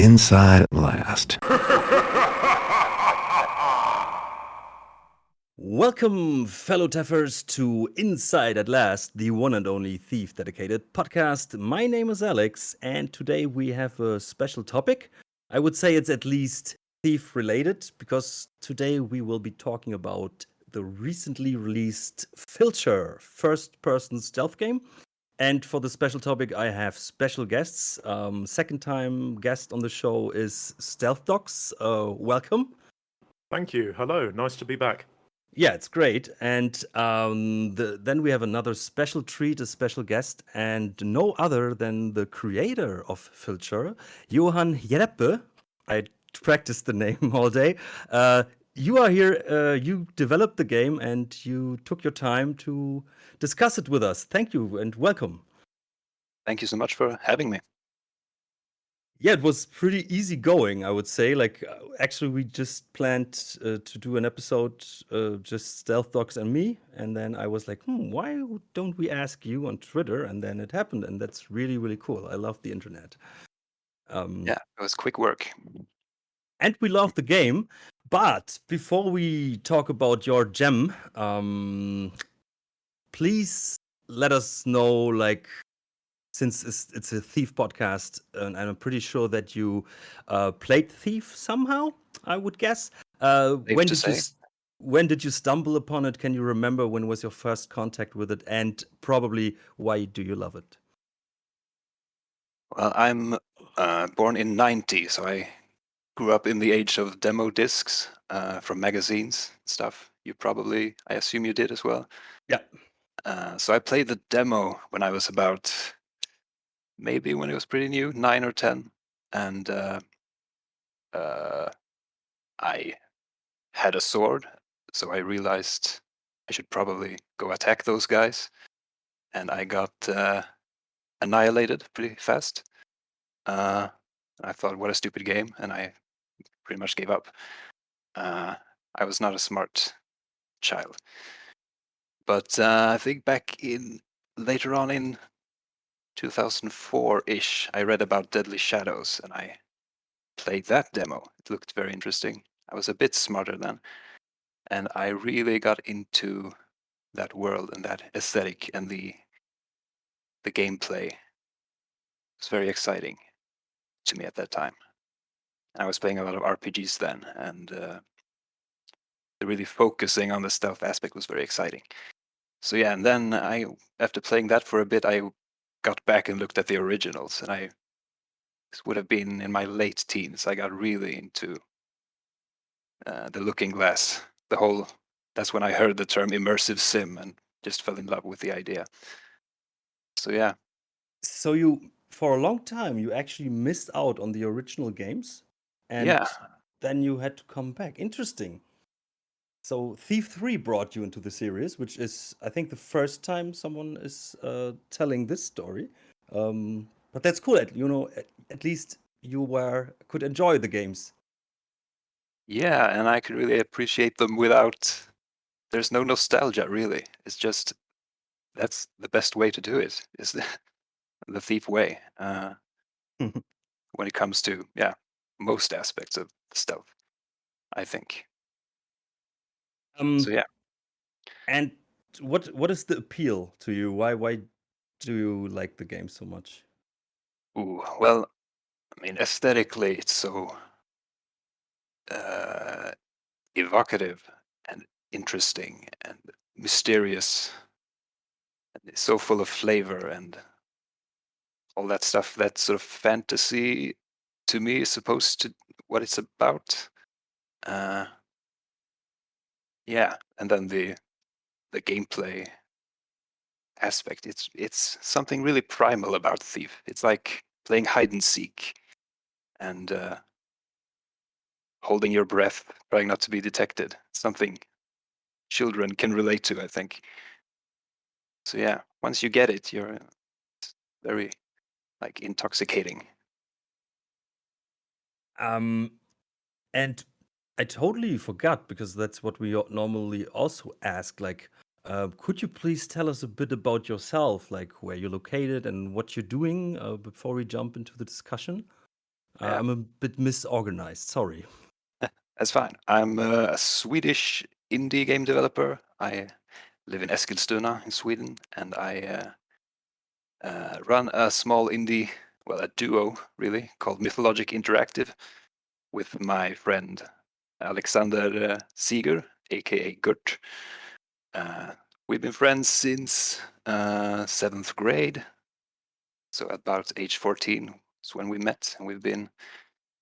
inside at last. Welcome, fellow Taffers, to Inside at Last, the one and only thief dedicated podcast. My name is Alex, and today we have a special topic. I would say it's at least thief related, because today we will be talking about the recently released Filcher first person stealth game. And for the special topic, I have special guests. Second time guest on the show is Stealth Docs. Welcome. Thank you. Hello. Nice to be back. Yeah, it's great. And then we have another special treat, a special guest, and no other than the creator of Filcher, JOHAN HJÄRPE. I practiced the name all day. You are here, you developed the game, and you took your time to discuss it with us. Thank you and welcome. Thank you so much for having me. Yeah, it was pretty easy going, I would say. Like, actually, we just planned to do an episode, just Stealth Dogs and me. And then I was like, why don't we ask you on Twitter? And then it happened. And that's really, really cool. I love the internet. Yeah, it was quick work. And we love the game. But before we talk about your gem, please let us know, like, since it's a Thief podcast, and I'm pretty sure that you played Thief somehow, I would guess. When did you stumble upon it? Can you remember when was your first contact with it, and probably why do you love it? Well, I'm born in '90, so I grew up in the age of demo discs from magazines and stuff. I assume you did as well. Yeah. So I played the demo when I was about, maybe when it was pretty new, 9 or 10. And I had a sword, so I realized I should probably go attack those guys. And I got annihilated pretty fast. I thought, what a stupid game, and I pretty much gave up. I was not a smart child. But I think later on in 2004-ish, I read about Deadly Shadows, and I played that demo. It looked very interesting. I was a bit smarter then, and I really got into that world and that aesthetic, and the gameplay. It was very exciting to me at that time. I was playing a lot of RPGs then, and really focusing on the stealth aspect was very exciting. So yeah, and then after playing that for a bit, I got back and looked at the originals, and this would have been in my late teens. I got really into the Looking Glass. That's when I heard the term Immersive Sim and just fell in love with the idea. So yeah. So for a long time, you actually missed out on the original games, and then you had to come back. Interesting. So Thief 3 brought you into the series, which is, I think, the first time someone is telling this story. But that's cool. At least you could enjoy the games. Yeah, and I could really appreciate them there's no nostalgia, really. It's just, that's the best way to do it, is the Thief way. When it comes to, most aspects of stealth, I think. So yeah. And what is the appeal to you? Why do you like the game so much? Ooh, well, I mean, aesthetically, it's so evocative and interesting and mysterious, and it's so full of flavor and all that stuff. That sort of fantasy, to me, is supposed to what it's about. Yeah, and then the gameplay aspect. It's something really primal about Thief. It's like playing hide and seek and holding your breath, trying not to be detected. Something children can relate to, I think. So yeah, once you get it, it's very intoxicating. And I totally forgot, because that's what we normally also ask. Like, could you please tell us a bit about yourself, like where you're located and what you're doing, before we jump into the discussion? Yeah. I'm a bit misorganized. Sorry. That's fine. I'm a Swedish indie game developer. I live in Eskilstuna in Sweden, and I run a small indie, well, a duo really, called Mythologic Interactive with my friend Alexander Seeger, aka Gert. We've been friends since 7th grade, so about age 14 is when we met, and we've been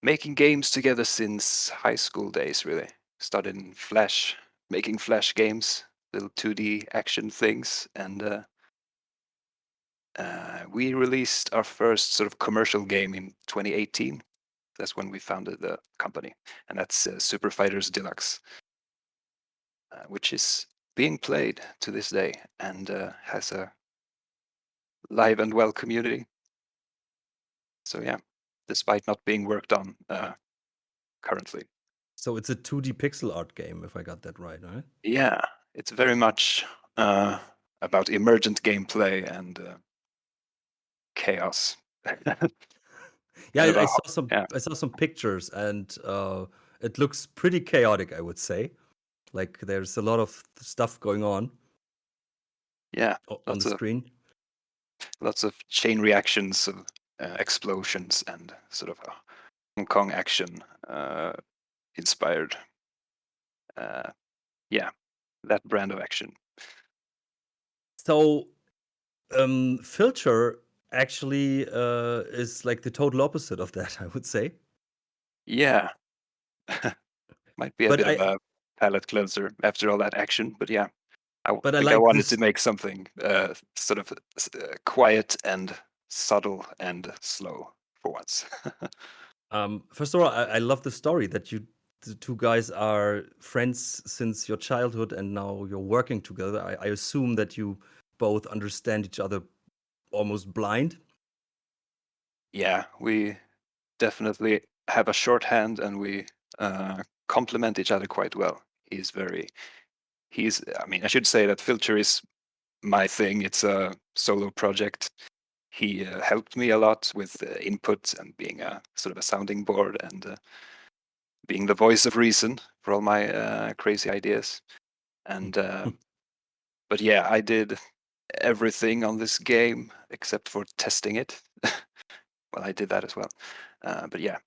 making games together since high school days, really. Started in Flash, making Flash games, little 2D action things, and we released our first sort of commercial game in 2018. That's when we founded the company, and that's Super Fighters Deluxe, which is being played to this day and has a live and well community. So yeah, despite not being worked on currently. So it's a 2D pixel art game, if I got that right, right? Yeah, it's very much about emergent gameplay and chaos. Yeah, Kind of I a saw some yeah, I saw some pictures, and it looks pretty chaotic, I would say. Like there's a lot of stuff going on yeah, on the screen. lots of chain reactions of explosions and sort of a Hong Kong action inspired. Yeah, that brand of action. So Filcher actually is like the total opposite of that, I would say. Yeah, might be a But bit of I a palate cleanser after all that action, but yeah, but I think I like wanted to this. make something sort of quiet and subtle and slow for once. First of all, I love the story that the two guys are friends since your childhood, and now you're working together. I assume that you both understand each other almost blind. Yeah, we definitely have a shorthand and we complement each other quite well. I mean, I should say that Filter is my thing. It's a solo project. He helped me a lot with input and being a sort of a sounding board and being the voice of reason for all my crazy ideas. And but yeah, I did everything on this game except for testing it. Well, I did that as well. But yeah,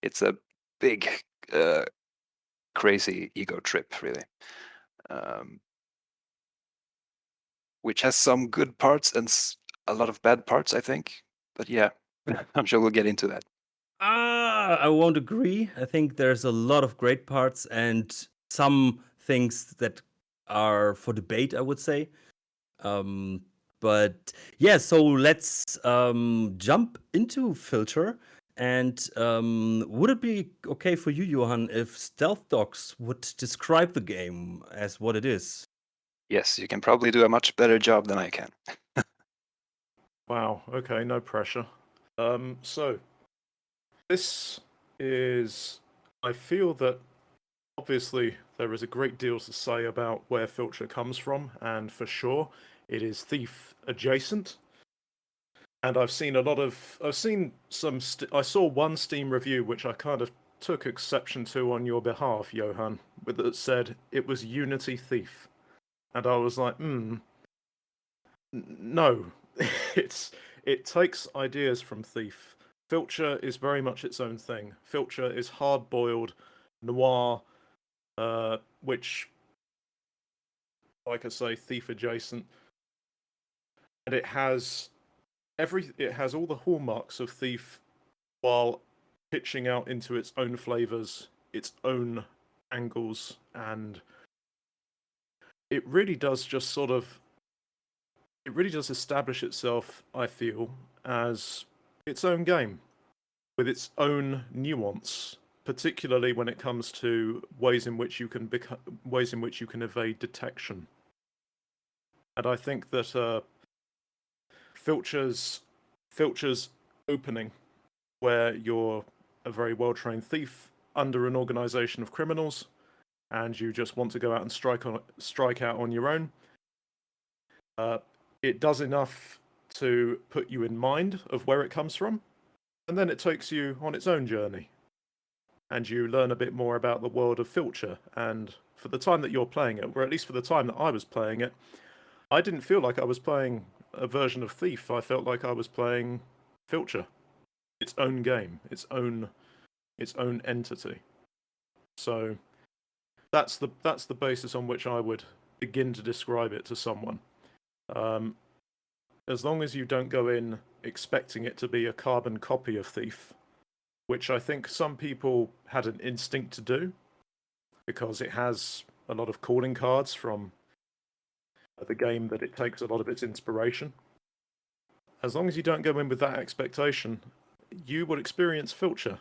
it's a big, uh, crazy ego trip, really, um, which has some good parts and a lot of bad parts, I think. But yeah, I'm sure we'll get into that. I won't agree. I think there's a lot of great parts and some things that are for debate, I would say. Um, but yeah, so let's jump into Filter. And would it be okay for you, Johan, if Stealth Dogs would describe the game as what it is? Yes, you can probably do a much better job than I can. Wow. Okay, no pressure. So this is. I feel that obviously there is a great deal to say about where Filcher comes from, and for sure it is thief adjacent. And I've seen some. I saw one Steam review which I kind of took exception to on your behalf, Johan, that said it was Unity Thief, and I was like, no, it takes ideas from Thief. Filcher is very much its own thing. Filcher is hard-boiled noir, which, like I say, Thief adjacent, and it has all the hallmarks of Thief while pitching out into its own flavors, its own angles, and it really does just sort of it really does establish itself, I feel, as its own game with its own nuance, particularly when it comes to ways in which you can evade detection. And I think that Filcher's opening, where you're a very well-trained thief under an organization of criminals, and you just want to go out and strike out on your own. It does enough to put you in mind of where it comes from, And then it takes you on its own journey, and you learn a bit more about the world of Filcher. And for the time that you're playing it, or at least for the time that I was playing it, I didn't feel like I was playing a version of Thief. I felt like I was playing Filcher, its own game, its own entity. So that's the basis on which I would begin to describe it to someone. As long as you don't go in expecting it to be a carbon copy of Thief, which I think some people had an instinct to do, because it has a lot of calling cards from the game that it takes a lot of its inspiration. As long as you don't go in with that expectation, you will experience Filcher,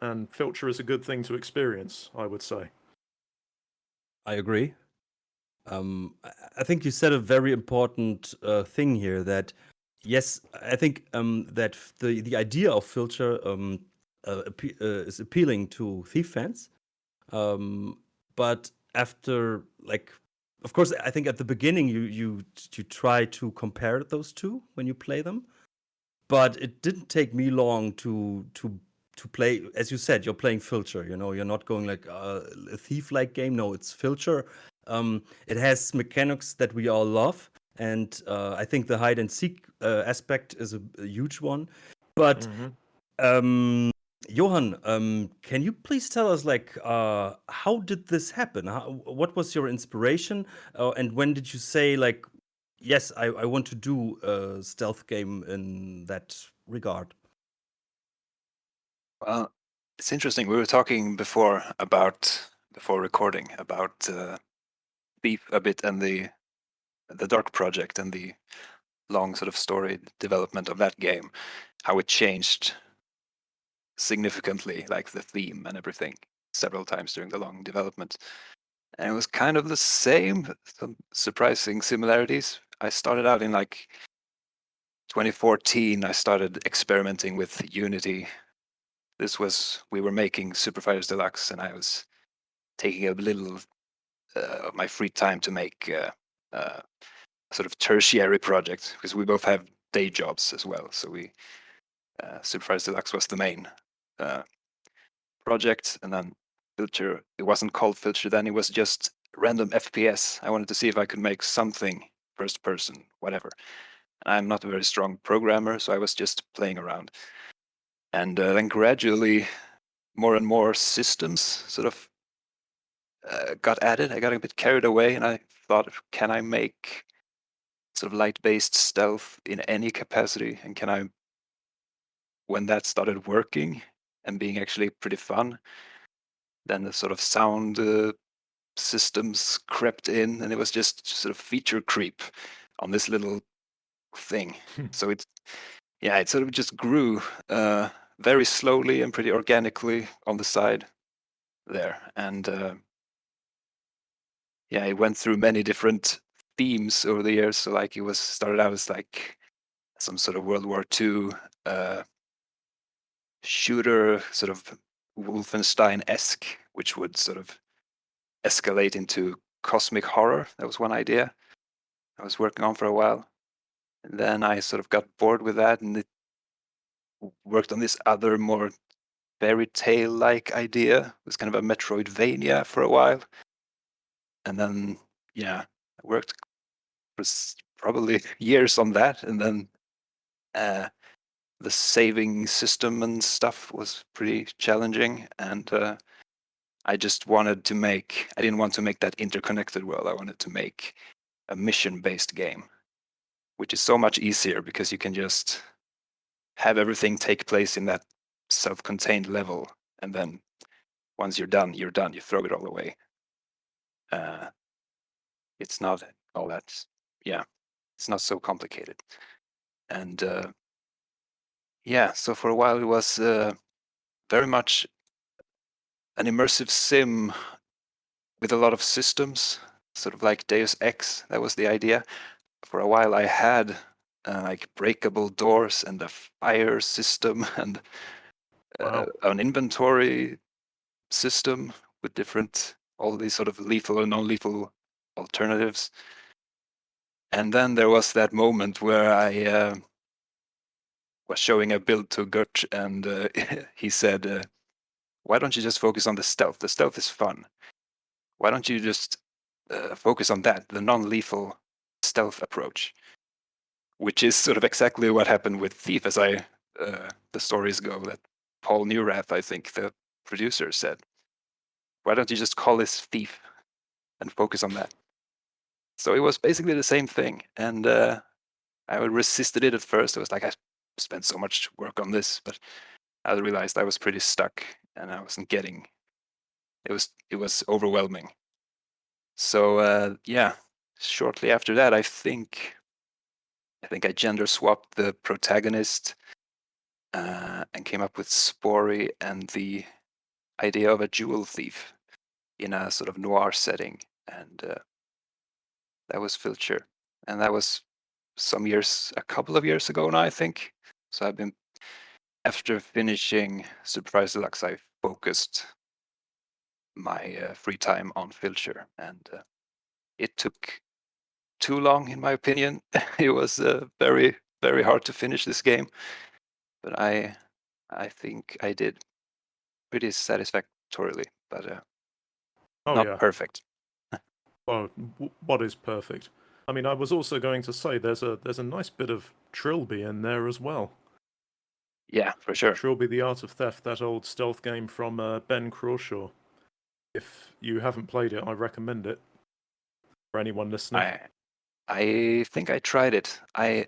and Filcher is a good thing to experience, I would say. I agree. I think you said a very important thing here. That yes, I think that the idea of Filcher is appealing to Thief fans. But after, like, of course, I think at the beginning you try to compare those two when you play them, but it didn't take me long to play. As you said, you're playing Filcher. You know, you're not going like a Thief-like game. No, it's Filcher. It has mechanics that we all love, and I think the hide and seek aspect is a huge one. But Johan, can you please tell us, like, how did this happen? What was your inspiration, and when did you say, like, yes, I want to do a stealth game in that regard? Well, it's interesting. We were talking before recording about Thief a bit and the Dark Project and the long sort of story development of that game, how it changed significantly, like the theme and everything, several times during the long development. And it was kind of the same, some surprising similarities. I started out in like 2014. I started experimenting with Unity. We were making Super Fighters Deluxe, and I was taking a little of my free time to make a sort of tertiary project, because we both have day jobs as well. So Super Fighters Deluxe was the main project, and then Filcher. It wasn't called Filcher then; it was just random FPS. I wanted to see if I could make something first person, whatever. And I'm not a very strong programmer, so I was just playing around. And then gradually, more and more systems sort of got added. I got a bit carried away, and I thought, can I make sort of light-based stealth in any capacity? And when that started working and being actually pretty fun, then the sort of sound systems crept in, and it was just sort of feature creep on this little thing. So it sort of just grew very slowly and pretty organically on the side there. And it went through many different themes over the years. So like it started out as like some sort of World War II shooter, sort of Wolfenstein-esque, which would sort of escalate into cosmic horror. That was one idea I was working on for a while. And then I sort of got bored with that, and it worked on this other, more fairy tale-like idea. It was kind of a Metroidvania for a while. And then, I worked for probably years on that. And then the saving system and stuff was pretty challenging. And I didn't want to make that interconnected world. I wanted to make a mission-based game, which is so much easier because you can just have everything take place in that self-contained level, and then once you're done. You throw it all away. It's not all that. It's not so complicated. And so for a while it was very much an immersive sim with a lot of systems, sort of like Deus Ex. That was the idea. For a while I had like breakable doors and a fire system and an inventory system with all these sort of lethal and non-lethal alternatives. And then there was that moment where I was showing a build to Gert, and he said, "Why don't you just focus on the stealth? The stealth is fun. Why don't you just focus on that, the non-lethal stealth approach?" Which is sort of exactly what happened with Thief, as the stories go. That Paul Neurath, I think, the producer, said, "Why don't you just call this Thief and focus on that?" So it was basically the same thing, and I resisted it at first. I was like, I spent so much work on this, but I realized I was pretty stuck, and I wasn't getting. It was overwhelming. So yeah, shortly after that, I think I gender swapped the protagonist and came up with Spory and the idea of a jewel thief in a sort of noir setting, and that was Filcher, and that was a couple of years ago now, I think. So I've been, after finishing Supervised Deluxe, I focused my free time on Filcher, and it took too long, in my opinion. It was very, very hard to finish this game, but I think I did pretty satisfactorily, but Oh not yeah. perfect. Well, what is perfect? I mean, I was also going to say there's a nice bit of Trilby in there as well. Yeah, for sure. Trilby: The Art of Theft, that old stealth game from Ben Crawshaw. If you haven't played it, I recommend it for anyone listening. I think I tried it. I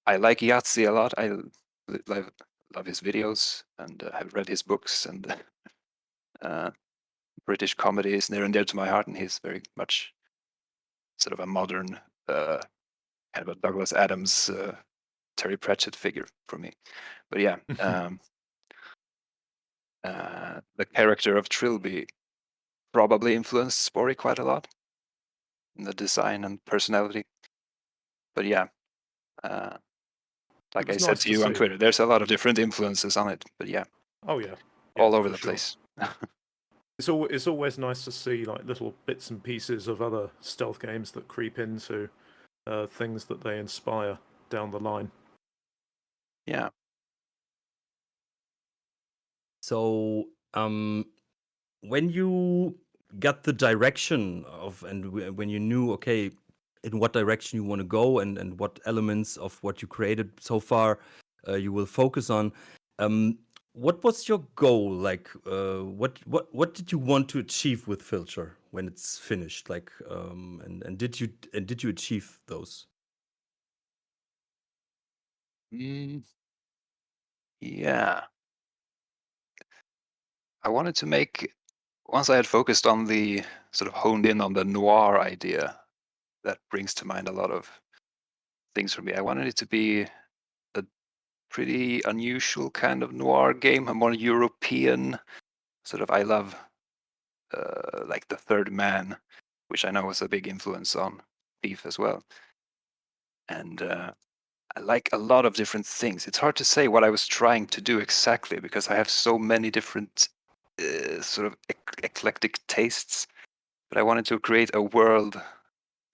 like Yahtzee a lot. I love his videos, and I've read his books, and British comedy is near and dear to my heart, and he's very much sort of a modern kind of a Douglas Adams, Terry Pratchett figure for me. But yeah, the character of Trilby probably influenced Spory quite a lot in the design and personality. But yeah, like I was said nice to to you on see. Twitter, there's a lot of different influences on it. But yeah, Oh yeah, all over for the sure. place. It's always nice to see like little bits and pieces of other stealth games that creep into things that they inspire down the line. Yeah. So, when you got the direction of, and when you knew, okay, in what direction you want to go, and what elements of what you created so far you will focus on, what was your goal? Like, what did you want to achieve with Filcher when it's finished? Like, and did you achieve those? Mm, yeah. I wanted to make, once I had focused on the sort of honed in on the noir idea, that brings to mind a lot of things for me. I wanted it to be a pretty unusual kind of noir game, a more European sort of. I love like The Third Man, which I know was a big influence on Thief as well. And I like a lot of different things. It's hard to say what I was trying to do exactly because I have so many different sort of eclectic tastes. But I wanted to create a world,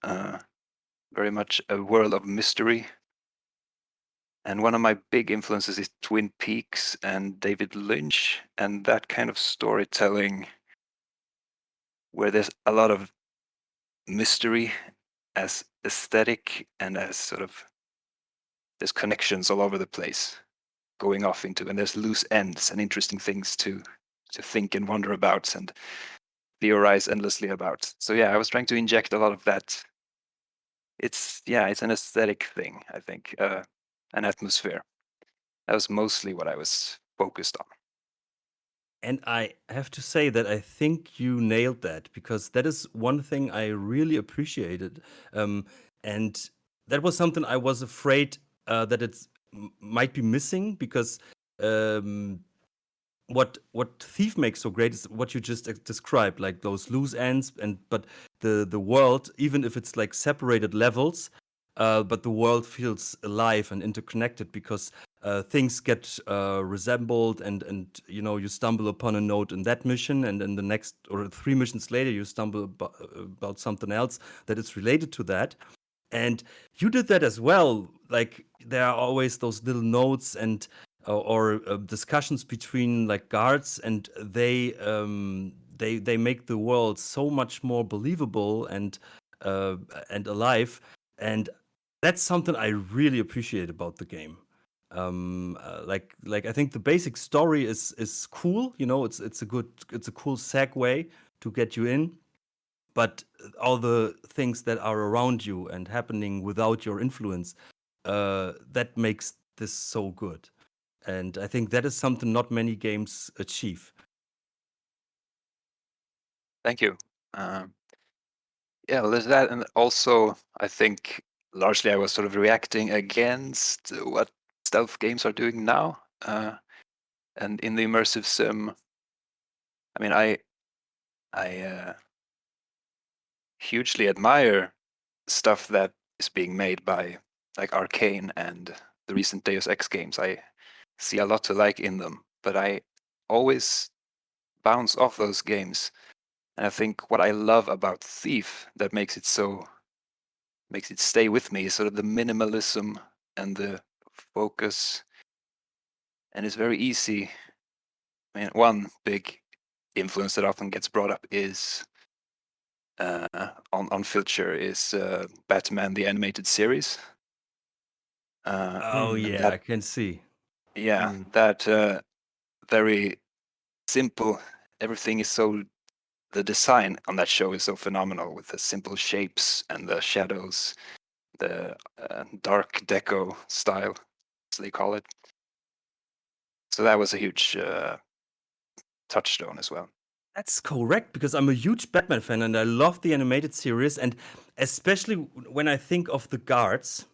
very much a world of mystery. And one of my big influences is Twin Peaks and David Lynch, and that kind of storytelling where there's a lot of mystery as aesthetic and as sort of there's connections all over the place going off into, and there's loose ends and interesting things to think and wonder about and theorize endlessly about. So yeah, I was trying to inject a lot of that. It's an aesthetic thing, I think, an atmosphere. That was mostly what I was focused on. And I have to say that I think you nailed that, because that is one thing I really appreciated. And that was something I was afraid that might be missing, because um, what Thief makes so great is what you just described, like those loose ends, but the world, even if it's like separated levels, but the world feels alive and interconnected, because things get resembled, and you stumble upon a note in that mission, and then the next or 3 missions later you stumble about something else that is related to that. And you did that as well. Like there are always those little notes and or discussions between like guards, and they make the world so much more believable and alive. And that's something I really appreciate about the game. Like I think the basic story is cool. You know, it's a cool segue to get you in, but all the things that are around you and happening without your influence, that makes this so good. And I think that is something not many games achieve. Thank you. Yeah, well, there's that, and also I think largely I was sort of reacting against what stealth games are doing now. And in the immersive sim, I mean, I hugely admire stuff that is being made by like Arcane and the recent Deus Ex games. I see a lot to like in them, but I always bounce off those games. And I think what I love about Thief that makes it stay with me is sort of the minimalism and the focus. And it's very easy. I mean, one big influence that often gets brought up is on Filcher is Batman the animated series. Oh Mm. And yeah, that, I can see. yeah, Mm. that very simple. Everything is so. The design on that show is so phenomenal with the simple shapes and the shadows, the dark deco style, as they call it. So that was a huge touchstone as well. That's correct, because I'm a huge Batman fan and I love the animated series, and especially when I think of the guards,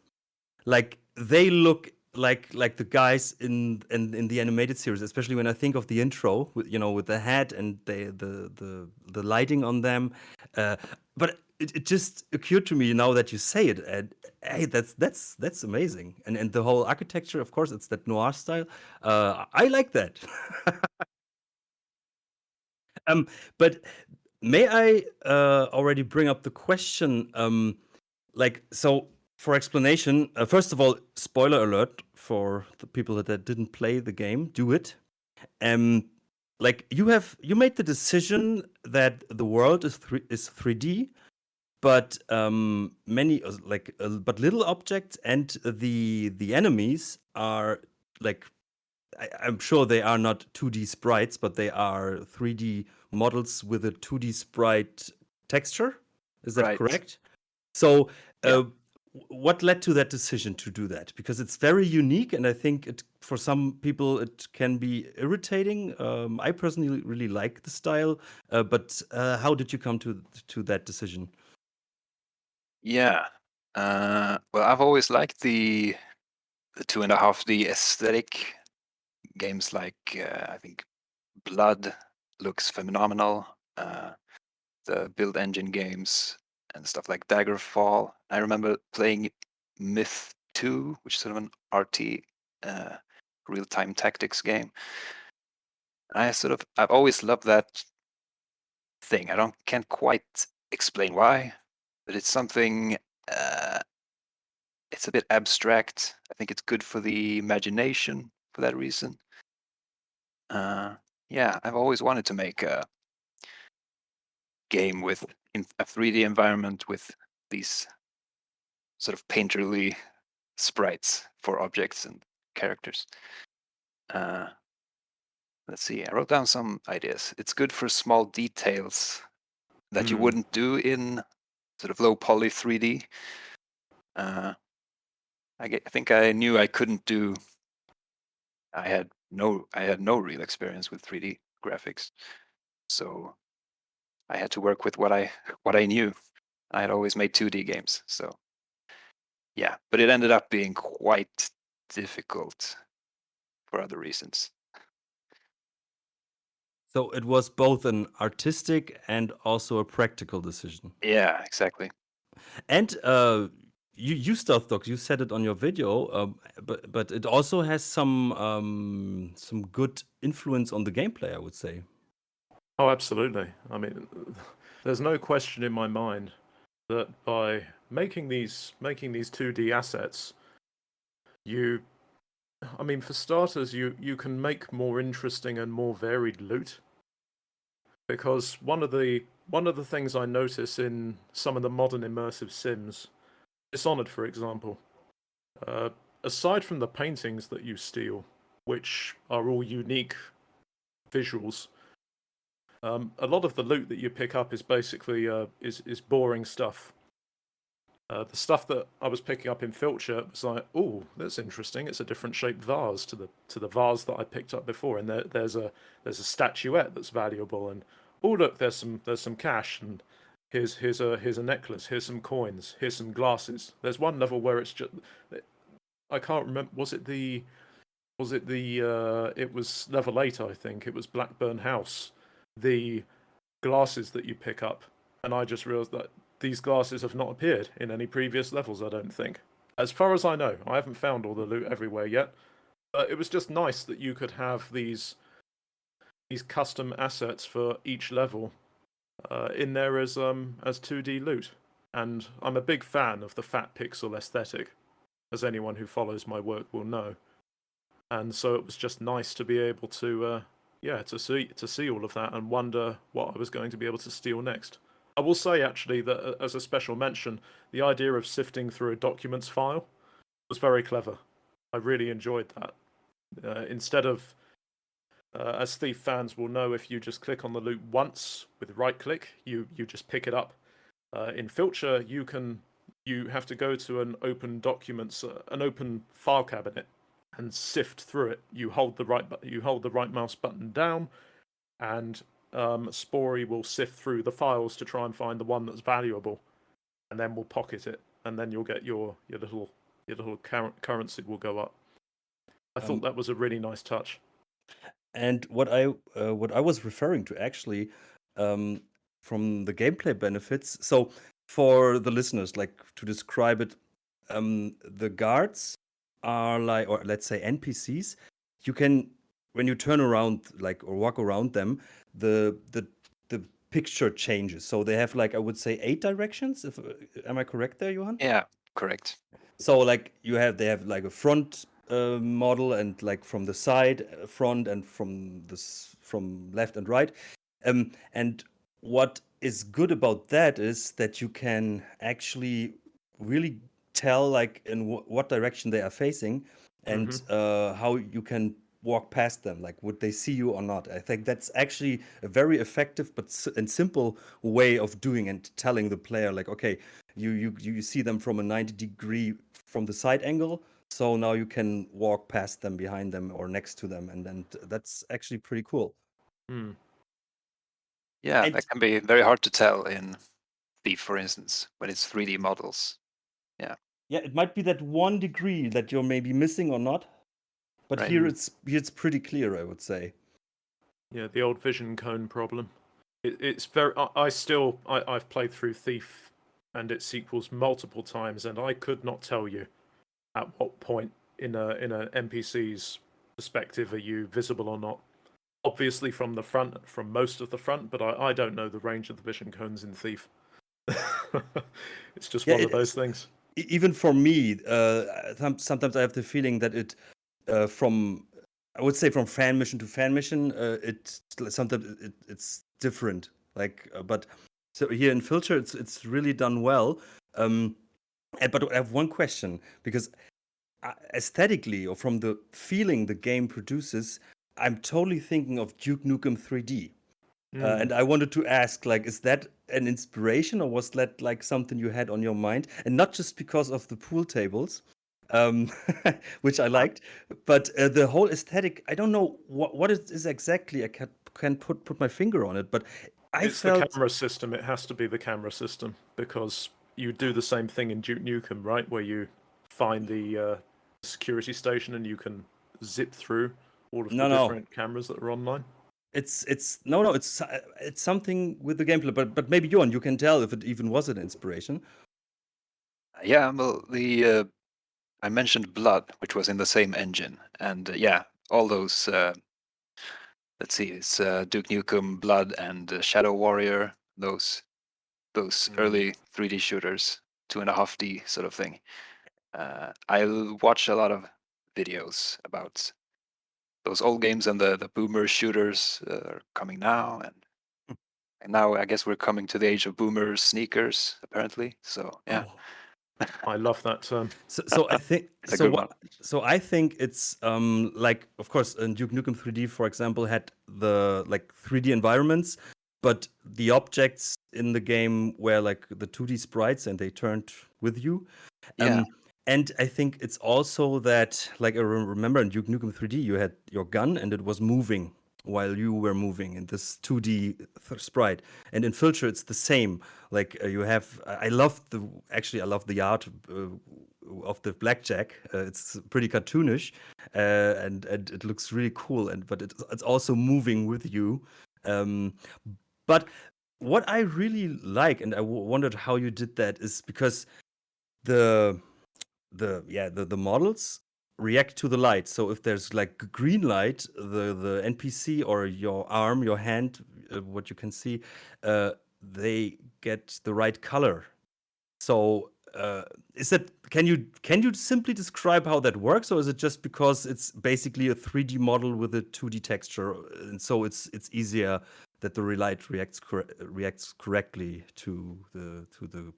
like they look like the guys in the animated series, especially when I think of the intro with, you know, with the hat and the lighting on them. But it just occurred to me now that you say it, and hey, that's amazing. And the whole architecture, of course, it's that noir style. I like that. um, but may I already bring up the question? Like, so for explanation, first of all, spoiler alert for the people that didn't play the game, do it. Um, like you made the decision that the world is 3D, but many but little objects and the enemies are like I'm sure they are not 2D sprites, but they are 3D models with a 2D sprite texture. Is that Right. correct? So, Yeah. what led to that decision to do that? Because it's very unique, and I think it for some people it can be irritating. I personally really like the style, but how did you come to that decision? Yeah. Well, I've always liked the 2.5D aesthetic. Games like I think Blood looks phenomenal. The build engine games and stuff like Daggerfall. I remember playing Myth 2, which is sort of an RT real-time tactics game. I've always loved that thing. Can't quite explain why, but it's something. It's a bit abstract. I think it's good for the imagination for that reason. Yeah, I've always wanted to make a game with in a 3D environment with these sort of painterly sprites for objects and characters. Uh, let's see, I wrote down some ideas. It's good for small details that you wouldn't do in sort of low poly 3D. I think I knew I couldn't do. I had no real experience with 3D graphics, so I had to work with what I knew. I had always made 2D games, so yeah. But it ended up being quite difficult for other reasons. So it was both an artistic and also a practical decision. Yeah, exactly. And you stealth dogs. You said it on your video, but it also has some good influence on the gameplay, I would say. Oh, absolutely. I mean, there's no question in my mind that by making these 2D assets, for starters, you can make more interesting and more varied loot. Because one of the things I notice in some of the modern immersive sims, Dishonored, for example, aside from the paintings that you steal, which are all unique visuals, a lot of the loot that you pick up is basically is boring stuff. The stuff that I was picking up in Filcher was like, oh, that's interesting. It's a different shaped vase to the vase that I picked up before, and there's a statuette that's valuable, and oh look, there's some cash, and here's a necklace, here's some coins, here's some glasses. There's one level where it's just, I can't remember, it was level 8, I think. It was Blackburn House. The glasses that you pick up, and I just realized that these glasses have not appeared in any previous levels, I don't think. As far as I know, I haven't found all the loot everywhere yet, but it was just nice that you could have these custom assets for each level in there as 2D loot. And I'm a big fan of the fat pixel aesthetic, as anyone who follows my work will know. And so it was just nice to be able to see all of that and wonder what I was going to be able to steal next. I will say, actually, that as a special mention, the idea of sifting through a documents file was very clever. I really enjoyed that. Instead of, as Thief fans will know, if you just click on the loot once with right click, you just pick it up. In Filcher, you have to go to an open documents, an open file cabinet, and sift through it. You hold the right mouse button down, and Spory will sift through the files to try and find the one that's valuable, and then we'll pocket it, and then you'll get your little currency will go up. I thought that was a really nice touch. And what I was referring to actually, from the gameplay benefits. So for the listeners, like to describe it, the guards are like, or let's say NPCs. You can, when you turn around, like, or walk around them, the picture changes. So they have, like, I would say 8 directions. If am I correct there, Johan? Yeah, correct. So like they have like a front model, and like from the side front, and from left and right. And what is good about that is that you can actually really tell, like, in what direction they are facing, and how you can walk past them. Like, would they see you or not? I think that's actually a very effective and simple way of doing and telling the player, like, okay, you see them from a 90-degree from the side angle, so now you can walk past them, behind them, or next to them, and that's actually pretty cool. Yeah, And that can be very hard to tell in Thief, for instance, when it's 3D models. Yeah. yeah, it might be that 1 degree that you're maybe missing or not, but Right. here it's pretty clear, I would say. Yeah, the old vision cone problem. It's very. I've played through Thief and its sequels multiple times, and I could not tell you at what point in a NPC's perspective are you visible or not. Obviously from the front, from most of the front, but I don't know the range of the vision cones in Thief. It's just Yeah, one of those things. Even for me, sometimes I have the feeling that it, from, I would say, from fan mission to fan mission, sometimes it's different. Like, but so here in Filcher, it's really done well. But I have one question, because aesthetically, or from the feeling the game produces, I'm totally thinking of Duke Nukem 3D. And I wanted to ask, like, is that an inspiration, or was that like something you had on your mind? And not just because of the pool tables, which I liked, but the whole aesthetic. I don't know what it is exactly. I can't put my finger on it, but It's the camera system. It has to be the camera system, because you do the same thing in Duke Nukem, right? Where you find the security station and you can zip through all of the different cameras that are online. It's something with the gameplay, but maybe you can tell if it even was an inspiration. Yeah, well, I mentioned Blood, which was in the same engine, and all those. Let's see, it's Duke Nukem, Blood, and Shadow Warrior. Those early 3D shooters. 2.5D sort of thing. I watch a lot of videos about those old games, and the boomer shooters are coming now, and now I guess we're coming to the age of boomer sneakers, apparently. So yeah, Oh, I love that term. so I think it's a good one. So I think it's like, of course, Duke Nukem 3D, for example, had the like 3D environments, but the objects in the game were like the 2D sprites, and they turned with you. Yeah, And I think it's also that, like, I remember in Duke Nukem 3D, you had your gun and it was moving while you were moving in this 2D sprite. And in Filcher, it's the same. Like, you have, I love the art of the blackjack. It's pretty cartoonish, and it looks really cool. But it's also moving with you. Um, but what I really like, and I wondered how you did that, is because the the models react to the light. So if there's like green light, the NPC or your arm, your hand, what you can see, they get the right color. So is that can you simply describe how that works, or is it just because it's basically a 3D model with a 2D texture, and so it's easier that the light reacts correctly to the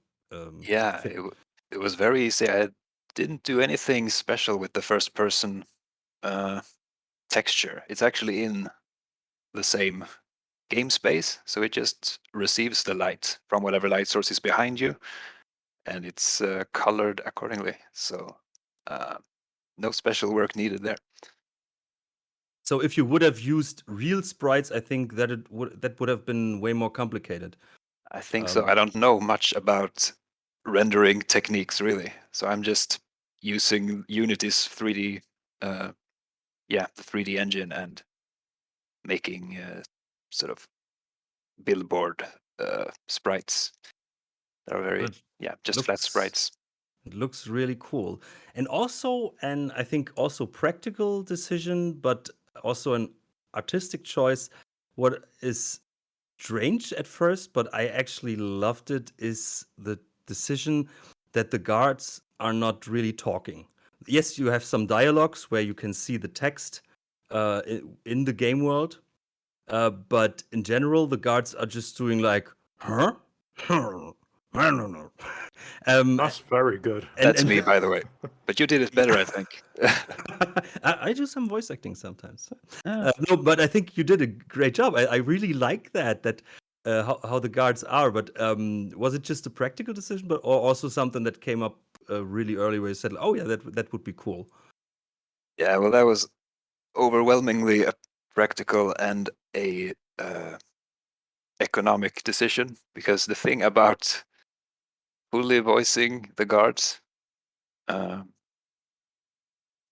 yeah. thing? It was very easy. I didn't do anything special with the first person texture. It's actually in the same game space, so it just receives the light from whatever light source is behind you, and it's colored accordingly. So no special work needed there. So if you would have used real sprites, I think that that would have been way more complicated. I think so. I don't know much about rendering techniques really, so I'm just using Unity's 3D, the 3D engine, and making sort of billboard sprites that are very It just flat looks sprites. it looks really cool, and also, and I think also practical decision, but also an artistic choice. What is strange at first, but I actually loved it, is the decision that the guards are not really talking. Yes, you have some dialogues where you can see the text in the game world, but in general, the guards are just doing like, huh? I don't know. That's very good. That's And me, by the way. But you did it better, I think. I do some voice acting sometimes. Yeah. No, but I think you did a great job. I really like that how the guards are. But was it just a practical decision, but or also something that came up really early, where you said, "Oh yeah, that would be cool." Yeah, well, that was overwhelmingly a practical and a economic decision, because the thing about fully voicing the guards, I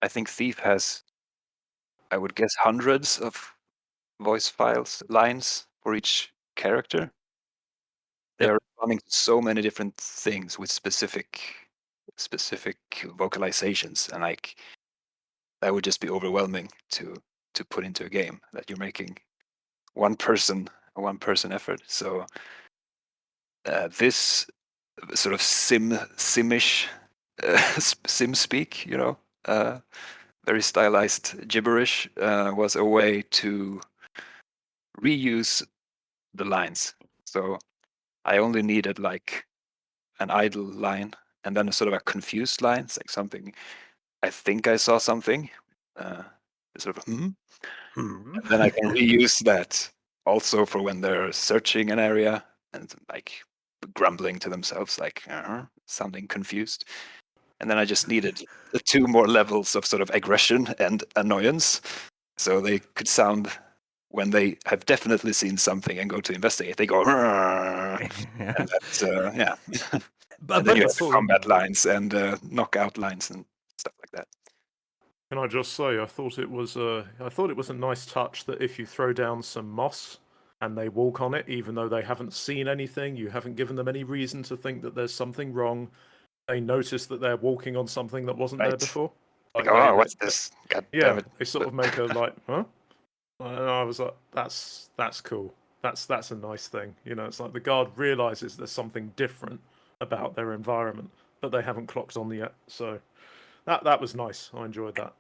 think Thief has, I would guess, hundreds of voice files, lines for each character. They Yep. are running so many different things with specific vocalizations, and like that would just be overwhelming to put into a game that you're making a one person effort. So this sort of simish sim speak, very stylized gibberish, was a way to reuse the lines. So I only needed like an idle line, and then a sort of a confused line, like something, I think I saw something, sort of Hmm. and then I can reuse that also for when they're searching an area and like grumbling to themselves, like sounding confused. And then I just needed the two more levels of sort of aggression and annoyance, so they could sound, when they have definitely seen something and go to investigate, they go, and that's and then But you I have the thought combat lines and knockout lines and stuff like that. Can I just say, I thought it was a nice touch that if you throw down some moss and they walk on it, even though they haven't seen anything, you haven't given them any reason to think that there's something wrong. They notice that they're walking on something that wasn't there Right? before. Like, Like oh, what's this? God damn yeah, it! they sort of make a like, huh? And I was like, that's cool. That's a nice thing. It's like the guard realizes there's something different about their environment, but they haven't clocked on yet. So that was nice. I enjoyed that.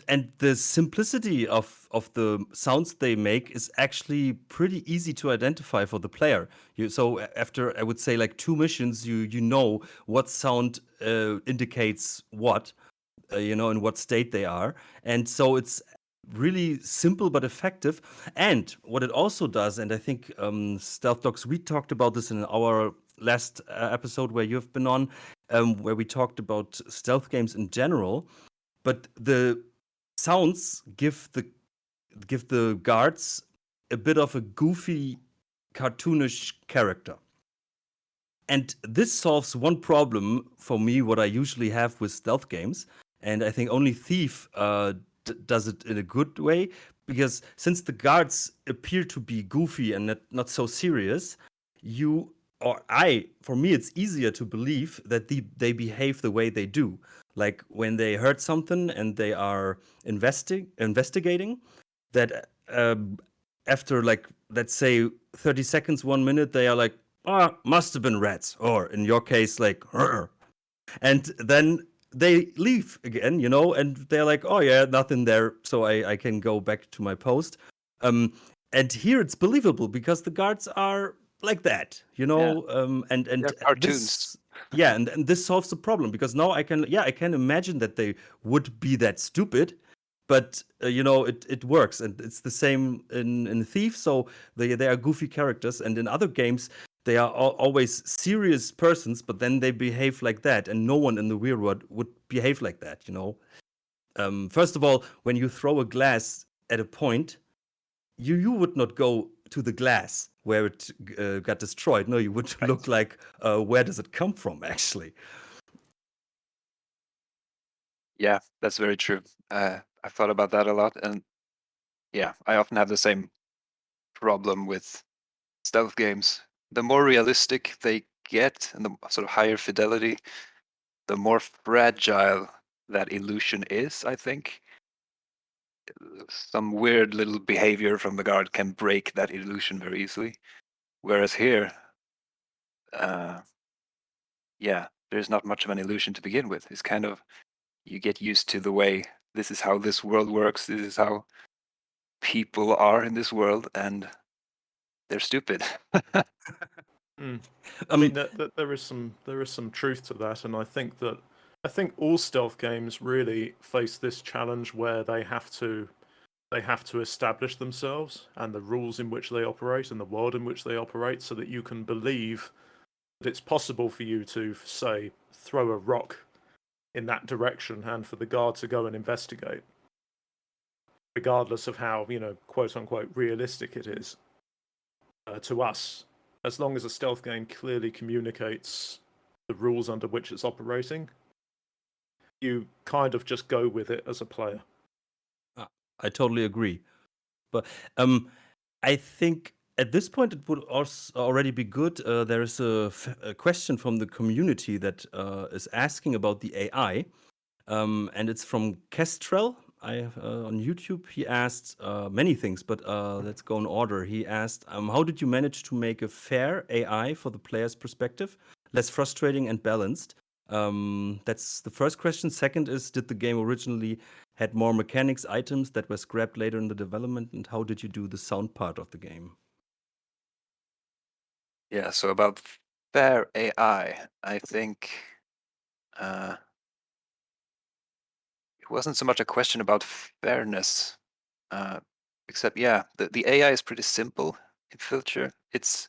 And the simplicity of the sounds they make is actually pretty easy to identify for the player. So after, I would say, like 2 missions, you know what sound indicates what, in what state they are. And so it's really simple but effective. And what it also does, and I think Stealth Dogs, we talked about this in our last episode where you've been on, where we talked about stealth games in general. But the sounds give the guards a bit of a goofy, cartoonish character. And this solves one problem for me, what I usually have with stealth games. And I think only Thief does it in a good way, because since the guards appear to be goofy and not so serious, for me, it's easier to believe that they behave the way they do. Like when they heard something and they are investigating, that after, like, let's say 30 seconds, 1 minute, they are like, oh, must have been rats, or in your case, like, "Rrr." And then they leave again, and they're like, oh yeah, nothing there, so I can go back to my post. And here it's believable because the guards are like that, Yeah, and they're cartoons. this, yeah, and this solves the problem, because now I can imagine that they would be that stupid, but it works, and it's the same in Thief. So they are goofy characters, and in other games they are always serious persons, but then they behave like that, and no one in the real world would behave like that. First of all, when you throw a glass at a point, you would not go to the glass where it got destroyed. No, you would Right. look like, where does it come from, actually? Yeah, that's very true. I've thought about that a lot, and yeah, I often have the same problem with stealth games. The more realistic they get and the sort of higher fidelity, the more fragile that illusion is, I think. Some weird little behavior from the guard can break that illusion very easily. Whereas here, yeah, there's not much of an illusion to begin with. It's kind of, you get used to the way, this is how this world works, this is how people are in this world, and they're stupid. I mean, there is some truth to that, and I think all stealth games really face this challenge where they have to establish themselves and the rules in which they operate and the world in which they operate, so that you can believe that it's possible for you to, say, throw a rock in that direction and for the guard to go and investigate, regardless of how, quote unquote, realistic it is to us. As long as a stealth game clearly communicates the rules under which it's operating, you kind of just go with it as a player. I totally agree. But I think at this point it would also already be good. There is a question from the community that is asking about the AI, and it's from Kestrel. On YouTube, he asked many things, but let's go in order. He asked, how did you manage to make a fair AI for the player's perspective, less frustrating and balanced? That's the first question. Second is, did the game originally had more mechanics, items that were scrapped later in the development, and how did you do the sound part of the game? Yeah, so about fair AI, I think uh, it wasn't so much a question about fairness, except, yeah, the AI is pretty simple in Filcher. It's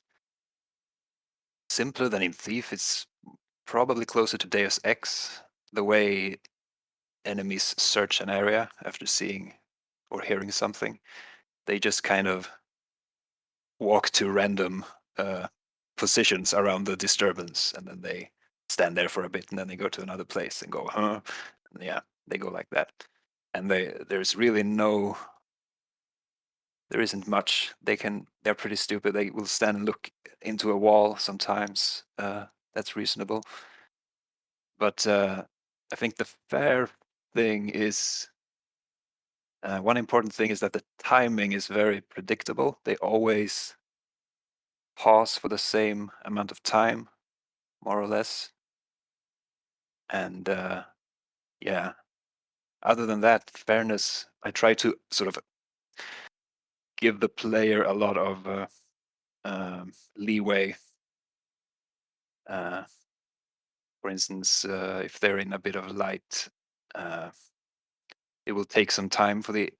simpler than in Thief. It's probably closer to Deus Ex, the way enemies search an area after seeing or hearing something. They just kind of walk to random positions around the disturbance, and then they stand there for a bit, and then they go to another place and go, huh? And yeah, they go like that. And there's really there isn't much. They're pretty stupid. They will stand and look into a wall sometimes. That's reasonable. But I think the fair thing is, one important thing is that the timing is very predictable. They always pause for the same amount of time more or less. And yeah, other than that, fairness, I try to sort of give the player a lot of leeway. For instance, if they're in a bit of light, it will take some time for the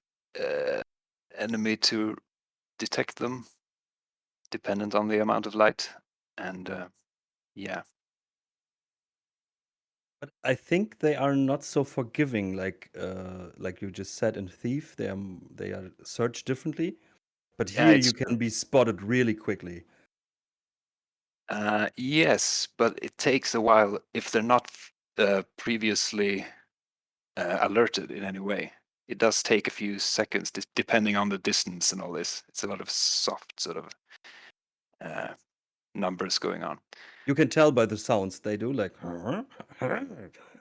enemy to detect them, dependent on the amount of light. And yeah, But I think they are not so forgiving, like you just said in Thief. They are searched differently, but yeah, here it's you can be spotted really quickly. yes, but it takes a while if they're not previously alerted in any way. It does take a few seconds, depending on the distance and all this. It's a lot of soft sort of numbers going on. You can tell by the sounds they do, like.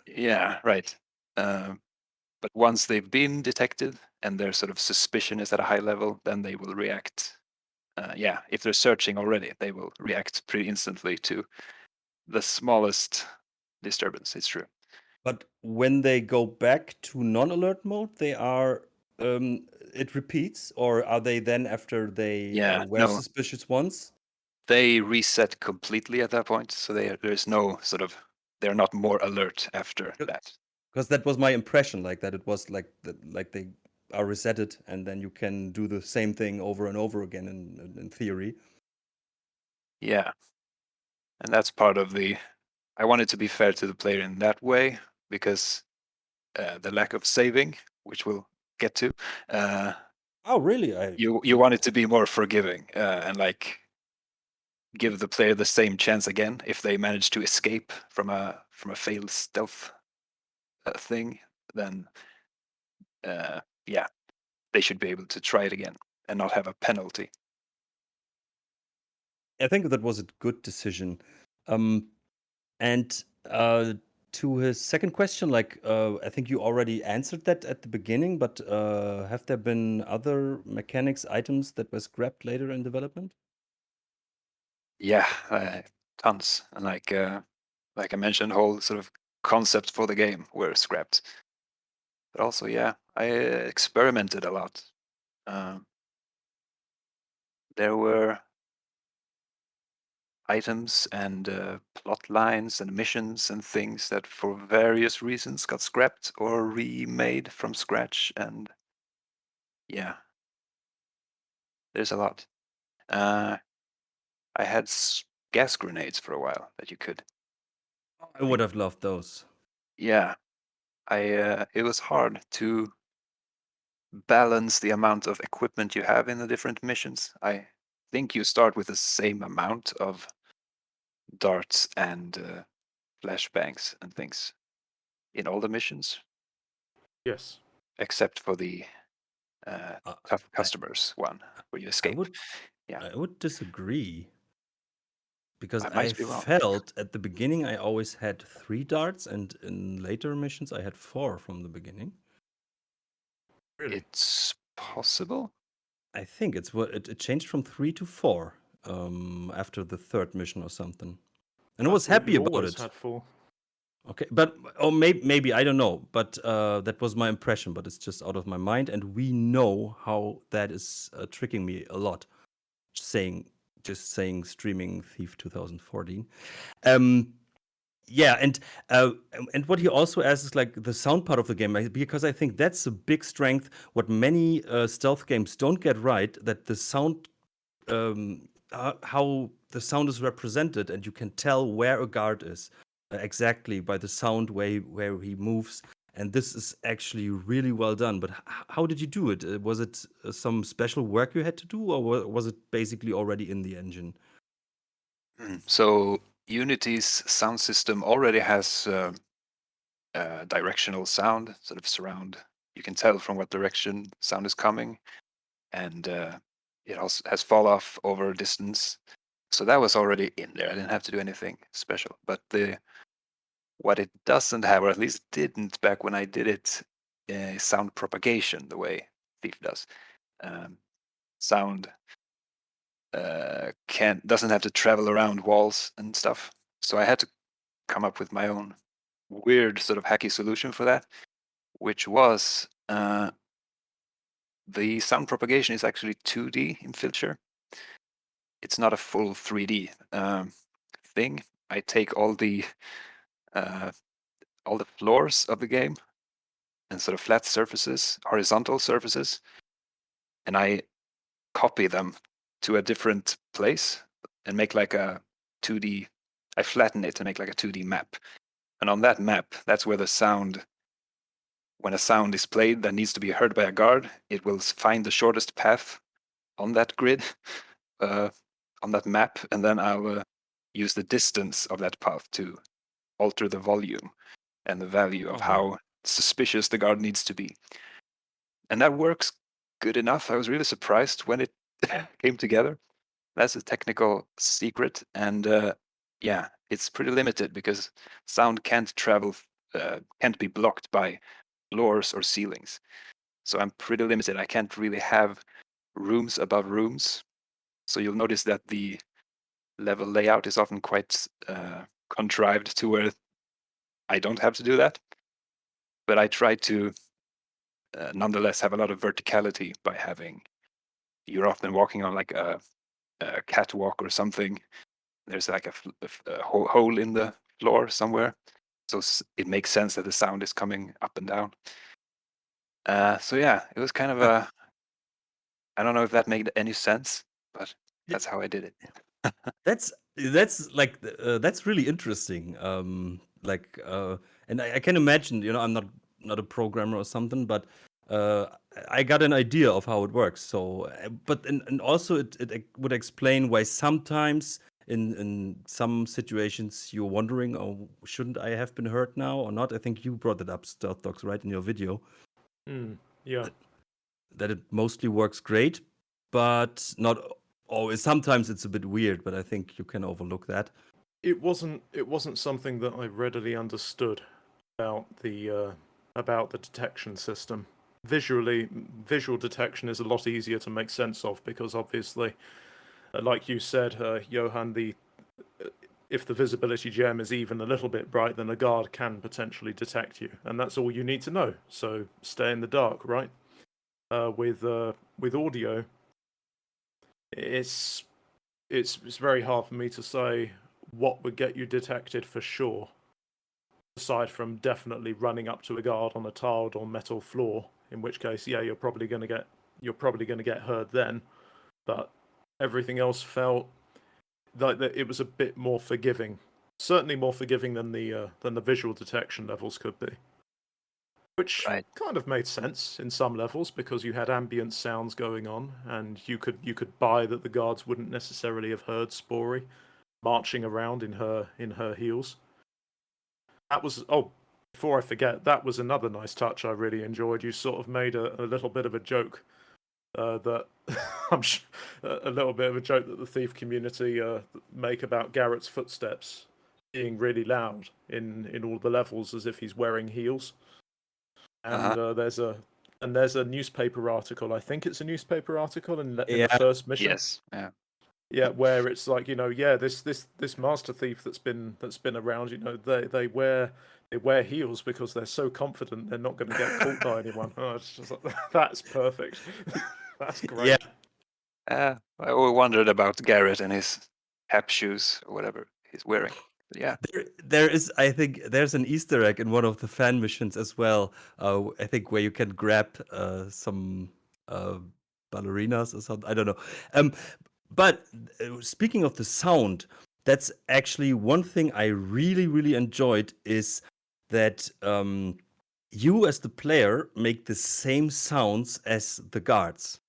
Yeah, right. But once they've been detected and their sort of suspicion is at a high level, then they will react. Yeah, if they're searching already, they will react pretty instantly to the smallest disturbance. It's true. But when they go back to non-alert mode, they are. It repeats, or are they then after they Yeah, were no, suspicious once? they reset completely at that point. So there's no sort of, they're not more alert after that. Because that was my impression, like that it was like they are resetted, and then you can do the same thing over and over again in theory. Yeah, and that's part of the. I wanted to be fair to the player in that way because the lack of saving, which we'll get to, Oh, really? you want it to be more forgiving and like give the player the same chance again if they manage to escape from a failed stealth thing. Then yeah, they should be able to try it again and not have a penalty. I think that was a good decision. And to his second question, I think you already answered that at the beginning, but have there been other mechanics, items that were scrapped later in development? Yeah, tons. And like I mentioned, whole sort of concept for the game were scrapped. But also, yeah, I experimented a lot. Um, there were items and plot lines and missions and things that for various reasons got scrapped or remade from scratch. And yeah, there's a lot. I had gas grenades for a while that you could. I would have loved those. Yeah, it was hard to balance the amount of equipment you have in the different missions. I think you start with the same amount of darts and flashbangs and things in all the missions, Yes. except for the Uh, tough I, customers one where you I escape. would Yeah, I would disagree because I I might be wrong. felt at the beginning I always had 3 darts, and in later missions I had 4 from the beginning. Really? It's possible. I think it changed from 3 to 4 after the third mission or something, and I I was thought happy you about always it. had 4. Okay, but maybe I don't know, but that was my impression. But it's just out of my mind, and we know how that is tricking me a lot. Saying just saying streaming Thief 2014. Um, yeah, and what he also asks is like the sound part of the game, because I think that's a big strength. What many stealth games don't get right, that the sound, how the sound is represented, and you can tell where a guard is exactly by the sound where he moves. And this is actually really well done. But how did you do it? Was it some special work you had to do, or was it basically already in the engine? So Unity's sound system already has directional sound, sort of surround. You can tell from what direction sound is coming, and it also has fall off over a distance. So that was already in there. I didn't have to do anything special. But what it doesn't have, or at least didn't back when I did it, sound propagation the way Thief does. Sound doesn't have to travel around walls and stuff. So I had to come up with my own weird sort of hacky solution for that, which was the sound propagation is actually 2D in Filcher. It's not a full 3D thing. I take all the floors of the game and sort of flat surfaces, horizontal surfaces, and I copy them to a different place and make like a 2D. I flatten it to make like a 2D map. And on that map, that's where the sound, when a sound is played that needs to be heard by a guard, it will find the shortest path on that grid, on that map, and then I'll use the distance of that path to alter the volume and the value of Oh. how suspicious the guard needs to be. And that works good enough. I was really surprised when it came together. That's a technical secret, and yeah, it's pretty limited because sound can't travel, can't be blocked by floors or ceilings. So I'm pretty limited. I can't really have rooms above rooms. So you'll notice that the level layout is often quite contrived to where I don't have to do that. But I try to nonetheless have a lot of verticality by having, you're often walking on like a catwalk or something. There's like a hole in the floor somewhere, so it makes sense that the sound is coming up and down. So yeah, it was kind of a, I don't know if that made any sense, but that's how I did it. That's like that's really interesting. And I can imagine. I'm not a programmer or something, but uh, I got an idea of how it works. So, and also it would explain why sometimes in some situations you're wondering, oh, shouldn't I have been hurt now or not? I think you brought it up, Stealth Dogs, right, in your video. Yeah. That it mostly works great, but not always. Sometimes it's a bit weird, but I think you can overlook that. It wasn't something that I readily understood about the detection system. Visual detection is a lot easier to make sense of because obviously, like you said, Johan, if the visibility gem is even a little bit bright, then a guard can potentially detect you, and that's all you need to know. So stay in the dark, right? With audio, it's very hard for me to say what would get you detected for sure, aside from definitely running up to a guard on a tiled or metal floor, in which case, yeah, you're probably going to get heard then. But everything else felt like that it was a bit more forgiving, certainly more forgiving than the visual detection levels could be, which Right. kind of made sense in some levels because you had ambient sounds going on, and you could buy that the guards wouldn't necessarily have heard Spory marching around in her heels. That was before I forget, that was another nice touch I really enjoyed. You sort of made a little bit of a joke that a little bit of a joke that the thief community make about Garrett's footsteps being really loud in all the levels, as if he's wearing heels. And there's a newspaper article. I think it's a newspaper article in the first mission. Yes. Yeah. Yeah, where it's like, this master thief that's been around, they wear heels because they're so confident they're not going to get caught by anyone. Oh, it's just like, that's perfect. That's great. Yeah, I always wondered about Garrett and his tap shoes or whatever he's wearing. But yeah. there is. I think there's an Easter egg in one of the fan missions as well. I think where you can grab some ballerinas or something. I don't know. But speaking of the sound, that's actually one thing I really, really enjoyed is that you as the player make the same sounds as the guards.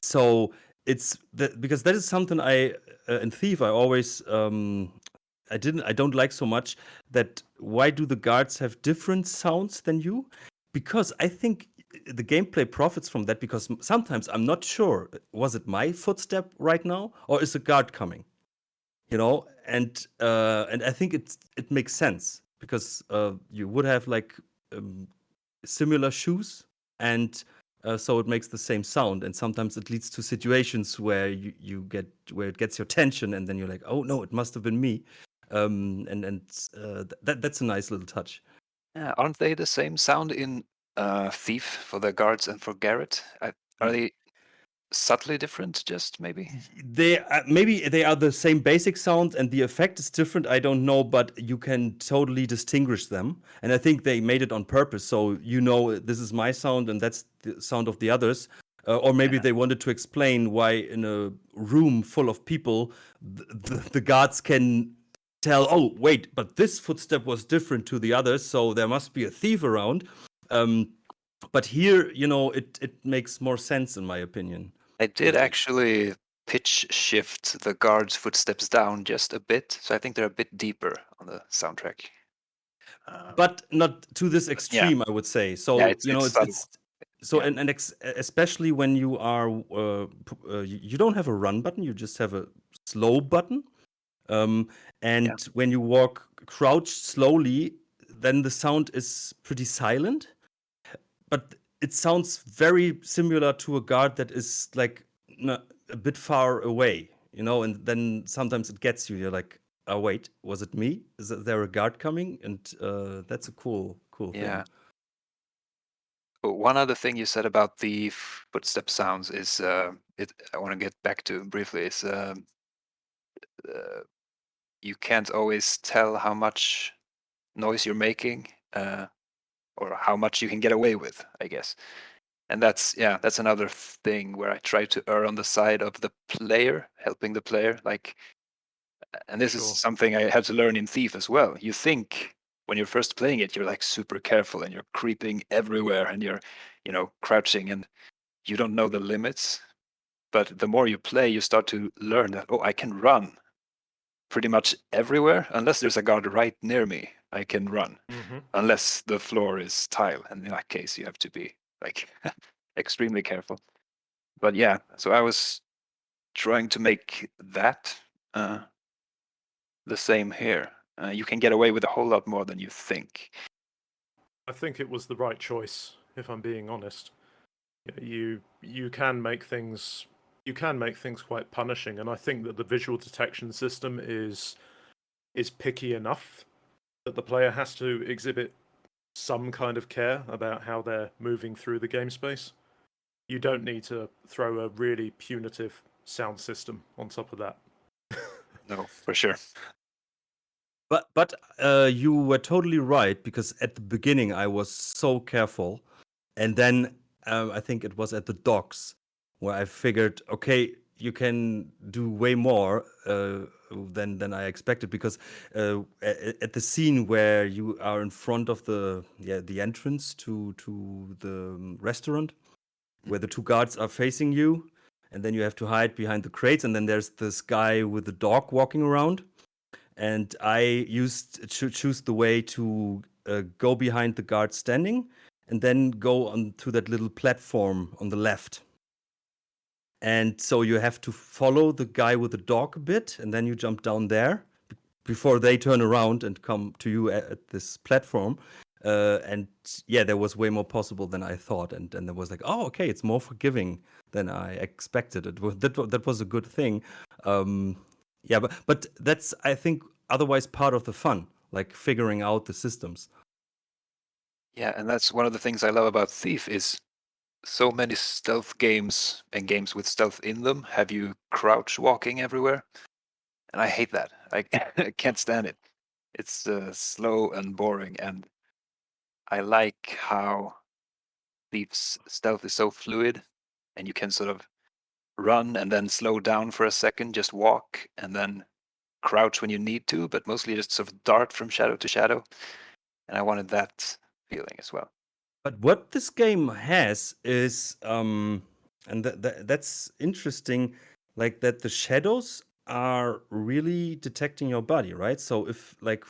So it's because that is something I in Thief I always I don't like so much that why do the guards have different sounds than you? Because I think the gameplay profits from that because sometimes I'm not sure was it my footstep right now or is a guard coming? And I think it makes sense because you would have like similar shoes and so it makes the same sound. And sometimes it leads to situations where where it gets your attention, and then you're like, oh no, it must have been me. That's a nice little touch. Yeah, aren't they the same sound in Thief for the guards and for Garrett? Are they subtly different, just maybe? Maybe they are the same basic sound, and the effect is different. I don't know, but you can totally distinguish them. And I think they made it on purpose, so you know this is my sound and that's the sound of the others. Or maybe Yeah. they wanted to explain why in a room full of people, the guards can tell, oh wait, but this footstep was different to the others, so there must be a thief around. But here, it makes more sense in my opinion. I did actually pitch shift the guards' footsteps down just a bit, so I think they're a bit deeper on the soundtrack. But not to this extreme, I would say. So Yeah, it's subtle. it's so Yeah. and especially when you are you don't have a run button, you just have a slow button. And when you walk crouched slowly, then the sound is pretty silent, but it sounds very similar to a guard that is like a bit far away, and then sometimes it gets you. You're like, oh wait, was it me? Is there a guard coming? And that's a cool Yeah. thing. But one other thing you said about the footstep sounds is I want to get back to briefly is you can't always tell how much noise you're making or how much you can get away with, I guess. And that's another thing where I try to err on the side of the player, helping the player. And this is something I had to learn in Thief as well. You think when you're first playing it, you're like super careful and you're creeping everywhere and you're, crouching and you don't know the limits. But the more you play, you start to learn that, I can run pretty much everywhere. Unless there's a guard right near me, I can run. Mm-hmm. Unless the floor is tile. And in that case, you have to be like extremely careful. But yeah, so I was trying to make that the same here. You can get away with a whole lot more than you think. I think it was the right choice, if I'm being honest. You can make things quite punishing, and I think that the visual detection system is picky enough that the player has to exhibit some kind of care about how they're moving through the game space. You don't need to throw a really punitive sound system on top of that. No, for sure. But you were totally right, because at the beginning I was so careful, and then I think it was at the docks where I figured, okay, you can do way more than I expected, because at the scene where you are in front of the entrance to the restaurant, where the two guards are facing you, and then you have to hide behind the crates, and then there's this guy with the dog walking around. And I choose the way to go behind the guard standing, and then go onto that little platform on the left. And so you have to follow the guy with the dog a bit, and then you jump down there before they turn around and come to you at this platform. And yeah, there was way more possible than I thought, and there was like, oh, okay, it's more forgiving than I expected. That was a good thing. Yeah, but that's, I think, otherwise part of the fun, like figuring out the systems. Yeah, and that's one of the things I love about Thief is so many stealth games and games with stealth in them have you crouch walking everywhere. And I hate that. I can't stand it. It's slow and boring. And I like how Thief's stealth is so fluid and you can sort of run and then slow down for a second, just walk and then crouch when you need to, but mostly just sort of dart from shadow to shadow. And I wanted that feeling as well. But what this game has is, and that's interesting, like that the shadows are really detecting your body, right? So if like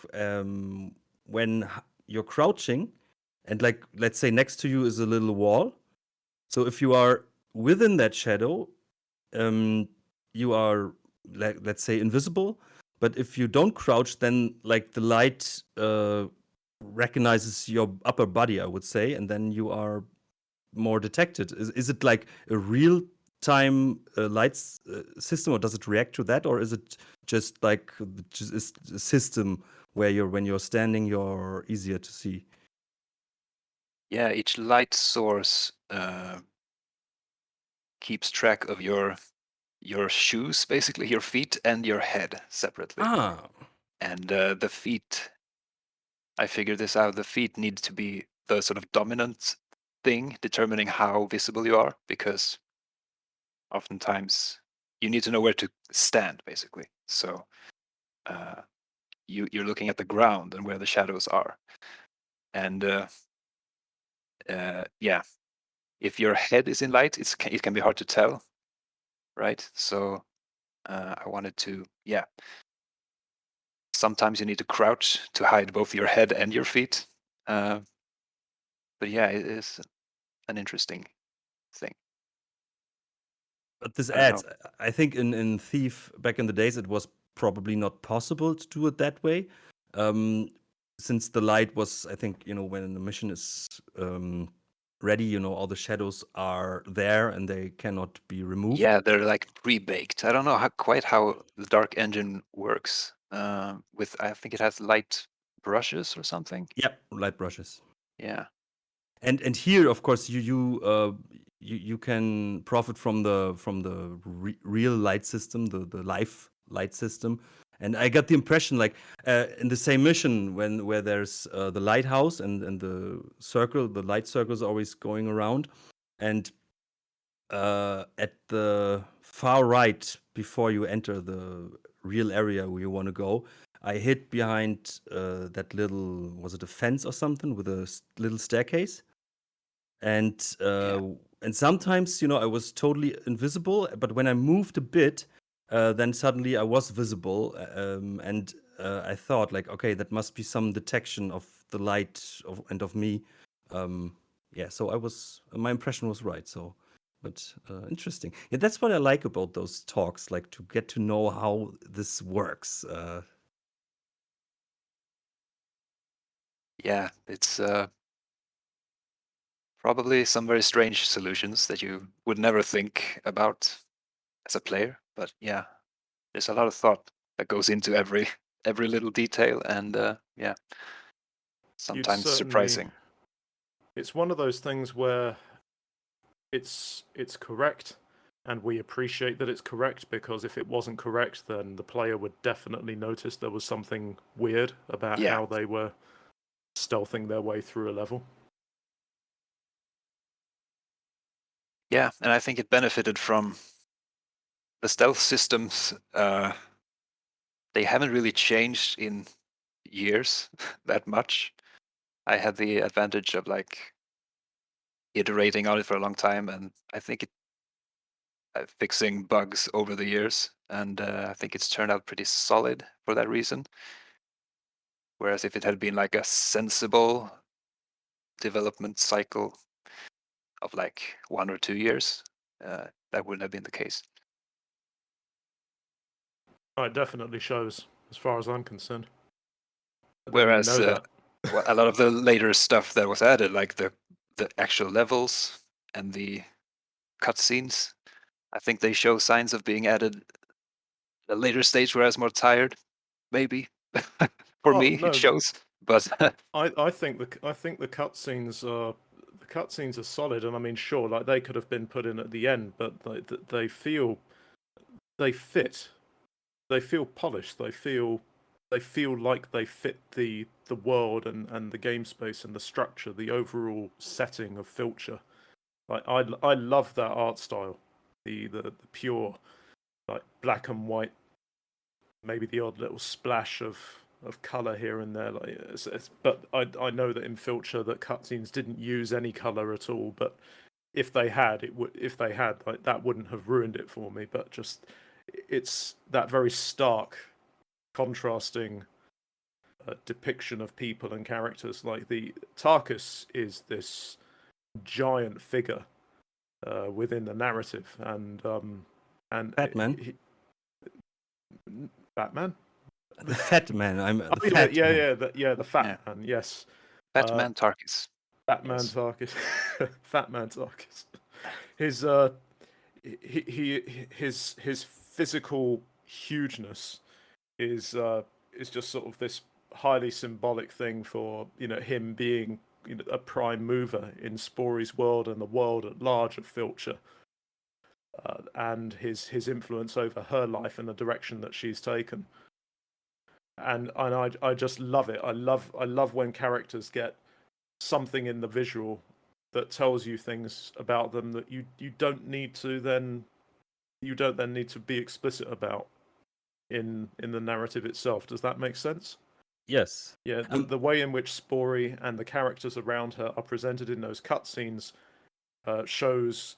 when you're crouching, and like let's say next to you is a little wall, so if you are within that shadow, you are, like, let's say, invisible. But if you don't crouch, then like the light recognizes your upper body, I would say, and then you are more detected? Is it like a real time lights system, or does it react to that, or is it just like just a system where when you're standing, you're easier to see? Yeah, each light source keeps track of your shoes, basically your feet and your head separately. Ah, And the feet, I figured this out. The feet need to be the sort of dominant thing determining how visible you are, because oftentimes you need to know where to stand, basically. So you're looking at the ground and where the shadows are. And yeah, if your head is in light, it can be hard to tell, right? So I wanted to, yeah. Sometimes you need to crouch to hide both your head and your feet. But yeah, it is an interesting thing. but this I don't know. adds. I think in Thief back in the days, it was probably not possible to do it that way, um, since the light was. I think when the mission is ready, all the shadows are there and they cannot be removed. Yeah, they're like pre-baked. I don't know quite how the Dark Engine works. With I think it has light brushes or something. Yep, light brushes. Yeah, And here, of course, you can profit from the real light system, the live light system. And I got the impression, like in the same mission, where there's the lighthouse and the circle, the light circle is always going around, and at the far right before you enter the real area where you want to go, I hid behind that little, was it a fence or something with a little staircase? And yeah, and sometimes I was totally invisible, but when I moved a bit, then suddenly I was visible, and I thought like, okay, that must be some detection of the light and of me. Yeah, so my impression was right. So, but interesting. Yeah, that's what I like about those talks, like to get to know how this works. yeah. It's probably some very strange solutions that you would never think about as a player. But yeah, there's a lot of thought that goes into every little detail, and yeah, You'd sometimes certainly. surprising. It's one of those things where it's correct, and we appreciate that it's correct, because if it wasn't correct, then the player would definitely notice there was something weird about Yeah, how they were stealthing their way through a level. yeah, and I think it benefited from the stealth systems. They haven't really changed in years that much. I had the advantage of like iterating on it for a long time, and I think fixing bugs over the years, and I think it's turned out pretty solid for that reason. Whereas if it had been like a sensible development cycle of like 1 or 2 years, that wouldn't have been the case. Oh, it definitely shows, as far as I'm concerned. I didn't even Whereas know that. a lot of the later stuff that was added, like the actual levels and the cutscenes, I think they show signs of being added at a later stage where I was more tired, maybe. For Oh me, it no, shows. But I think the cutscenes are solid, and I mean, sure, like they could have been put in at the end, but they feel they fit. They feel polished. They feel like they fit the world and the game space and the structure, the overall setting of Filcher. Like I love that art style, the pure like black and white, maybe the odd little splash of color here and there. Like, but I know that in Filcher that cutscenes didn't use any color at all. But if they had, like that wouldn't have ruined it for me. But just it's that very stark, contrasting depiction of people and characters. Like the Tarkus is this giant figure within the narrative, and Batman, Batman. the fat man. I'm Oh the yeah, fat man. the fat yeah, man. Yes, Batman Tarkis. Fat Yes. Man's arc is Fat Man's arc is his his physical hugeness is just sort of this highly symbolic thing for him being a prime mover in Spory's world and the world at large of Filcher, and his influence over her life and the direction that she's taken. And I just love it. I love when characters get something in the visual that tells you things about them that you don't need to then need to be explicit about in the narrative itself. Does that make sense? Yes. Yeah, the way in which Spory and the characters around her are presented in those cutscenes shows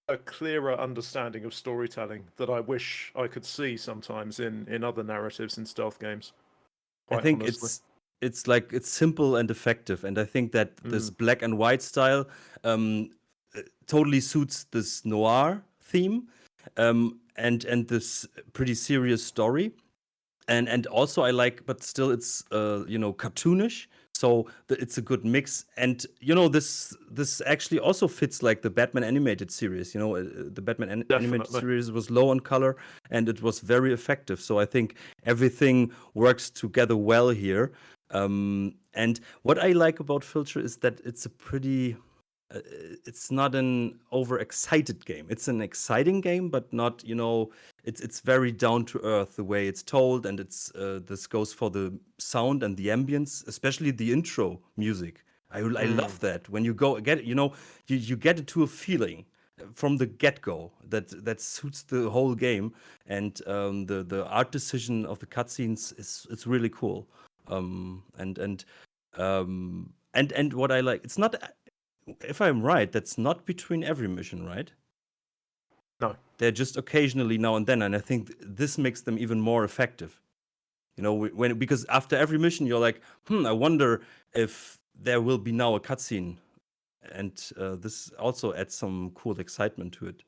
a clearer understanding of storytelling that I wish I could see sometimes in other narratives in stealth games. I Quite think honestly. it's simple and effective, and I think that this black and white style totally suits this noir theme, and this pretty serious story. And also I like, but still it's cartoonish. So it's a good mix, and this actually also fits like the Batman animated series. The Batman animated Definitely. series was low on color, and it was very effective. So I think everything works together well here. And what I like about Filter is that it's a pretty it's not an overexcited game. It's an exciting game, but not, it's very down to earth the way it's told, and this goes for the sound and the ambience, especially the intro music. I love that when you go get it, you get it to a feeling from the get go that suits the whole game, and the art decision of the cutscenes is it's really cool. And what I like, it's not, if I'm right, that's not between every mission, right? No. They're just occasionally now and then, and I think this makes them even more effective. Because after every mission, you're like, I wonder if there will be now a cutscene, and this also adds some cool excitement to it.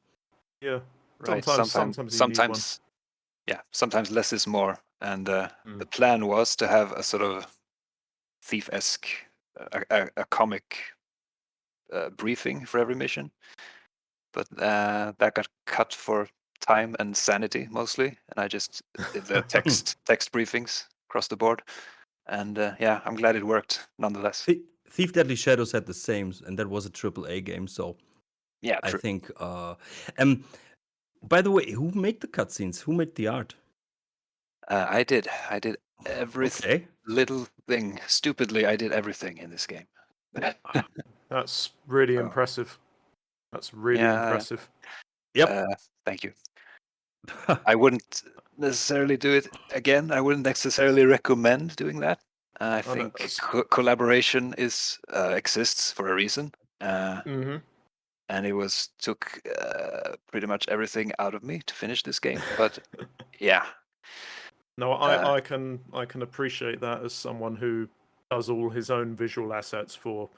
Yeah. Right. Sometimes you need one. Sometimes less is more. And the plan was to have a sort of thief-esque, a comic briefing for every mission, but that got cut for time and sanity mostly, and I just did the text briefings across the board, and I'm glad it worked nonetheless. Thief Deadly Shadows had the same, and that was a AAA game, so yeah, I true. think. By the way, who made the cutscenes? Who made the art? I did every little thing. Stupidly, I did everything in this game. That's really impressive. That's really impressive. Yep. Thank you. I wouldn't necessarily do it again. I wouldn't necessarily recommend doing that. I think collaboration exists for a reason. And it took pretty much everything out of me to finish this game. But yeah. No, I can appreciate that as someone who does all his own visual assets for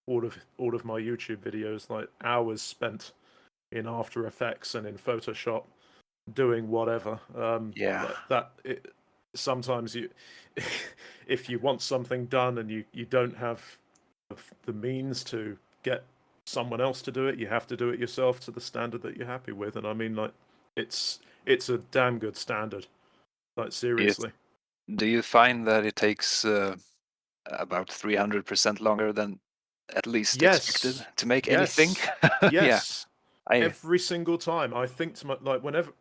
all of my YouTube videos, like hours spent in After Effects and in Photoshop doing whatever. Sometimes you if you want something done and you don't have the means to get someone else to do it, you have to do it yourself to the standard that you're happy with. And I mean, like, it's a damn good standard. Like, seriously. Do you find that it takes about 300% longer than at least expected to make anything? Yes. Every single time I think to whenever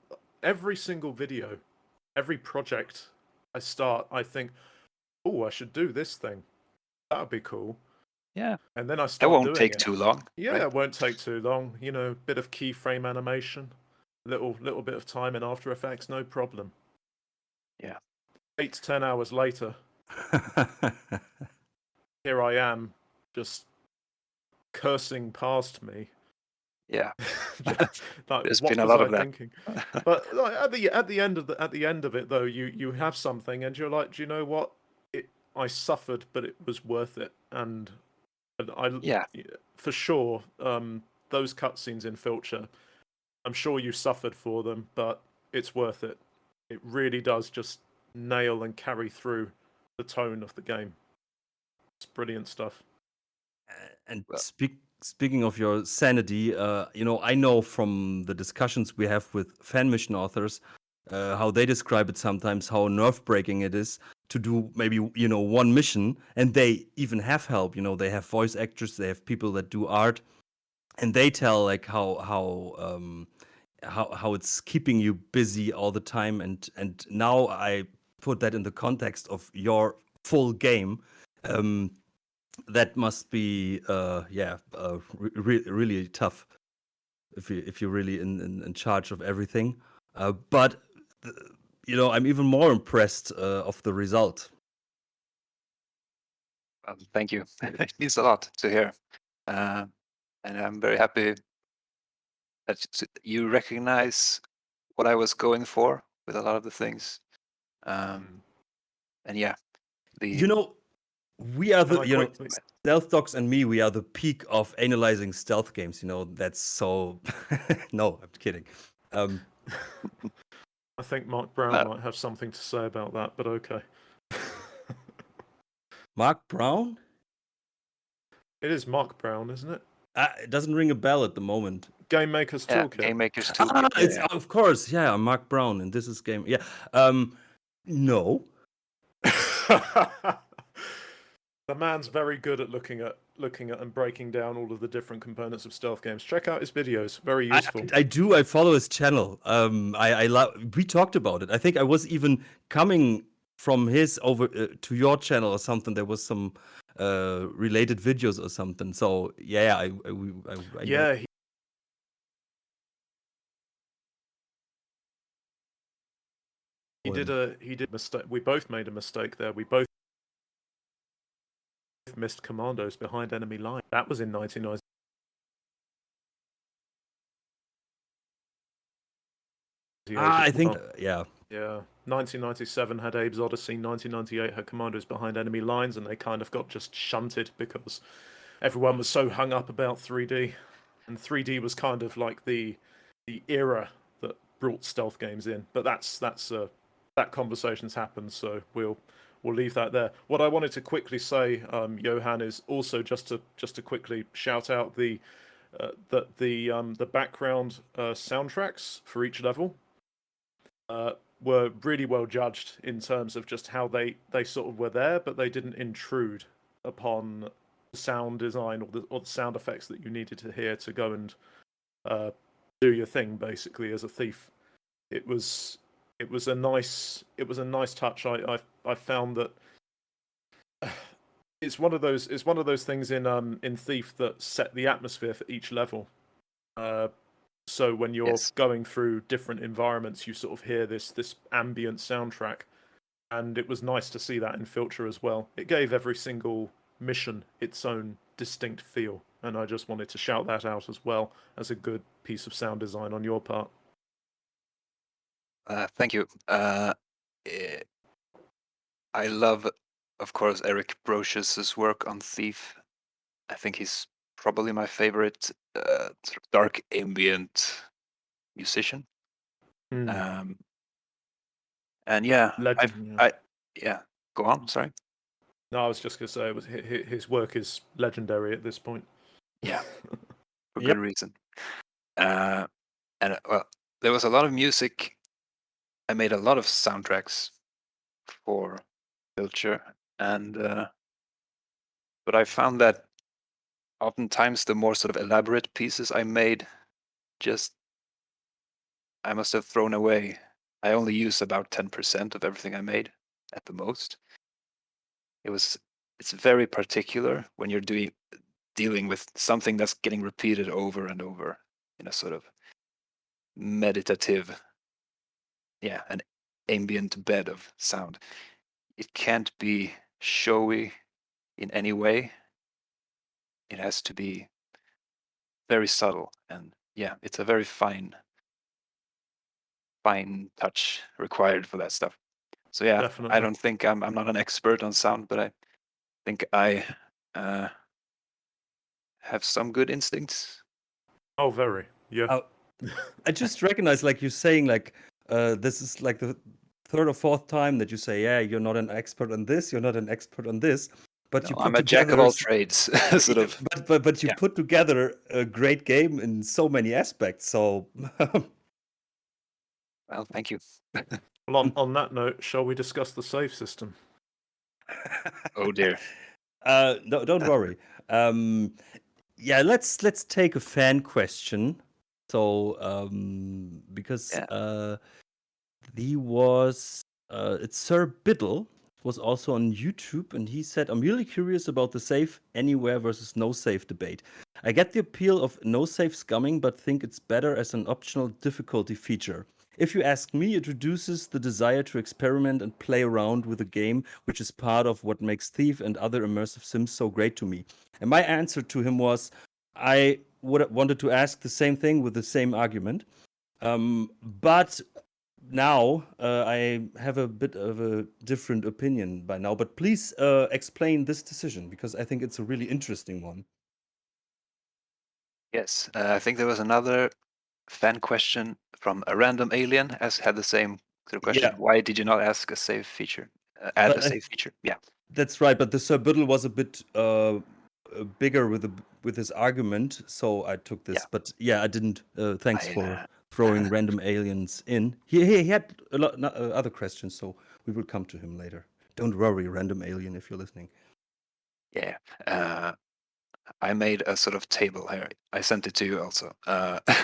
every single video, every project I start, I think, oh, I should do this thing. That would be cool. Yeah. And then I start doing it. It won't take too long. Yeah, right? It won't take too long. Bit of keyframe animation, little bit of time in After Effects, no problem. Yeah. 8 to 10 hours later, here I am, just cursing past me. Yeah. There's been a lot of that. Thinking? But like, at the end of it, though, you have something, and you're like, do you know what? I suffered, but it was worth it, and for sure. Those cutscenes in Filcher, I'm sure you suffered for them, but it's worth it. It really does just nail and carry through the tone of the game. It's brilliant stuff. And Well, speaking of your sanity, I know from the discussions we have with fan mission authors, how they describe it sometimes, how nerve-breaking it is to do maybe one mission, and they even have help. They have voice actors, they have people that do art, and they tell like how it's keeping you busy all the time. And now I put that in the context of your full game. Um, that must be really tough if you're really in charge of everything. But I'm even more impressed of the result. thank you. It means a lot to hear. And I'm very happy that you recognize what I was going for with a lot of the things. And yeah, the We are Can I quickly? Stealth Dogs and me, we are the peak of analyzing stealth games. That's so. No, I'm kidding. I think Mark Brown uh, might have something to say about that, but okay. Mark Brown? It is Mark Brown, isn't it? It doesn't ring a bell at the moment. Game Maker's yeah, Toolkit. Game Maker's Toolkit. It's Yeah. of course, yeah, Mark Brown, and this is game. Yeah, no. The man's very good at looking at and breaking down all of the different components of stealth games. Check out his videos; very useful. I do. I follow his channel. I love. We talked about it. I think I was even coming from his over to your channel or something. There was some related videos or something. So yeah, I know. Yeah, he did a mistake. We both made a mistake there. We both missed commandos behind enemy line. That was in 1990. I think yeah. Yeah, 1997 had Abe's Odyssey. 1998 had commandos behind enemy lines, and they kind of got just shunted because everyone was so hung up about 3D, and 3D was kind of like the era that brought stealth games in. But that conversation's happened, so we'll leave that there. What I wanted to quickly say, Johan, is also just to quickly shout out the background soundtracks for each level were really well judged in terms of just how they sort of were there, but they didn't intrude upon the sound design or the sound effects that you needed to hear to go and do your thing basically as a thief. It was a nice touch. I found that it's one of those things in Thief that set the atmosphere for each level. So when you're Yes. going through different environments, you sort of hear this ambient soundtrack, and it was nice to see that in Filcher as well. It gave every single mission its own distinct feel, and I just wanted to shout that out as well as a good piece of sound design on your part. Thank you. I love, of course, Eric Brocious' work on Thief. I think he's probably my favorite sort of dark ambient musician. And yeah, Legend. yeah. Go on. Sorry. No, I was just gonna say his work is legendary at this point. Yeah, for Yep. good reason. And well, there was a lot of music. I made a lot of soundtracks for Filcher, and but I found that oftentimes the more sort of elaborate pieces I made, just I must have thrown away. I only use about 10% of everything I made at the most. It's very particular when you're dealing with something that's getting repeated over and over in a sort of meditative, an ambient bed of sound. It can't be showy in any way. It has to be very subtle, and it's a very fine touch required for that stuff. So yeah, Definitely. I don't think I'm not an expert on sound, but I think I have some good instincts. Oh, very. Yeah. I just recognize, like you're saying, like this is like the third or fourth time that you say, yeah, you're not an expert on this, you're not an expert on this. But No, you I'm put a jack of together all trades, sort yeah, of. but you Yeah. put together a great game in so many aspects. So Well, thank you. Well, on that note, shall we discuss the save system? Oh dear. no, don't worry. Yeah, let's take a fan question. So because Yeah. he was it's Sir Biddle was also on YouTube, and he said, "I'm really curious about the save anywhere versus no save debate. I get the appeal of no save scumming, but think it's better as an optional difficulty feature. If you ask me, it reduces the desire to experiment and play around with the game, which is part of what makes Thief and other immersive sims so great to me." And my answer to him was, I would wanted to ask the same thing with the same argument. But now I have a bit of a different opinion by now. But please explain this decision, because I think it's a really interesting one. Yes. I think there was another fan question from a random alien as had the same sort of question. Yeah, Why did you not ask a save feature? Add a but save feature? Yeah. that's right. But the Sir Biddle was a bit bigger with his argument, so I took Yeah. this. But yeah, I didn't. Thanks for I throwing random aliens in. He had a lot other questions, so we will come to him later. Don't worry, random alien, if you're listening. yeah. I made a sort of table here. I sent it to you also,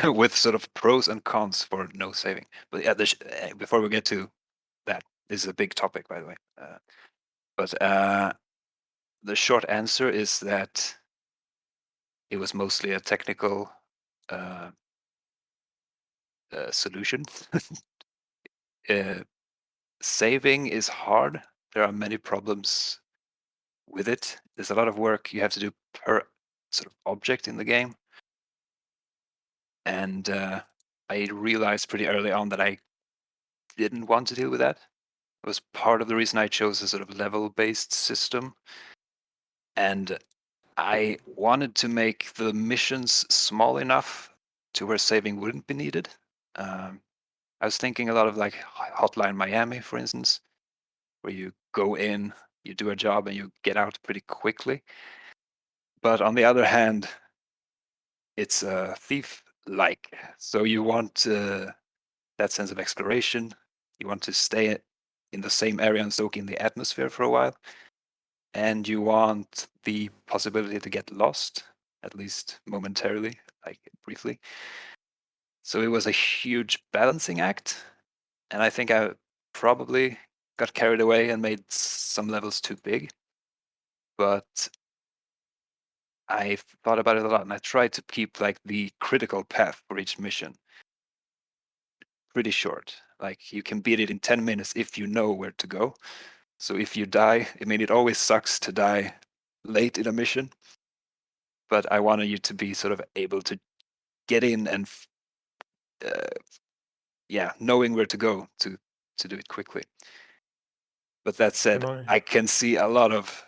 with sort of pros and cons for no saving. But yeah, before we get to that, this is a big topic, by the way. But the short answer is that it was mostly a technical uh, solution. Saving is hard. There are many problems with it. There's a lot of work you have to do per sort of object in the game. And I realized pretty early on that I didn't want to deal with that. It was part of the reason I chose a sort of level-based system. And I wanted to make the missions small enough to where saving wouldn't be needed. I was thinking a lot of like Hotline Miami, for instance, where you go in, you do a job, and you get out pretty quickly. But on the other hand, it's a thief-like, so you want that sense of exploration. You want to stay in the same area and soak in the atmosphere for a while, and you want the possibility to get lost, at least momentarily, like briefly. So it was a huge balancing act, and I think I probably got carried away and made some levels too big. But I thought about it a lot, and I tried to keep like the critical path for each mission pretty short. Like you can beat it in 10 minutes if you know where to go. So if you die, I mean, it always sucks to die late in a mission, but I wanted you to be sort of able to get in and, yeah, knowing where to go to do it quickly. But that said, Can I? I can see a lot of.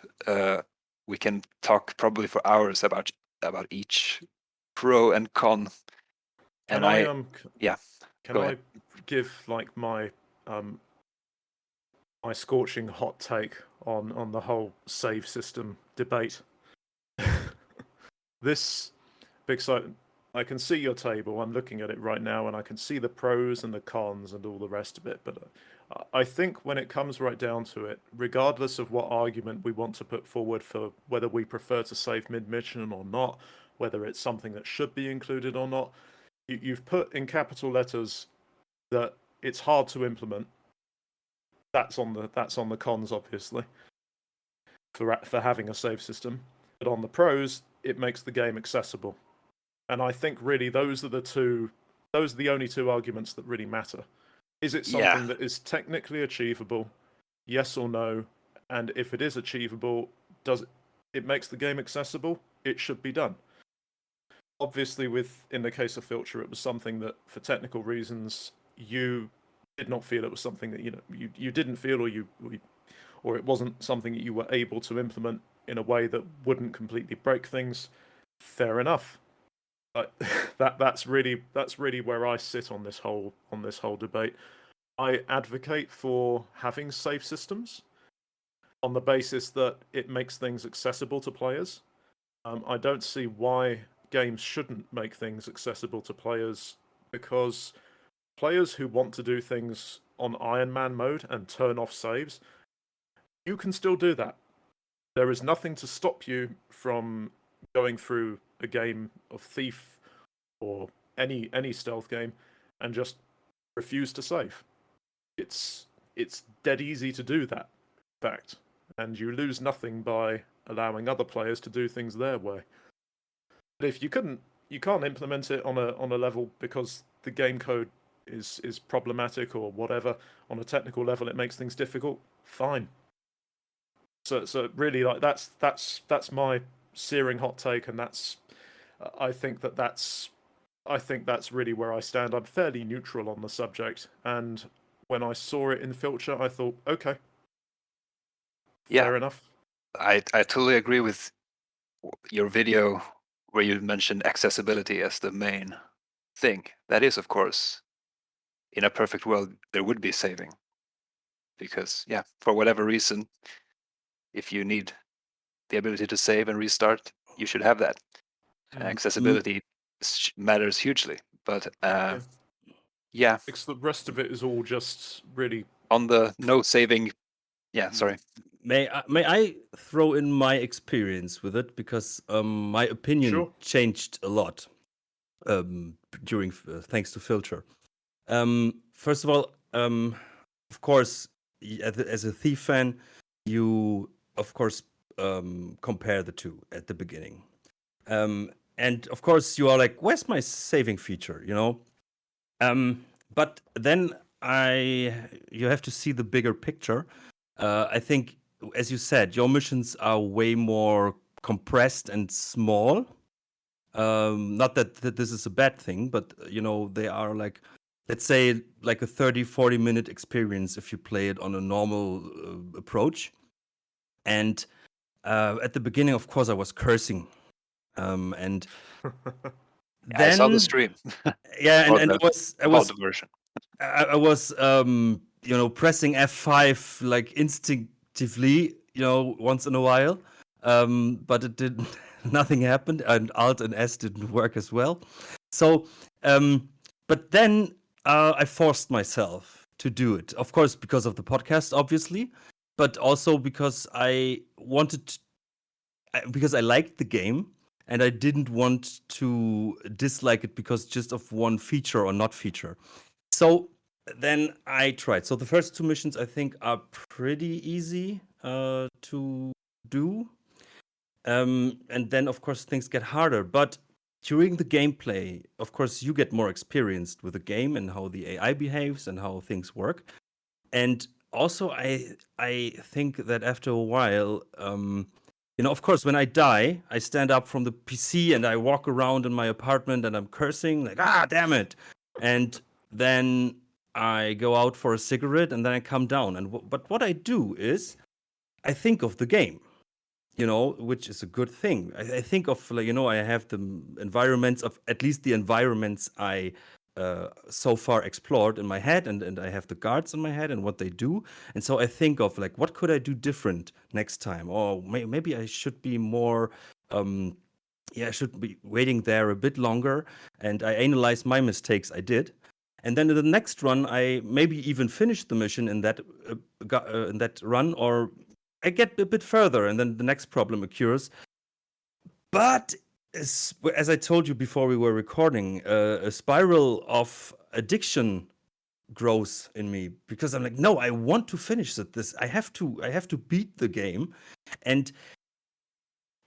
We can talk probably for hours about each pro and con. Can And I? Yeah, Can go I ahead. give like my scorching hot take on the whole save system debate? This big site. I can see your table. I'm looking at it right now, and I can see the pros and the cons and all the rest of it. But I think when it comes right down to it, regardless of what argument we want to put forward for whether we prefer to save mid-mission or not, whether it's something that should be included or not, you've put in capital letters that it's hard to implement. That's on the cons, obviously, for having a save system. But on the pros, it makes the game accessible. And I think really those are the only two arguments that really matter. Is it Yeah, something that is technically achievable? Yes or no? And if it is achievable, does it makes the game accessible? It should be done. Obviously, in the case of Filcher, it was something that, for technical reasons, you did not feel it was something that you didn't feel, or it wasn't something that you were able to implement in a way that wouldn't completely break things. Fair enough. That's really where I sit on this whole debate. I advocate for having save systems, on the basis that it makes things accessible to players. I don't see why games shouldn't make things accessible to players, because players who want to do things on Iron Man mode and turn off saves, you can still do that. There is nothing to stop you from going through a game of Thief or any stealth game and just refuse to save. It's dead easy to do that, in fact, and you lose nothing by allowing other players to do things their way. But if you can't implement it on a level because the game code is problematic or whatever. On a technical level, it makes things difficult. Fine. So really, like that's my searing hot take, and I think that's really where I stand. I'm fairly neutral on the subject, and when I saw it in Filcher, I thought, okay, fair enough. I totally agree with your video where you mentioned accessibility as the main thing. That is, of course, in a perfect world, there would be saving. Because, for whatever reason, if you need the ability to save and restart, you should have that. Accessibility matters hugely. But, It's the rest of it is all just really... On the no saving... sorry. May I throw in my experience with it, because my opinion changed a lot during thanks to Filcher. First of all, of course, as a Thief fan, you of course compare the two at the beginning, and of course you are like, "Where's my saving feature?" You know, but then you have to see the bigger picture. I think, as you said, your missions are way more compressed and small. Not that this is a bad thing, but you know, they are like, let's say, like a 30-40 minute experience if you play it on a normal approach. And at the beginning, of course, I was cursing, and I saw the then stream. yeah, and I was you know, pressing F5 like instinctively, you know, once in a while, but it didn't. Nothing happened, and Alt and S didn't work as well. So, but then I forced myself to do it. Of course, because of the podcast, obviously, but also because I wanted, because I liked the game, and I didn't want to dislike it because just of one feature or not feature. So then I tried. So the first two missions, I think, are pretty easy to do. And then, of course, things get harder. But during the gameplay, of course, you get more experienced with the game and how the AI behaves and how things work. And also, I think that after a while, you know, of course, when I die, I stand up from the PC and I walk around in my apartment and I'm cursing like, ah, damn it. And then I go out for a cigarette and then I come down. But what I do is I think of the game, you know, which is a good thing. I think of, like, you know, I have the environments of, at least the environments I so far explored in my head, and I have the guards in my head and what they do. And so I think of, like, what could I do different next time? Or maybe I should be more, I should be waiting there a bit longer. And I analyze my mistakes I did. And then in the next run, I maybe even finish the mission in that run, or I get a bit further, and then the next problem occurs. But as I told you before we were recording, a spiral of addiction grows in me, because I'm like, no, I want to finish it. I have to beat the game, and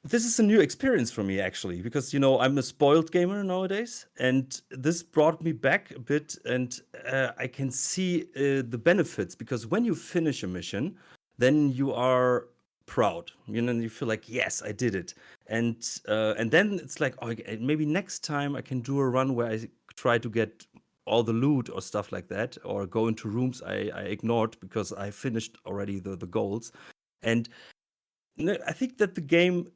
this is a new experience for me, actually, because, you know, I'm a spoiled gamer nowadays, and this brought me back a bit, and I can see the benefits, because when you finish a mission, then you are proud, you know, and you feel like, yes, I did it, and then it's like, oh, maybe next time I can do a run where I try to get all the loot or stuff like that, or go into rooms I ignored because I finished already the goals. And I think that the game,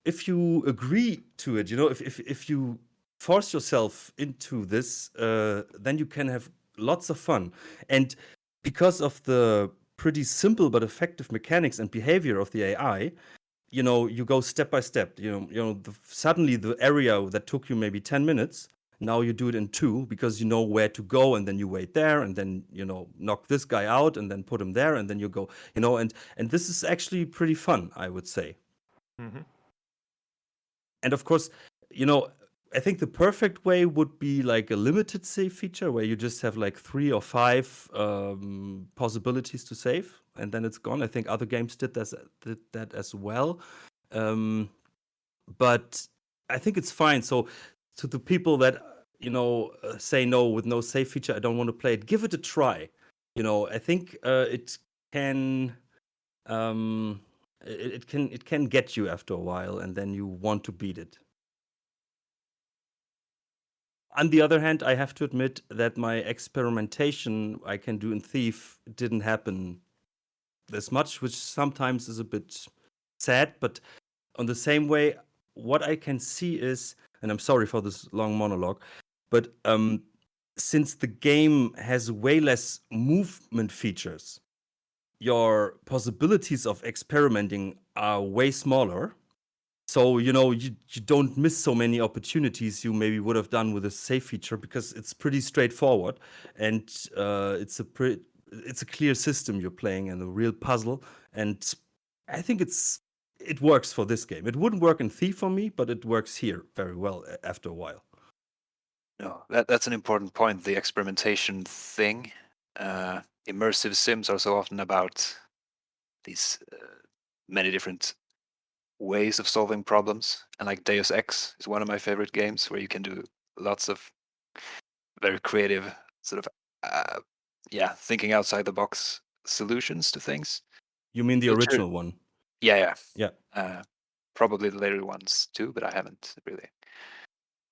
if you agree to it, you know, if you force yourself into this, then you can have lots of fun. And because of the pretty simple but effective mechanics and behavior of the AI, you go step by step. Suddenly the area that took you maybe 10 minutes, now you do it in 2 because you know where to go, and then you wait there, and then knock this guy out, and then put him there, and then you go, and this is actually pretty fun, I would say. Hmm. And of course, I think the perfect way would be like a limited save feature where you just have like 3 or 5 possibilities to save, and then it's gone. I think other games did that as well. But I think it's fine. So to the people that say no with no save feature, I don't want to play it. Give it a try. I think it can it can get you after a while, and then you want to beat it. On the other hand, I have to admit that my experimentation I can do in Thief didn't happen this much, which sometimes is a bit sad. But on the same way, what I can see is, and I'm sorry for this long monologue, but since the game has way less movement features, your possibilities of experimenting are way smaller. So, you don't miss so many opportunities you maybe would have done with a save feature, because it's pretty straightforward, and it's a clear system you're playing, and a real puzzle. And I think it works for this game. It wouldn't work in Thief for me, but it works here very well after a while. No, that's an important point, the experimentation thing. Immersive sims are so often about these many different ways of solving problems, and like Deus Ex is one of my favorite games where you can do lots of very creative sort of thinking outside the box solutions to things. You mean the Filcher- original one? Yeah. Yeah. Probably the later ones too, but I haven't really.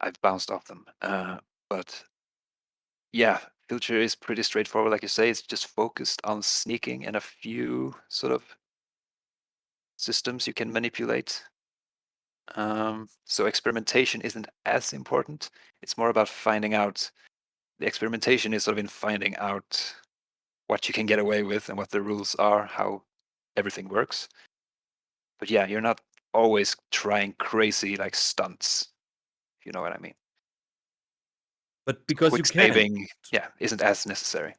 I've bounced off them. But yeah, Filcher is pretty straightforward, like you say. It's just focused on sneaking and a few sort of systems you can manipulate. So experimentation isn't as important. It's more about finding out. The experimentation is sort of in finding out what you can get away with and what the rules are, how everything works. But yeah, you're not always trying crazy like stunts, if you know what I mean. But because you Quick can. saving, isn't as necessary.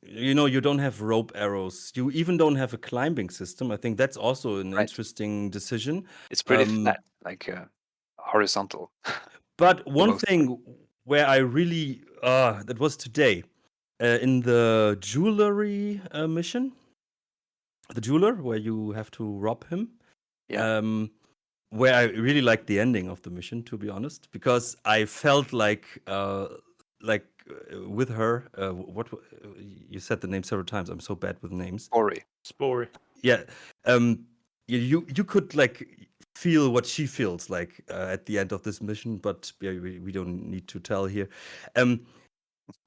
You don't have rope arrows. You even don't have a climbing system. I think that's also an Right. interesting decision. It's pretty flat, like horizontal. But one most thing where I really that was today in the jewelry mission, the jeweler where you have to rob him. Yeah. Where I really liked the ending of the mission, to be honest, because I felt like with her. You said the name several times. I'm so bad with names. Spory. Yeah. You could like feel what she feels like at the end of this mission, but we don't need to tell here.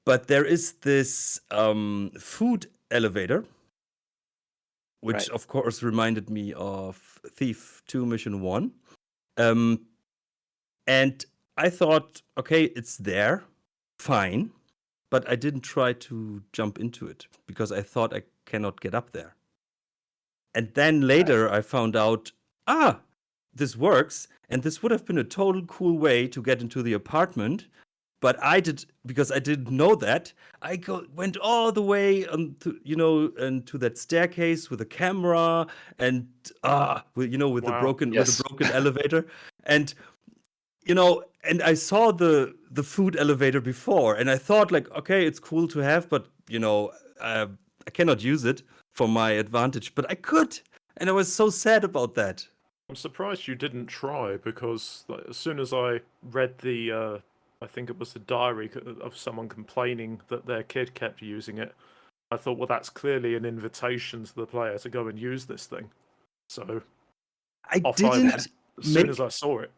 But there is this food elevator, which Right. of course reminded me of Thief 2 Mission 1. And I thought, okay, it's there, fine, but I didn't try to jump into it because I thought I cannot get up there. And then later I found out, this works, and this would have been a total cool way to get into the apartment. But because I didn't know that, went all the way into that staircase with a camera, and with the Wow. broken Yes. with the broken elevator, and and I saw the food elevator before, and I thought like, okay, it's cool to have, but I cannot use it for my advantage, but I could, and I was so sad about that. I'm surprised you didn't try, because like, as soon as I read the, I think it was the diary of someone complaining that their kid kept using it, I thought, well, that's clearly an invitation to the player to go and use this thing. So I off didn't I went as soon as I saw it.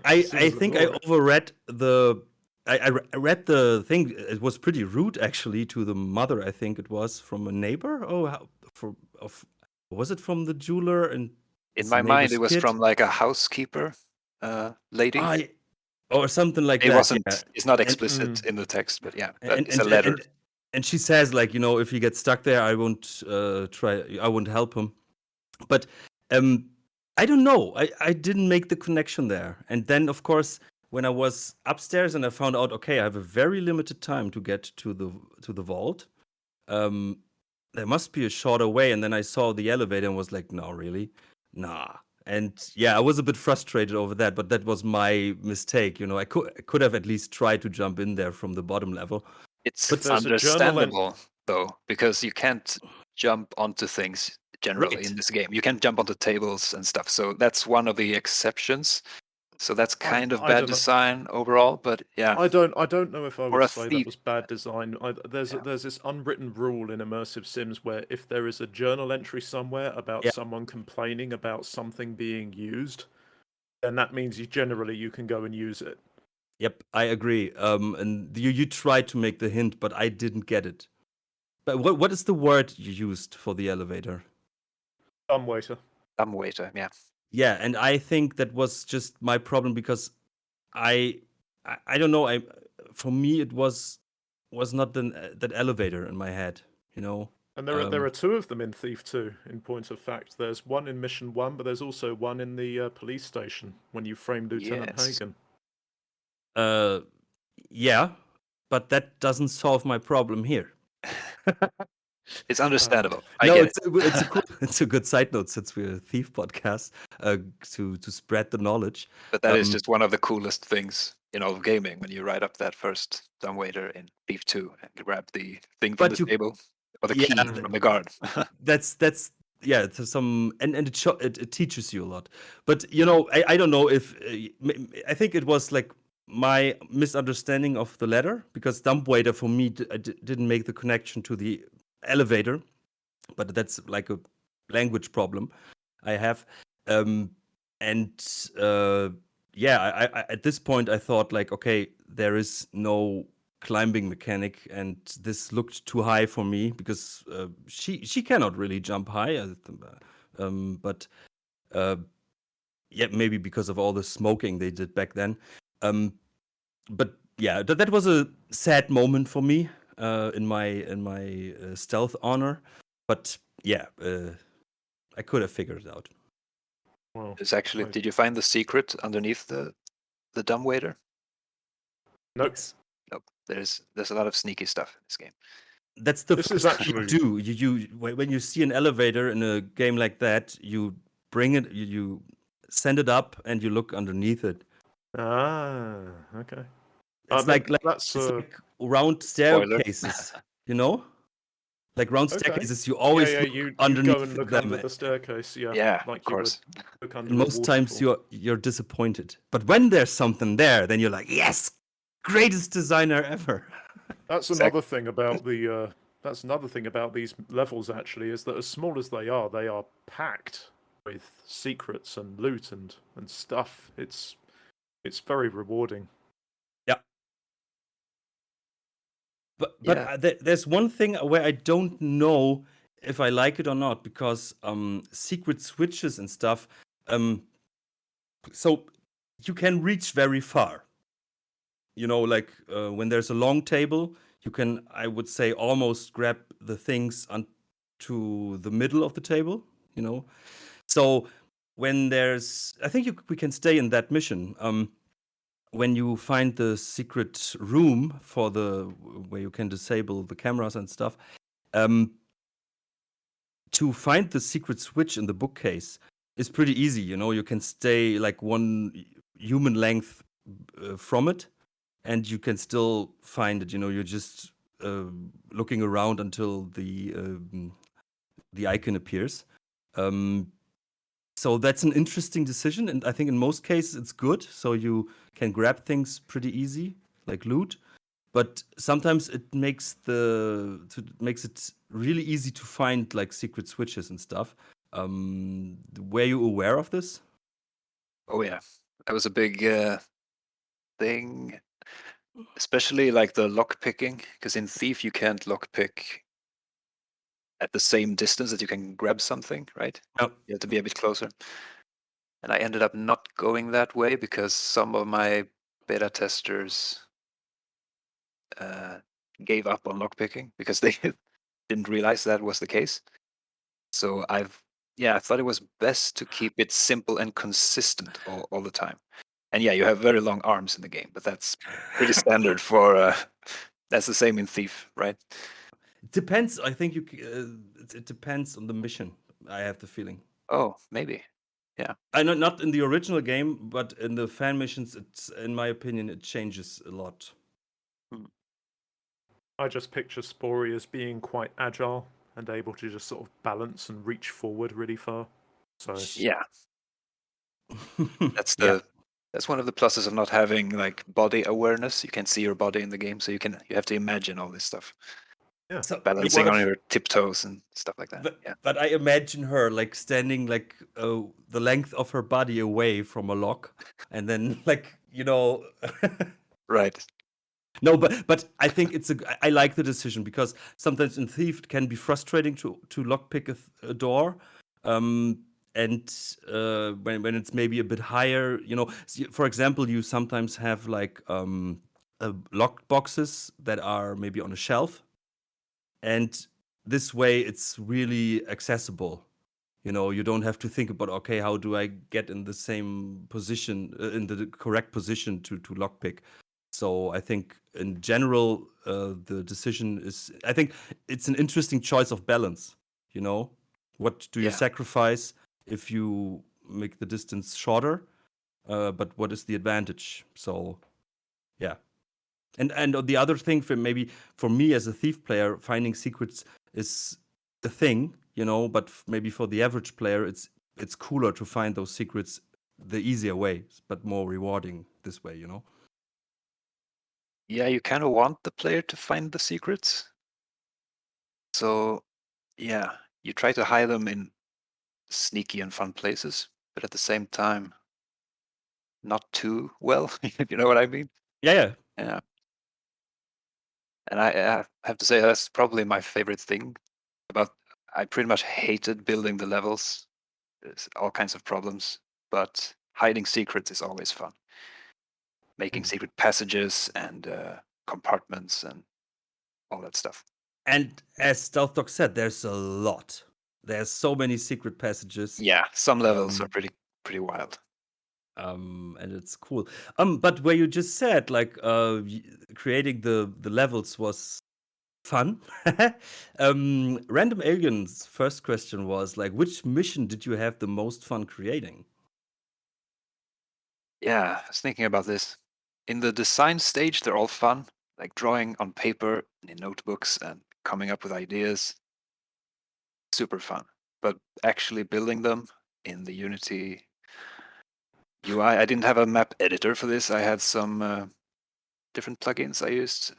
I think I overread I read the thing. It was pretty rude, actually, to the mother. I think it was from a neighbor. Was it from the jeweler and In his my mind, neighbor's it was kid? from like a housekeeper lady. Or something like It that. wasn't. Yeah. It's not And- explicit in the text, but yeah, and it's a letter. and she says like, if he gets stuck there, I won't I won't help him. But I don't know. I didn't make the connection there. And then, of course, when I was upstairs and I found out, okay, I have a very limited time to get to the vault. There must be a shorter way. And then I saw the elevator and was like, no, really, nah. And yeah, I was a bit frustrated over that, but that was my mistake. I could have at least tried to jump in there from the bottom level. It's If there's a journal understandable though, because you can't jump onto things generally Right. in this game. You can't jump onto tables and stuff. So that's one of the exceptions. So that's kind of I bad don't know. design overall, but yeah. I don't know if I For would a say that thief- was bad design. There's Yeah. there's this unwritten rule in immersive sims where if there is a journal entry somewhere about Yeah. someone complaining about something being used, then that means you can go and use it. Yep, I agree. And you tried to make the hint, but I didn't get it. But what is the word you used for the elevator? Dumbwaiter. Dumbwaiter, yeah. Yeah, and I think that was just my problem because I don't know. For me it was not that elevator in my head. And there are two of them in Thief 2. In point of fact, there's one in Mission 1, but there's also one in the police station when you frame Lieutenant Yes. Hagen. Yeah, but that doesn't solve my problem here. It's understandable. I No, get it's a good side note since we're a thief podcast to spread the knowledge. But that is just one of the coolest things in all of gaming when you write up that first dumbwaiter in Thief 2 and grab the thing from But the table or the yeah, key from the guard. that's yeah, it's some and it teaches you a lot. But I don't know if I think it was like my misunderstanding of the letter because dumbwaiter for me didn't make the connection to the elevator, but that's like a language problem I have. And yeah, I at this point I thought like, okay, there is no climbing mechanic, and this looked too high for me because she cannot really jump high. But yeah, maybe because of all the smoking they did back then. But yeah, that was a sad moment for me in my stealth honor. But yeah, I could have figured it out. Well, There's actually, did you find the secret underneath the dumbwaiter? nope. Yes. Nope. There's a lot of sneaky stuff in this game. That's the This first is thing actually- you do. When you see an elevator in a game like that, you bring it, you send it up, and you look underneath it. Ah, okay. It's then like that's it's like round Spoiler. staircases, you know? Like round Okay. staircases, you always look you underneath go and look them. under the staircase, yeah. Yeah, like of course. you would look under And a most times waterfall. you're disappointed. But when there's something there, then you're like, yes, greatest designer ever. That's another thing about the that's another thing about these levels actually, is that as small as they are packed with secrets and loot and stuff. It's very rewarding. But Yeah. there's one thing where I don't know if I like it or not because secret switches and stuff. So you can reach very far. Like when there's a long table, you can, I would say, almost grab the things onto the middle of the table. So when there's, I think we can stay in that mission. When you find the secret room for where you can disable the cameras and stuff, to find the secret switch in the bookcase is pretty easy. You can stay like one human length from it, and you can still find it. You're just looking around until the icon appears. So that's an interesting decision, and I think in most cases it's good. So you can grab things pretty easy, like loot. But sometimes it makes it really easy to find like secret switches and stuff. Were you aware of this? Oh yeah, that was a big thing, especially like the lock picking, because in Thief you can't lock pick at the same distance that you can grab something, right? Yep. You have to be a bit closer. And I ended up not going that way because some of my beta testers gave up on lockpicking because they didn't realize that was the case. So I thought it was best to keep it simple and consistent all the time. And yeah, you have very long arms in the game, but that's pretty standard for. That's the same in Thief, right? It depends. I think it depends on the mission. I have the feeling. Oh, maybe. Yeah. I know not in the original game, but in the fan missions, it's in my opinion it changes a lot. Hmm. I just picture Spory as being quite agile and able to just sort of balance and reach forward really far. So Yeah, that's Yeah. that's one of the pluses of not having like body awareness. You can see your body in the game, so you have to imagine all this stuff, yeah, So it balancing on works. your tiptoes and stuff like that. But, Yeah. but I imagine her like standing like the length of her body away from a lock, and then like Right. no, but I think I like the decision because sometimes in Thief it can be frustrating to lockpick a door, um, and when it's maybe a bit higher, for example, you sometimes have like locked boxes that are maybe on a shelf, and this way it's really accessible. You don't have to think about, okay, how do I get in the same position, in the correct position to lockpick. So I think in general, the decision is, I think it's an interesting choice of balance. What do you Yeah. sacrifice if you make the distance shorter? But what is the advantage? So, yeah. And the other thing for me as a thief player, finding secrets is a thing, but maybe for the average player, it's cooler to find those secrets the easier way, but more rewarding this way. Yeah, you kind of want the player to find the secrets. So, yeah, you try to hide them in sneaky and fun places, but at the same time, not too well, if you know what I mean. Yeah. Yeah. And I have to say that's probably my favorite thing about. I pretty much hated building the levels. There's all kinds of problems, but hiding secrets is always fun. Making secret passages and compartments and all that stuff. And as Stealth Dog said, there's a lot. There's so many secret passages. Yeah, some levels are Um, pretty wild. and it's cool. But where you just said like creating the levels was fun. Random Alien's first question was like, which mission did you have the most fun creating? Yeah, I was thinking about this. In the design stage, they're all fun, like drawing on paper and in notebooks and coming up with ideas. Super fun. But actually building them in the Unity UI, I didn't have a map editor for this. I had some different plugins I used.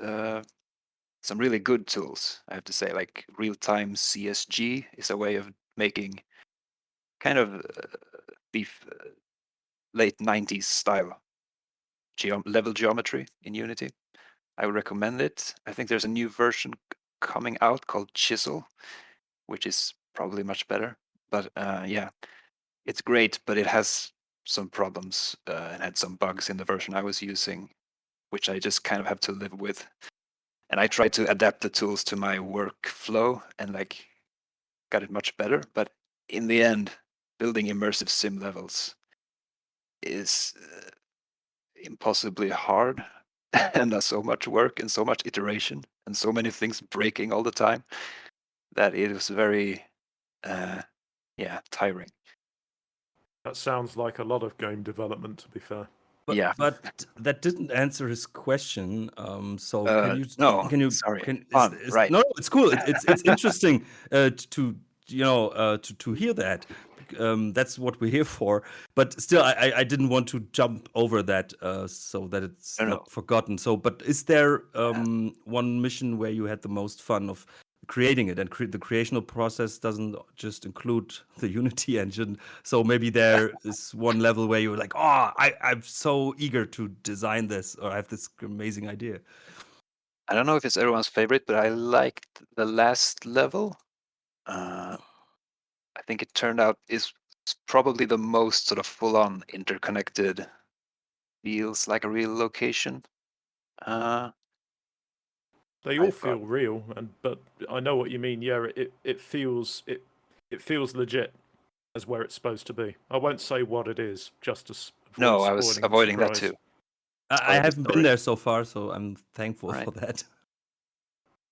Some really good tools, I have to say, like real-time CSG is a way of making kind of late 90s style level geometry in Unity. I would recommend it. I think there's a new version coming out called Chisel, which is probably much better. But yeah, it's great, but it has some problems and had some bugs in the version I was using, which I just kind of have to live with. And I tried to adapt the tools to my workflow and like got it much better. But in the end, building immersive sim levels is impossibly hard and there's so much work and so much iteration and so many things breaking all the time that it was very tiring. that sounds like a lot of game development, to be fair. Yeah. But that didn't answer his question. So No, can you sorry. can Fun, is right. no, it's cool. It's interesting to hear that. That's what we're here for. But still, I didn't want to jump over that so that it's No, no. not forgotten. So, but is there Yeah. one mission where you had the most fun of creating it, and the creational process doesn't just include the Unity engine? So maybe there is one level where you're like, oh, I'm so eager to design this, or I have this amazing idea. I don't know if it's everyone's favorite, but I liked the last level. I think it turned out is probably the most sort of full-on interconnected, feels like a real location. They all feel real, but I know what you mean. Yeah, it feels legit as where it's supposed to be. I won't say what it is, just to No, avoid I was spoiling the avoiding that surprise. too. I Spoil the haven't been story. there so far, so I'm thankful Right. for that.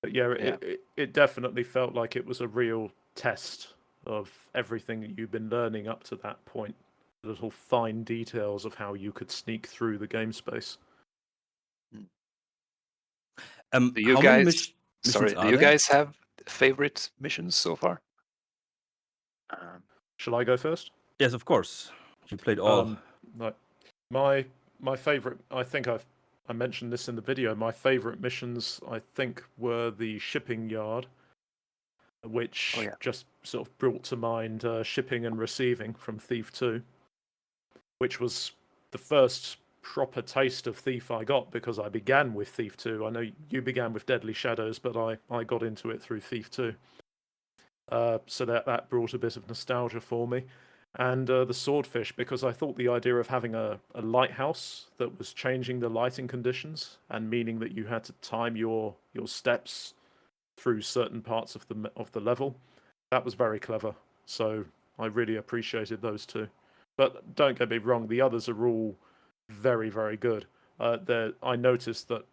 But yeah, Yeah. it definitely felt like it was a real test of everything that you've been learning up to that point. The little fine details of how you could sneak through the game space. Do you How many guys? missions Sorry, do are you there? guys have favorite missions so far? Shall I go first? Yes, of course. You played all. Like my favorite. I think I mentioned this in the video. My favorite missions, I think, were the shipping yard, which Oh, yeah. just sort of brought to mind shipping and receiving from Thief 2, which was the first proper taste of Thief I got because I began with Thief 2. I know you began with Deadly Shadows, but I got into it through Thief 2. So that brought a bit of nostalgia for me. And the swordfish, because I thought the idea of having a lighthouse that was changing the lighting conditions and meaning that you had to time your steps through certain parts of the level, that was very clever. So I really appreciated those two. But don't get me wrong, the others are all very, very good. I noticed that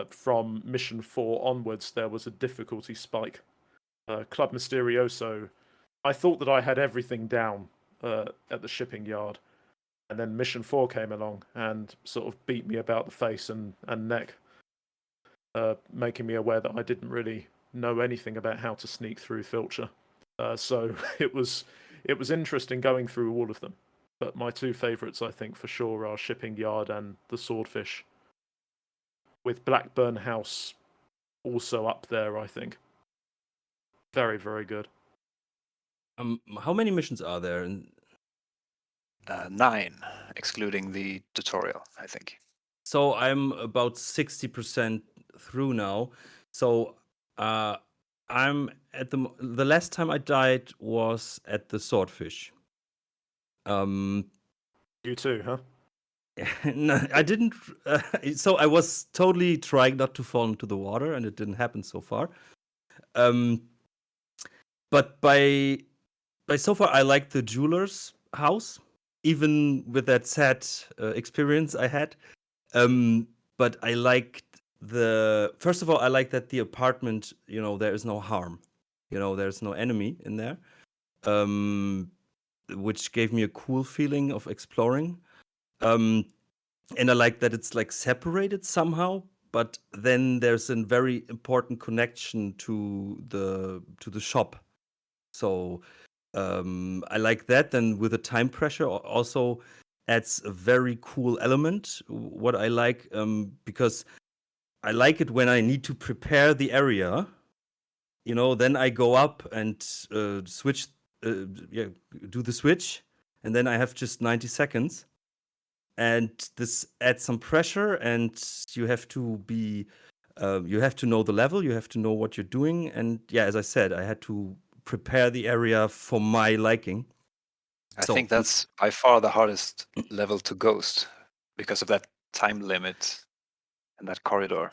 from Mission 4 onwards, there was a difficulty spike. Club Mysterioso, I thought that I had everything down at the shipping yard, and then Mission 4 came along and sort of beat me about the face and neck, making me aware that I didn't really know anything about how to sneak through Filcher. So it was interesting going through all of them. But my two favourites, I think, for sure, are Shipping Yard and the Swordfish, with Blackburn House also up there, I think. Very, very good. How many missions are there? And 9, excluding the tutorial, I think. so I'm about 60% through now. So I'm at the last time I died was at the swordfish. You too, huh? No, I didn't. So I was totally trying not to fall into the water, and it didn't happen so far. But by so far, I like the jeweler's house, even with that sad experience I had. But I liked first of all, I like that the apartment, there is no harm. There's no enemy in there. Which gave me a cool feeling of exploring. And I like that it's like separated somehow, but then there's a very important connection to the shop. So I like that. And with the time pressure, also adds a very cool element. What I like, because I like it when I need to prepare the area. Then I go up and switch, do the switch, and then I have just 90 seconds. And this adds some pressure, and you have to know the level, you have to know what you're doing. And yeah, as I said, I had to prepare the area for my liking. I think that's by far the hardest level to ghost because of that time limit and that corridor.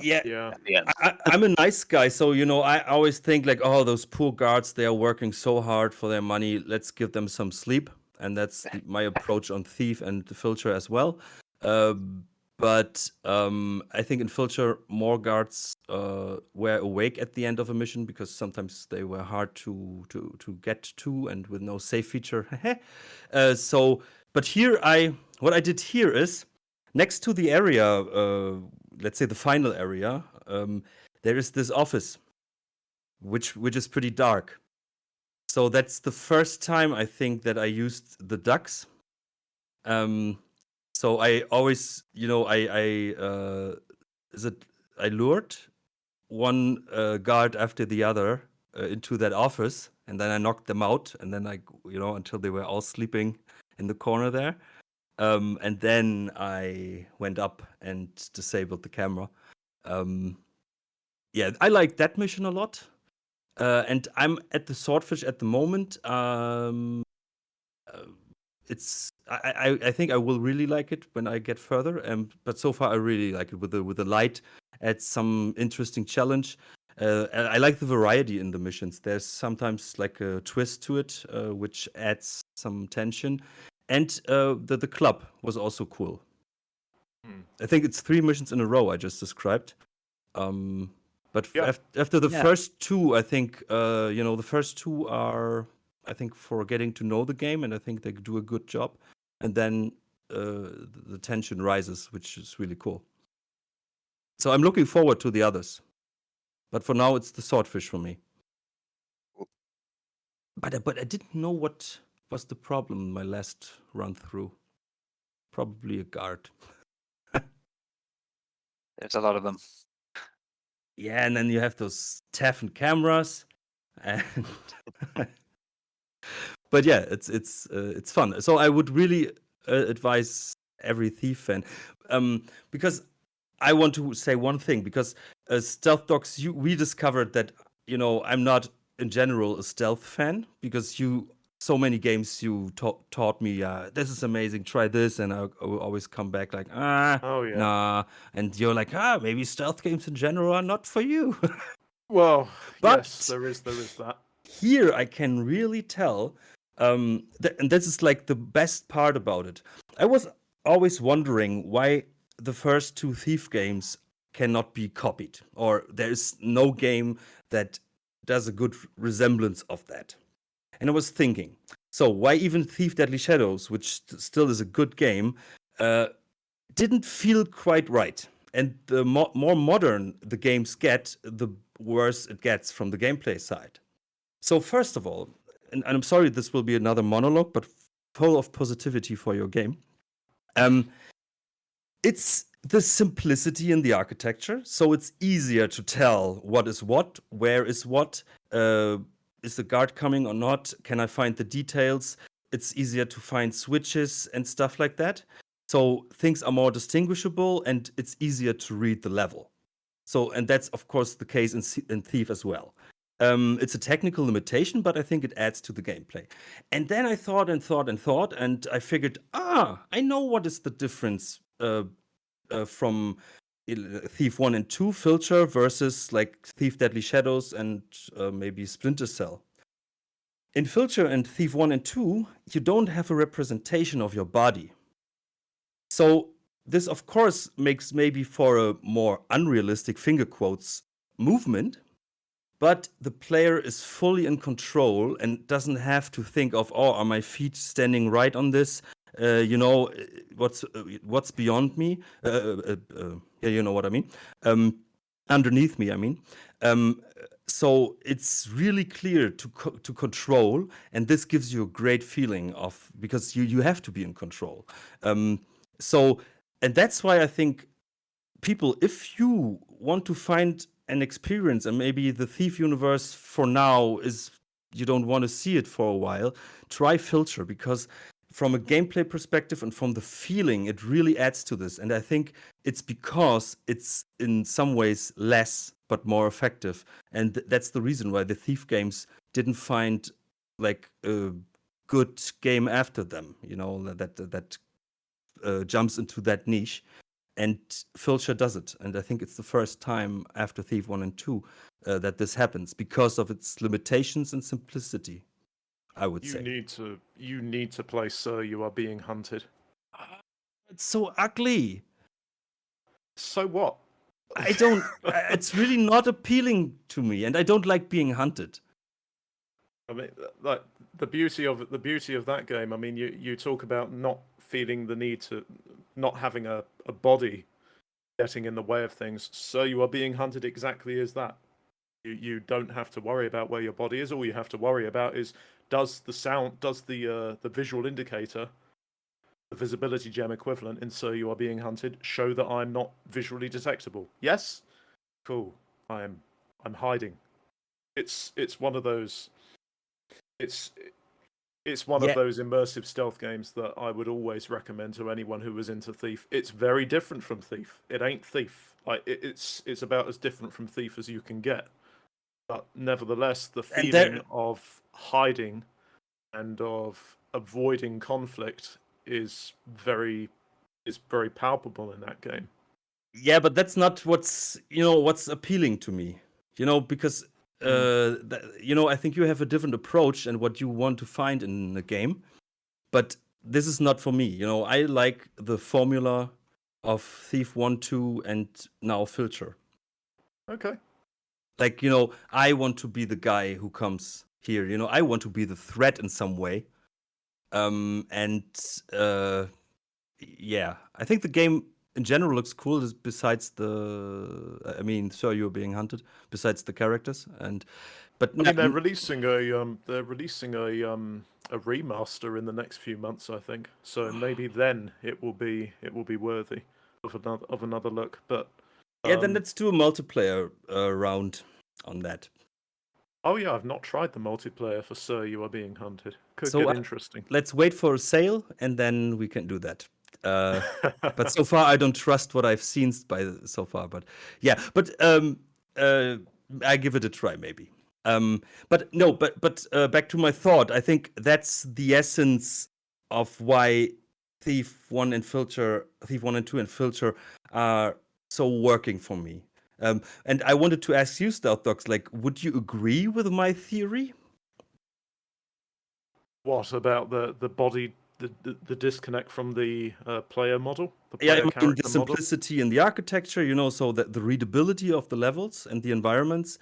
Yeah. At the end. I'm a nice guy, so I always think like, oh, those poor guards, they are working so hard for their money. Let's give them some sleep, and that's my approach on Thief and the Filcher as well. But I think in Filcher, more guards were awake at the end of a mission because sometimes they were hard to get to and with no save feature. But here what I did here is next to the area, let's say the final area, there is this office, which is pretty dark. So that's the first time I think that I used the ducks. So I always, I lured one guard after the other into that office, and then I knocked them out, and then until they were all sleeping in the corner there. And then I went up and disabled the camera. Yeah, I like that mission a lot. And I'm at the swordfish at the moment. I think I will really like it when I get further. But so far I really like it with the light. Adds some interesting challenge. And I like the variety in the missions. There's sometimes like a twist to it, which adds some tension. And the club was also cool. I think it's 3 missions in a row I just described. But Yeah. after the Yeah. first 2, I think the first 2 are, I think, for getting to know the game, and I think they do a good job. And then the tension rises, which is really cool. So I'm looking forward to the others. But for now, it's the swordfish for me. But I didn't know what was the problem in my last run through. Probably a guard. There's a lot of them. Yeah, and then you have those Taffin cameras, and but yeah, it's fun. So I would really advise every Thief fan, because I want to say one thing, because Stealth Dogs, we discovered that I'm not in general a stealth fan, because so many games you taught me, this is amazing, try this, and I will always come back like, Oh yeah. nah, and you're like, maybe stealth games in general are not for you. Well, yes, But there is that. here I can really tell, and this is like the best part about it. I was always wondering why the first 2 Thief games cannot be copied, or there is no game that does a good resemblance of that. And I was thinking, so why even Thief Deadly Shadows, which still is a good game, didn't feel quite right. And the more modern the games get, the worse it gets from the gameplay side. So first of all, and I'm sorry this will be another monologue, but full of positivity for your game. It's the simplicity in the architecture, so it's easier to tell what is what, where is what, is the guard coming or not, can I find the details. It's easier to find switches and stuff like that. So things are more distinguishable, and it's easier to read the level. So, and that's of course the case in Thief as well. It's a technical limitation, but I think it adds to the gameplay. And then I thought and thought and thought, and I figured, I know what is the difference from Thief 1 and 2, Filcher, versus like Thief Deadly Shadows and maybe Splinter Cell. In Filcher and Thief 1 and 2, you don't have a representation of your body. So this, of course, makes maybe for a more unrealistic finger quotes movement, but the player is fully in control and doesn't have to think of, are my feet standing right on this? What's beyond me? Yeah, you know what I mean. Underneath me, I mean. So it's really clear to control, and this gives you a great feeling of, because you have to be in control. And that's why I think people, if you want to find an experience, and maybe the Thief universe for now is, you don't want to see it for a while, try Filcher, because from a gameplay perspective and from the feeling, it really adds to this. And I think it's because it's in some ways less but more effective, and that's the reason why the Thief games didn't find like a good game after them, that jumps into that niche. And Filcher does it, and I think it's the first time after Thief 1 and 2 that this happens, because of its limitations and simplicity, I would say. You need to play Sir, You Are Being Hunted. It's so ugly. So what? I don't. It's really not appealing to me, and I don't like being hunted. I mean, like the beauty of that game. I mean, you talk about not feeling the need to, not having a body getting in the way of things. So You Are Being Hunted exactly is that. You don't have to worry about where your body is. All you have to worry about is, does the visual indicator, the visibility gem equivalent in So You Are Being Hunted, show that I'm not visually detectable? Yes? Cool. I'm hiding. It's one of those it's one of those immersive stealth games that I would always recommend to anyone who was into Thief. It's very different from Thief. It ain't Thief. It's about as different from Thief as you can get. But nevertheless, the feeling of hiding and of avoiding conflict is very palpable in that game. Yeah, but that's not what's appealing to me. Because I think you have a different approach and what you want to find in a game. But this is not for me. I like the formula of Thief 1, 2, and now Filcher. Okay. Like, I want to be the guy who comes here. I want to be the threat in some way. And yeah, I think the game in general looks cool. Besides sir, you're being hunted. Besides the characters, but I mean, they're releasing a remaster in the next few months, I think. So maybe then it will be worthy of another look. But yeah, then let's do a multiplayer round on that. Oh yeah, I've not tried the multiplayer for Sir, You Are Being Hunted. Could get interesting. Let's wait for a sale and then we can do that. But so far, I don't trust what I've seen so far. But yeah, I give it a try maybe. But no, but back to my thought. I think that's the essence of why Thief 1 and 2 and Filcher are so working for me. And I wanted to ask you, Stealth Dogs, like, would you agree with my theory? What about the body, the disconnect from the player model, the Yeah, player I mean, character the model? simplicity in the architecture, so that the readability of the levels and the environments,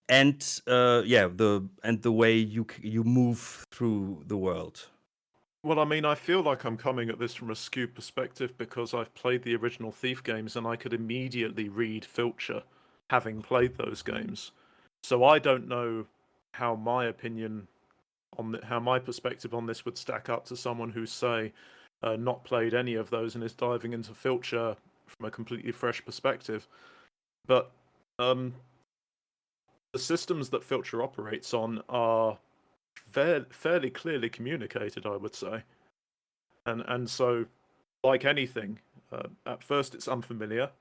and the way you move through the world. Well, I mean, I feel like I'm coming at this from a skewed perspective because I've played the original Thief games and I could immediately read Filcher, having played those games. So I don't know how my opinion how my perspective on this would stack up to someone who's, say, not played any of those and is diving into Filcher from a completely fresh perspective. But the systems that Filcher operates on are fairly clearly communicated, I would say. And so, like anything, at first it's unfamiliar.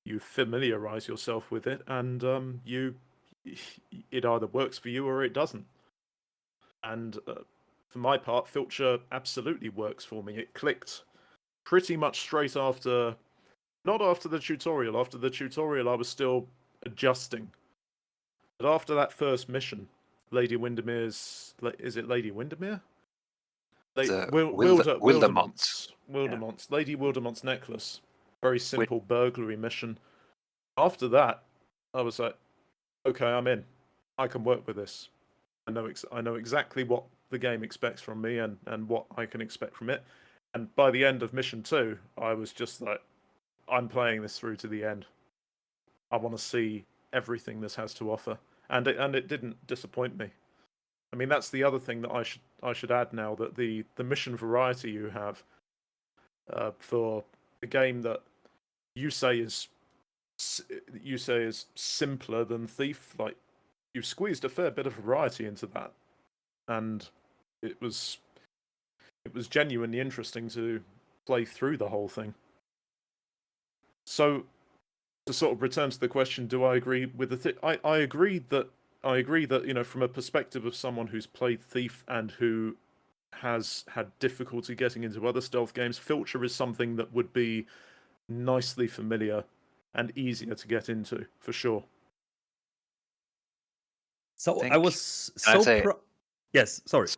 You familiarize yourself with it, and it either works for you or it doesn't. And for my part, Filcher absolutely works for me. It clicked pretty much straight after, not after the tutorial. After the tutorial, I was still adjusting. But after that first mission, Lady Windermere's, is it Lady Windermere? Wildermont's. Lady Wildermont's necklace. Very simple burglary mission. After that, I was like, okay, I'm in. I can work with this. I know exactly what the game expects from me and what I can expect from it. And by the end of mission 2, I was just like, I'm playing this through to the end. I want to see everything this has to offer, and it didn't disappoint me. I mean, that's the other thing that I should add now, that the mission variety you have for a game that you say is simpler than Thief, like, you've squeezed a fair bit of variety into that, and it was genuinely interesting to play through the whole thing. So, to sort of return to the question, do I agree with I agree that from a perspective of someone who's played Thief and who has had difficulty getting into other stealth games, Filcher is something that would be nicely familiar and easier to get into, for sure. So I was so yes, sorry.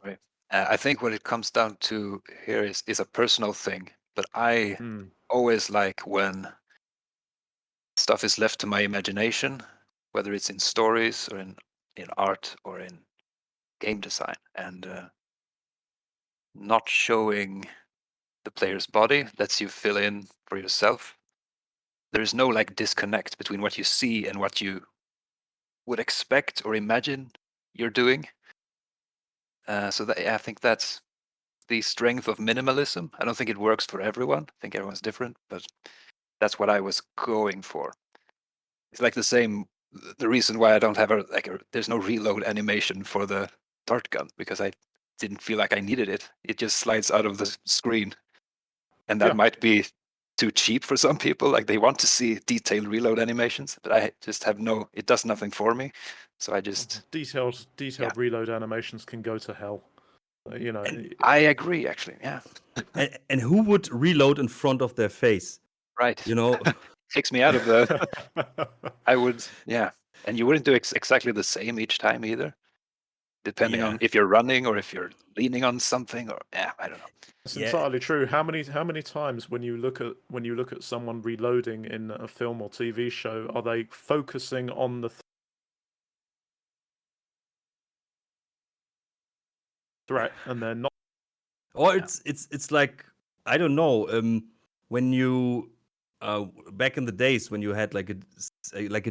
I think what it comes down to here is a personal thing, but I always like when stuff is left to my imagination, whether it's in stories or in art or in game design, and not showing the player's body lets you fill in for yourself. There is no like disconnect between what you see and what you would expect or imagine you're doing. So I think that's the strength of minimalism. I don't think it works for everyone. I think everyone's different, but that's what I was going for. It's like the reason why I don't have there's no reload animation for the dart gun, because I didn't feel like I needed it. It just slides out of the screen. And that might be too cheap for some people. Like, they want to see detailed reload animations, but I just have it does nothing for me. So I just detailed reload animations can go to hell. You know, And I agree, actually. Yeah, and who would reload in front of their face? right. You know, Takes me out of the. I would, yeah. And you wouldn't do exactly the same each time either, depending yeah, on if you're running or if you're leaning on something, or yeah, I don't know. it's yeah. entirely true. How many times when you look at someone reloading in a film or TV show, are they focusing on the threat and they're not? Or Yeah. it's like, I don't know, when you back in the days when you had like a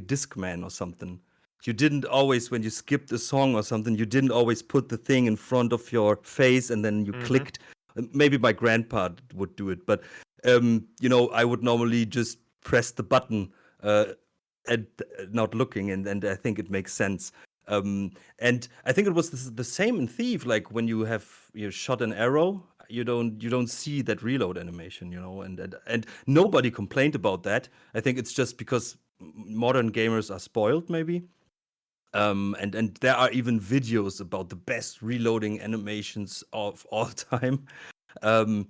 Discman or something, you didn't always, when you skipped a song or something, you didn't always put the thing in front of your face and then you Mhm. clicked. Maybe my grandpa would do it, but I would normally just press the button and not looking, and I think it makes sense. And I think it was the same in Thief. Like when you shot an arrow, you don't see that reload animation, and nobody complained about that. I think it's just because modern gamers are spoiled, maybe. And there are even videos about the best reloading animations of all time. Um,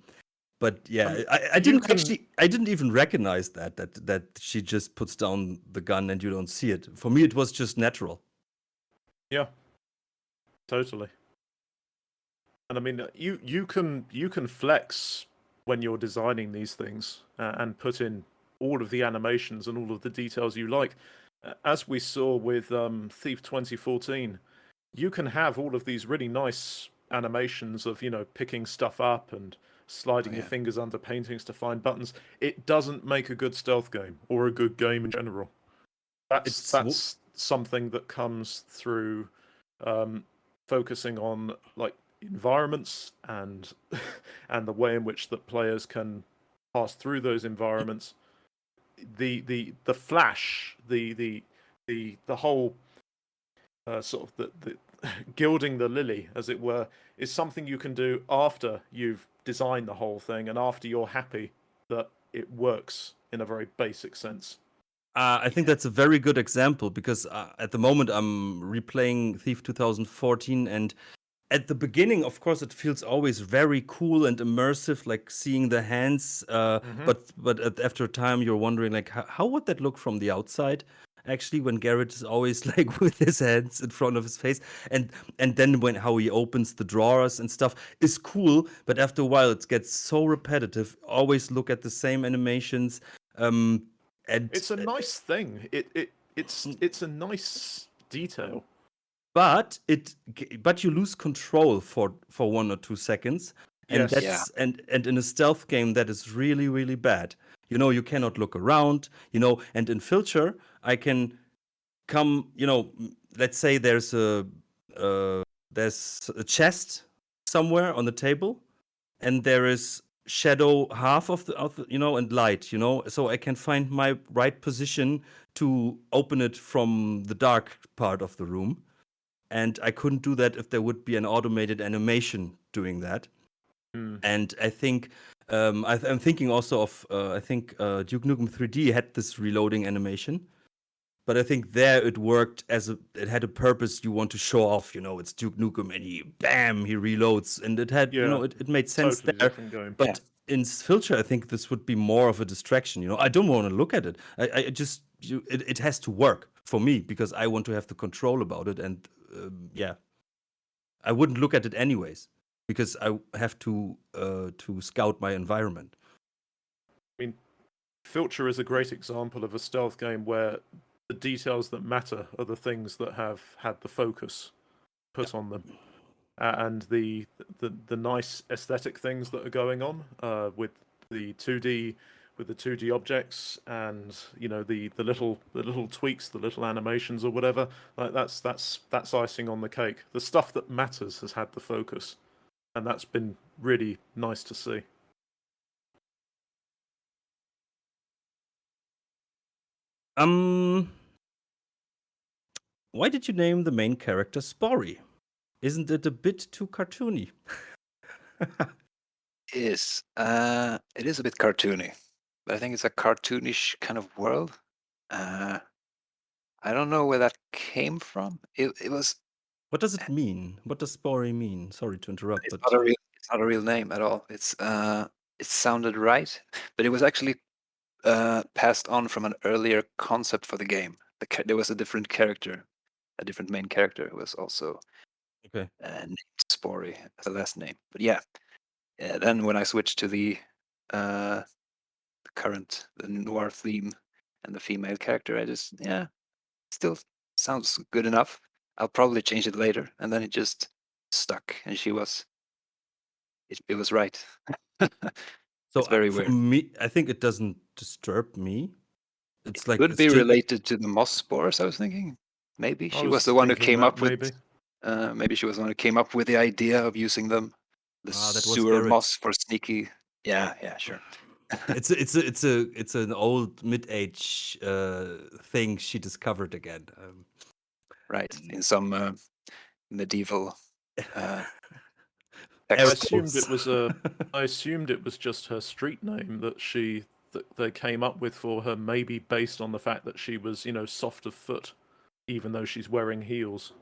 but yeah, I You didn't can, actually, I didn't even recognize that she just puts down the gun and you don't see it. For me, it was just natural. yeah, totally. And I mean, you can flex when you're designing these things and put in all of the animations and all of the details you like. As we saw with Thief 2014, you can have all of these really nice animations of picking stuff up and Oh, sliding your yeah. fingers under paintings to find buttons. It doesn't make a good stealth game or a good game in general. That's It's that's something that comes through um, focusing on like environments and and the way in which the players can pass through those environments. The flash, the whole sort of the gilding the lily, as it were, is something you can do after you've designed the whole thing and after you're happy that it works in a very basic sense. I think that's a very good example because at the moment I'm replaying Thief 2014, and at the beginning, of course, it feels always very cool and immersive, like seeing the hands. Hmm. But after a time, you're wondering like how would that look from the outside? Actually, when Garrett is always like with his hands in front of his face, and then when how he opens the drawers and stuff is cool, but after a while it gets so repetitive. Always look at the same animations, um, and It's a nice thing. It's a nice detail. but you lose control for 1 or 2 seconds, and Yes. Yeah. and in a stealth game that is really really bad. You cannot look around. And in Filcher I can come. Let's say there's a chest somewhere on the table, and there is shadow half of the and light, so I can find my right position to open it from the dark part of the room, and I couldn't do that if there would be an automated animation doing that. Mm. And I think I'm thinking also of I think Duke Nukem 3D had this reloading animation, but I think there it worked it had a purpose. You want to show off, it's Duke Nukem, and he reloads, and it had Yeah. it made sense Totally there. different game. Yeah. But in Filcher, I think this would be more of a distraction. I don't want to look at it. I just it has to work for me because I want to have the control about it, and yeah, I wouldn't look at it anyways because I have to scout my environment. I mean, Filcher is a great example of a stealth game where the details that matter are the things that have had the focus Yeah. put on them, and the nice aesthetic things that are going on with the 2D with the 2D objects and the little tweaks, the little animations or whatever. Like that's icing on the cake. The stuff that matters has had the focus, and that's been really nice to see. Um, why did you name the main character Spory? Isn't it a bit too cartoony? It is a bit cartoony, but I think it's a cartoonish kind of world. Uh, I don't know where that came from. It was What does it mean? What does Spory mean? Sorry to interrupt, but It's not a real name at all. It sounded right, but it was actually passed on from an earlier concept for the game. There was a different character, a different main character who was also okay. named Spory as a last name. But yeah, then when I switched to the the noir theme and the female character, I just still sounds good enough. I'll probably change it later, and then it just stuck, and it was right. So It's very for weird. me, I think it doesn't disturb me. It's like Could it's be just related to the moss spores, I was thinking. Maybe I she was was the one who thinking came that up with maybe. maybe she was the one who came up with the idea of using them. The that was sewer Garrett. moss for sneaky. Yeah, sure. It's an old mid-age thing she discovered again. Right. In some medieval I Air text. assumed it quotes. was I assumed it was just her street name that they came up with for her, maybe based on the fact that she was, soft of foot, even though she's wearing heels.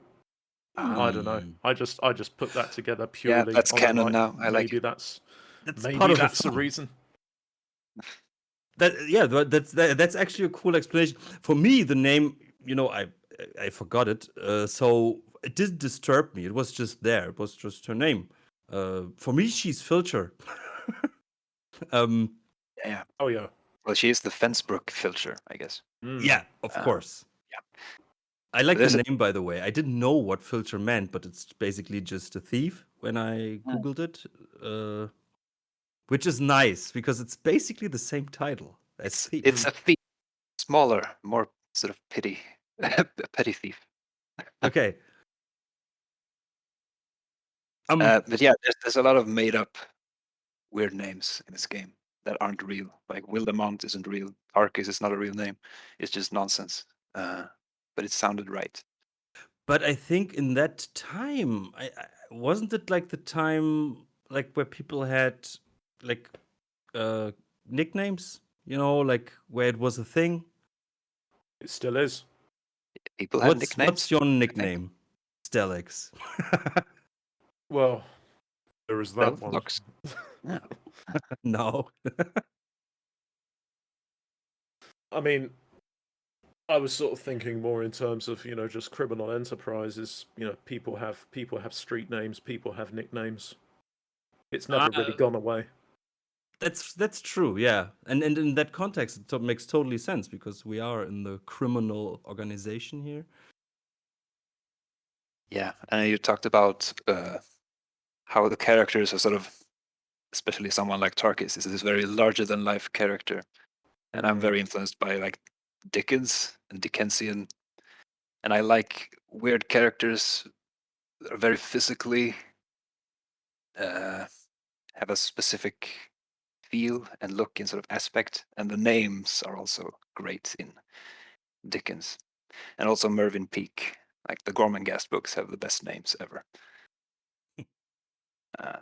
I don't know. Hmm. I just put that together Yeah, purely that's on a canon now. I like maybe it. that's That's part maybe of the that's the fun. reason. That's actually a cool explanation. For me, the name, I forgot it. So it didn't disturb me. It was just there. It was just her name. For me, she's Filcher. um, Yeah. Oh yeah. Well, she is the Fensbrook Filcher, I guess. yeah, of Uh, course. yeah. I like the There's a name, by the way. I didn't know what Filcher meant, but it's basically just a thief when I googled it, which is nice because it's basically the same title as it's thief. a thief, smaller, more sort of a petty thief. Okay. Um, But yeah, there's a lot of made up weird names in this game that aren't real. Like Wildemont isn't real. Arcus is not a real name. It's just nonsense. But it sounded right. But I think in that time, wasn't it like the time like where people had like uh nicknames, like where it was a thing? It still is. People had What's nicknames, your I think. nickname? Stelix. Well, there is that Stealth one. locks. Yeah. No. I mean, I was sort of thinking more in terms of, just criminal enterprises. People have street names, people have nicknames. It's never really Uh, gone away. that's true, yeah. And in that context, it makes totally sense because we are in the criminal organization here. Yeah. And you talked about how the characters are sort of, especially someone like Tarkus, is this very larger than life character. And I'm very influenced by like Dickens and Dickensian. And I like weird characters that are very physically have a specific feel and look and sort of aspect. And the names are also great in Dickens. And also Mervyn Peake. Like the Gormenghast books have the best names ever.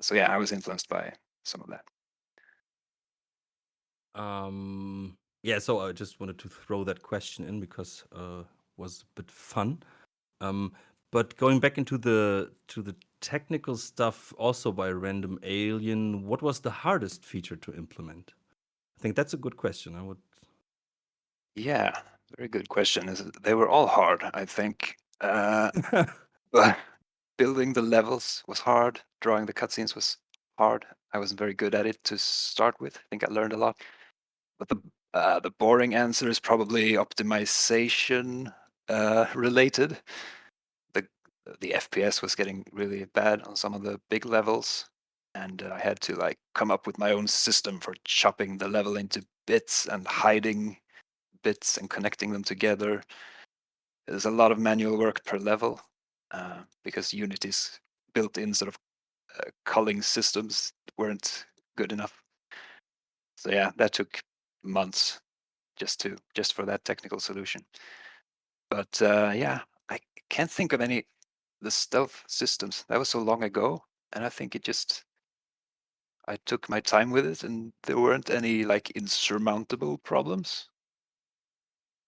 So yeah, I was influenced by some of that. Yeah, so I just wanted to throw that question in because was a bit fun. Um, but going back into the technical stuff, also by Random Alien, what was the hardest feature to implement? I think that's a good question. I would. Yeah, very good question. They were all hard, I think. But building the levels was hard. Drawing the cutscenes was hard. I wasn't very good at it to start with. I think I learned a lot. But the boring answer is probably optimization related. The the FPS was getting really bad on some of the big levels, and I had to like come up with my own system for chopping the level into bits and hiding bits and connecting them together. There's a lot of manual work per level because Unity's built-in sort of culling systems weren't good enough. So yeah, that took months just for that technical solution. But yeah, I can't think of any the stealth systems. That was so long ago, and I think I took my time with it, and there weren't any like insurmountable problems.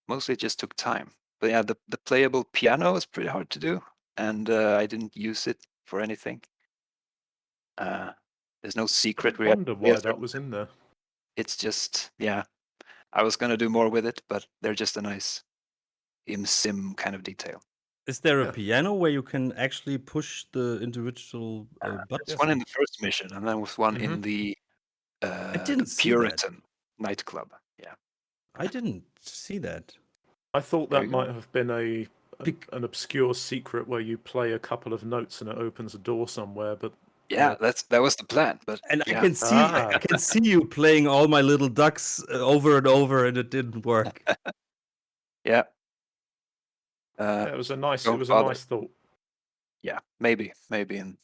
Mostly it just took time. But yeah, the playable piano is pretty hard to do. and I didn't use it for anything. There's no secret I wonder why reality. that was in there. It's just, yeah, I was gonna do more with it, but they're just a nice sim kind of detail. Is there a Yeah. piano where you can actually push the individual There's buttons? one in the first mission, and then was one in Mhm. the didn't see that. Puritan nightclub. Yeah, I didn't see that. I thought There that you go. might have been Bec- an obscure secret where you play a couple of notes and it opens a door somewhere, but yeah, that was the plan. But And I yeah, can see, I can see you playing all my little ducks over and over, and it didn't work. yeah. yeah, it was a nice Don't bother. thought. Yeah, maybe in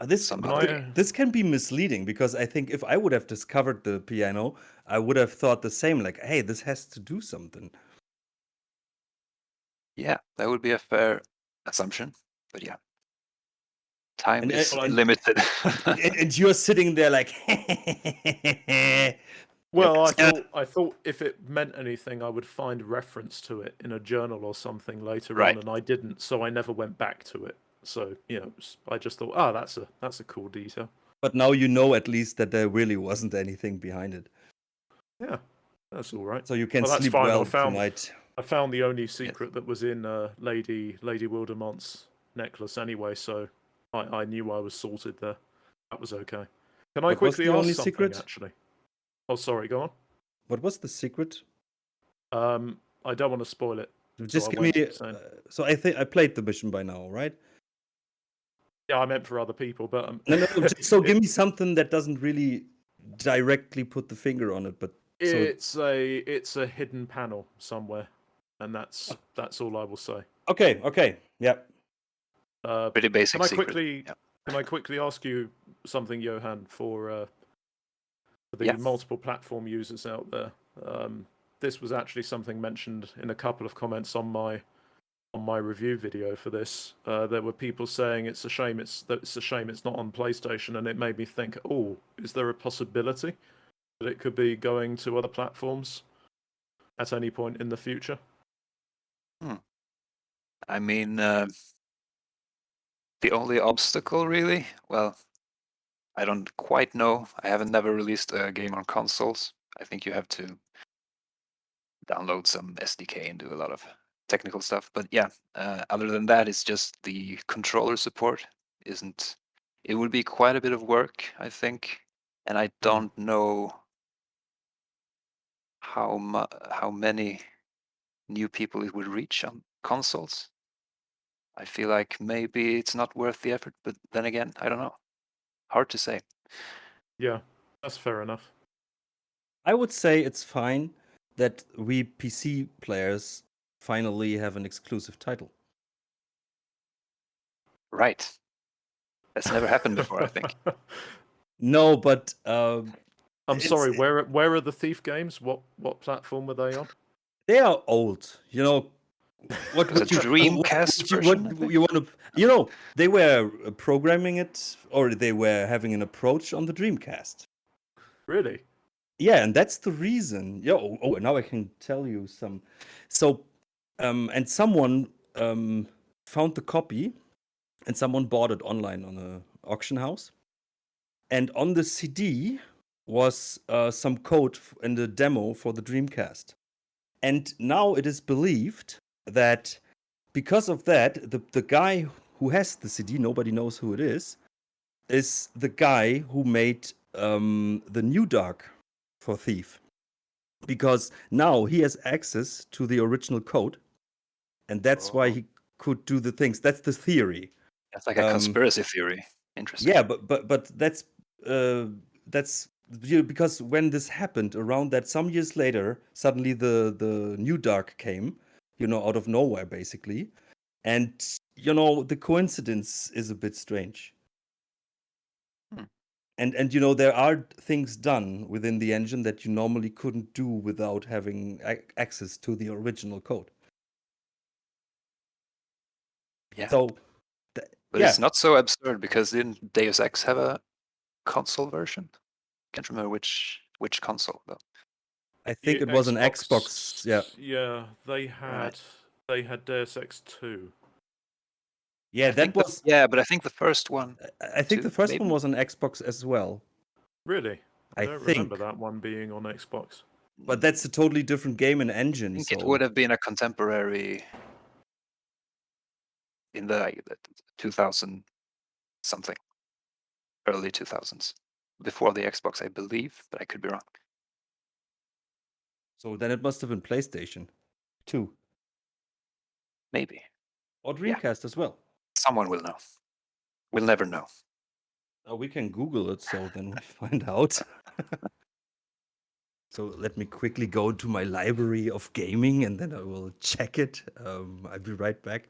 This some When other I game. this can be misleading because I think if I would have discovered the piano, I would have thought the same. Like, hey, this has to do something. Yeah, that would be a fair assumption. But yeah, time And is and, limited. and you're sitting there like, Well, Yeah. I thought if it meant anything, I would find reference to it in a journal or something later Right. on, and I didn't, so I never went back to it. So I just thought, that's a cool detail. but now you know at least that there really wasn't anything behind it, Yeah, that's all right. so you can Well, that's sleep fine. well tonight. I found the only secret that was in Lady Wildermont's necklace anyway, so I knew I was sorted there. That was okay. Can I What was quickly the ask only something secret? actually? Oh, sorry. Go on. What was the secret? I don't want to spoil it. Just I give won't me. keep saying. So I think I played the mission by now, right? Yeah, I meant for other people, but No. So give me something that doesn't really directly put the finger on it, but so it's a hidden panel somewhere, and that's all I will say. okay, yeah. Pretty basic Can I secret. quickly Yeah. can I quickly ask you something, Johan, for the Yeah. multiple platform users out there? This was actually something mentioned in a couple of comments on my review video for this. There were people saying it's a shame it's not on PlayStation, and it made me think, oh, is there a possibility that it could be going to other platforms at any point in the future? I mean, the only obstacle really, well, I don't quite know. I haven't never released a game on consoles. I think you have to download some SDK and do a lot of technical stuff. But yeah, other than that, it's just the controller support isn't. It would be quite a bit of work, I think, and I don't know how many new people it would reach on consoles. I feel like maybe it's not worth the effort, but then again, I don't know. Hard to say. Yeah, that's fair enough. I would say it's fine that we PC players finally have an exclusive title. Right. That's never happened before, I think. No, but I'm sorry. Where are the Thief games? What platform were they on? they are old. You know, what It was a would you Dreamcast what version, I think. you want to? You know, they were programming it, or they were having an approach on the Dreamcast. Really? Yeah, and that's the reason. Yeah. Oh, now I can tell you some. So, and someone found the copy, and someone bought it online on a auction house. And on the CD was some code in the demo for the Dreamcast. And now it is believed that because of that, the guy who has the CD, nobody knows who it is the guy who made the new Dark for Thief. Because now he has access to the original code, and that's why he could do the things. That's the theory. That's like a conspiracy theory. Interesting. Yeah, but that's because when this happened around that some years later, suddenly the new Dark came, out of nowhere basically, and the coincidence is a bit strange. And there are things done within the engine that you normally couldn't do without having access to the original code. Yeah. So, but it's not so absurd because didn't Deus Ex have a console version? Can't remember which console though. I think it was an Xbox. Yeah. Yeah, they had Deus Ex 2. Yeah, that was. But I think the first one I think the too, first one maybe. was on Xbox as well. Really? I I don't remember think, that one being on Xbox. but that's a totally different game and I engine. think it So would have been a contemporary in the 2000 something, early 2000s, before the Xbox, I believe, but I could be wrong. so then it must have been PlayStation 2 Maybe. or Yeah. Dreamcast as well. Someone will know. We'll never know. We can Google it, so then we find out. So let me quickly go to my library of gaming, and then I will check it. I'll be right back.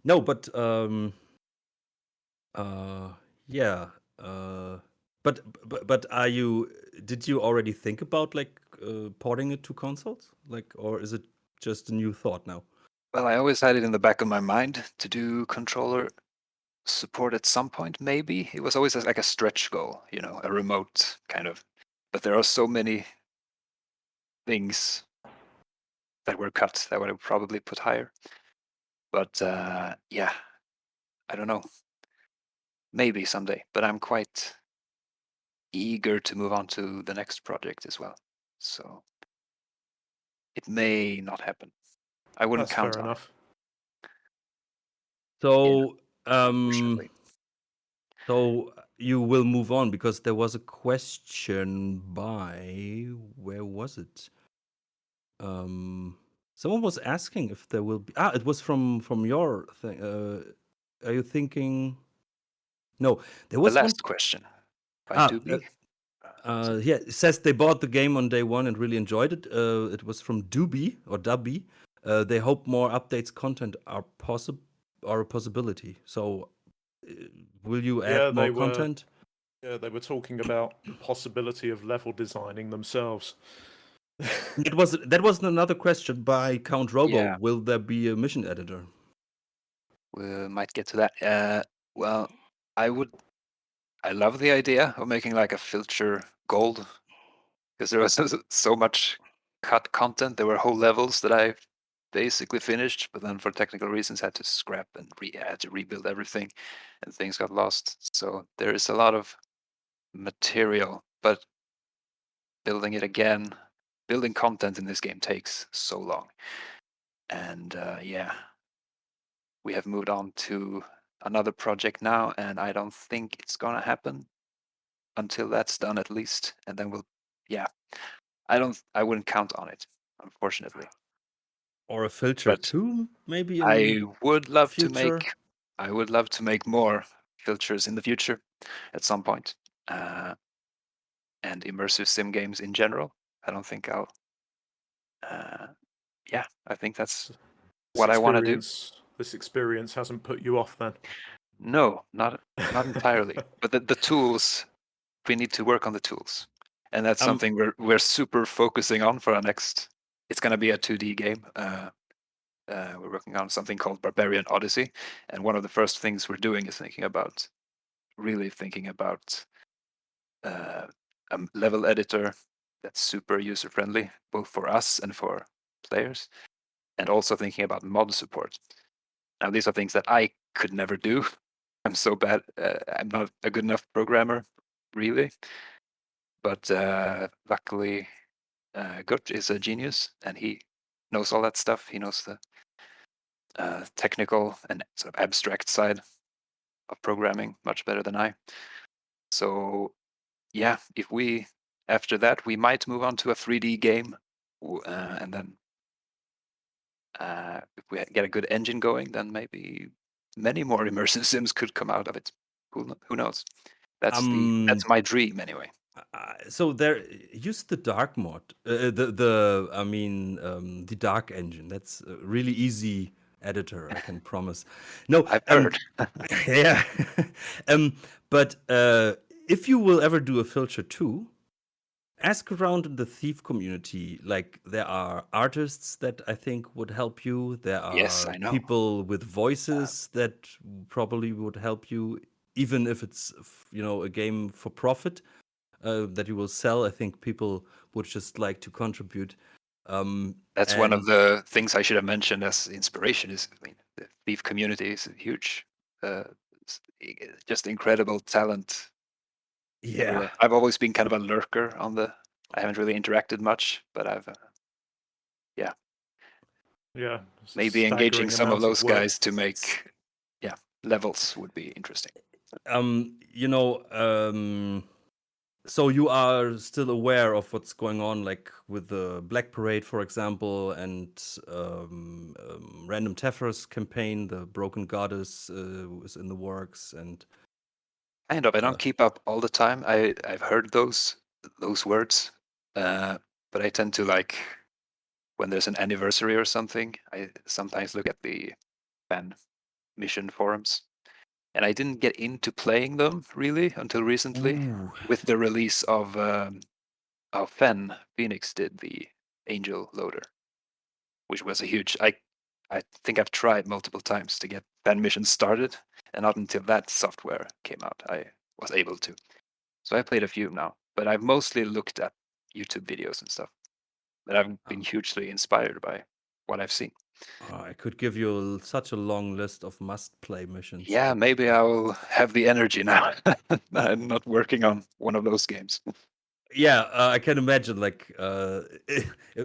No, but uh, yeah. Uh, but are you? Did you already think about like porting it to consoles, like, or is it just a new thought now? Well, I always had it in the back of my mind to do controller support at some point, maybe. It was always like a stretch goal, a remote kind of. But there are so many things that were cut that would have probably put higher. But yeah, I don't know. Maybe someday. But I'm quite eager to move on to the next project as well. So it may not happen. I wouldn't That's count fair on enough. So unfortunately. so you will move on because there was a question by where was it? Someone was asking if there will be. It was from your thing. Are you thinking? No, there The was one. last question by Ah, Doobie. Was it? yeah. It says they bought the game on day one and really enjoyed it. It was from Doobie or Dubby. They hope more updates, content are possible or a possibility. So, uh, will you add Yeah, more content? they were talking about the possibility of level designing themselves. That was another question by Count Robo. Yeah, Will there be a mission editor? we might get to that. Well, I love the idea of making like a Filcher gold because there was so much cut content. There were whole levels that I basically finished, but then for technical reasons had to scrap and had to rebuild everything, and things got lost. So there is a lot of material, but building it again, building content in this game takes so long. And yeah, we have moved on to another project now, and I don't think it's gonna happen until that's done at least, and then yeah, I wouldn't count on it, unfortunately. Or a filter But too, maybe in I would love to future? make more filters in the future at some point, uh, and immersive sim games in general. I don't think I'll. Yeah, I think that's This what I want to do. experience hasn't put you off then. No, not entirely, but the tools, we need to work on the tools, and that's Um, something we're super focusing on for our next. It's going to be a 2D game. We're working on something called Barbarian Odyssey, and one of the first things we're doing is really thinking about a level editor that's super user friendly, both for us and for players, and also thinking about mod support. Now, these are things that I could never do. I'm so bad. I'm not a good enough programmer, really. But luckily, Gert is a genius, and he knows all that stuff. He knows the technical and sort of abstract side of programming much better than I. So yeah, if we after that we might move on to a 3D game, and then if we get a good engine going, then maybe many more immersive sims could come out of it. Who knows? That's um, my dream anyway. so there, use the dark mod, the I mean, the dark engine. That's a really easy editor, I can promise. No, I've heard. yeah, but if you will ever do a filter too, ask around in the thief community. Like, there are artists that I think would help you. There Yes, are I know. people with voices that probably would help you, even if it's a game for profit that you will sell. I think people would just like to contribute. That's one of And the things I should have mentioned as inspiration. Is I mean, the Thief community is huge, just incredible talent. yeah, I've always been kind of a lurker on the. I haven't really interacted much, but I've yeah, Yeah, it's a maybe engaging staggering some of amount of those work. guys to make levels would be interesting. you know, so you are still aware of what's going on, like with the Black Parade, for example, and Random Taffers campaign, the Broken Goddess is in the works, and Kind of. I don't keep up all the time. I've heard those words, but I tend to like when there's an anniversary or something. I sometimes look at the fan mission forums, and I didn't get into playing them really until recently. ooh, With the release of Fen, Phoenix did the Angel loader, which was a huge. I think I've tried multiple times to get fan missions started, and not until that software came out I was able to. So I played a few now, but I've mostly looked at YouTube videos and stuff. But I've been hugely inspired by what I've seen. I could give you such a long list of must-play missions, Yeah, but maybe I'll have the energy now. I'm not working on one of those games. yeah, I can imagine like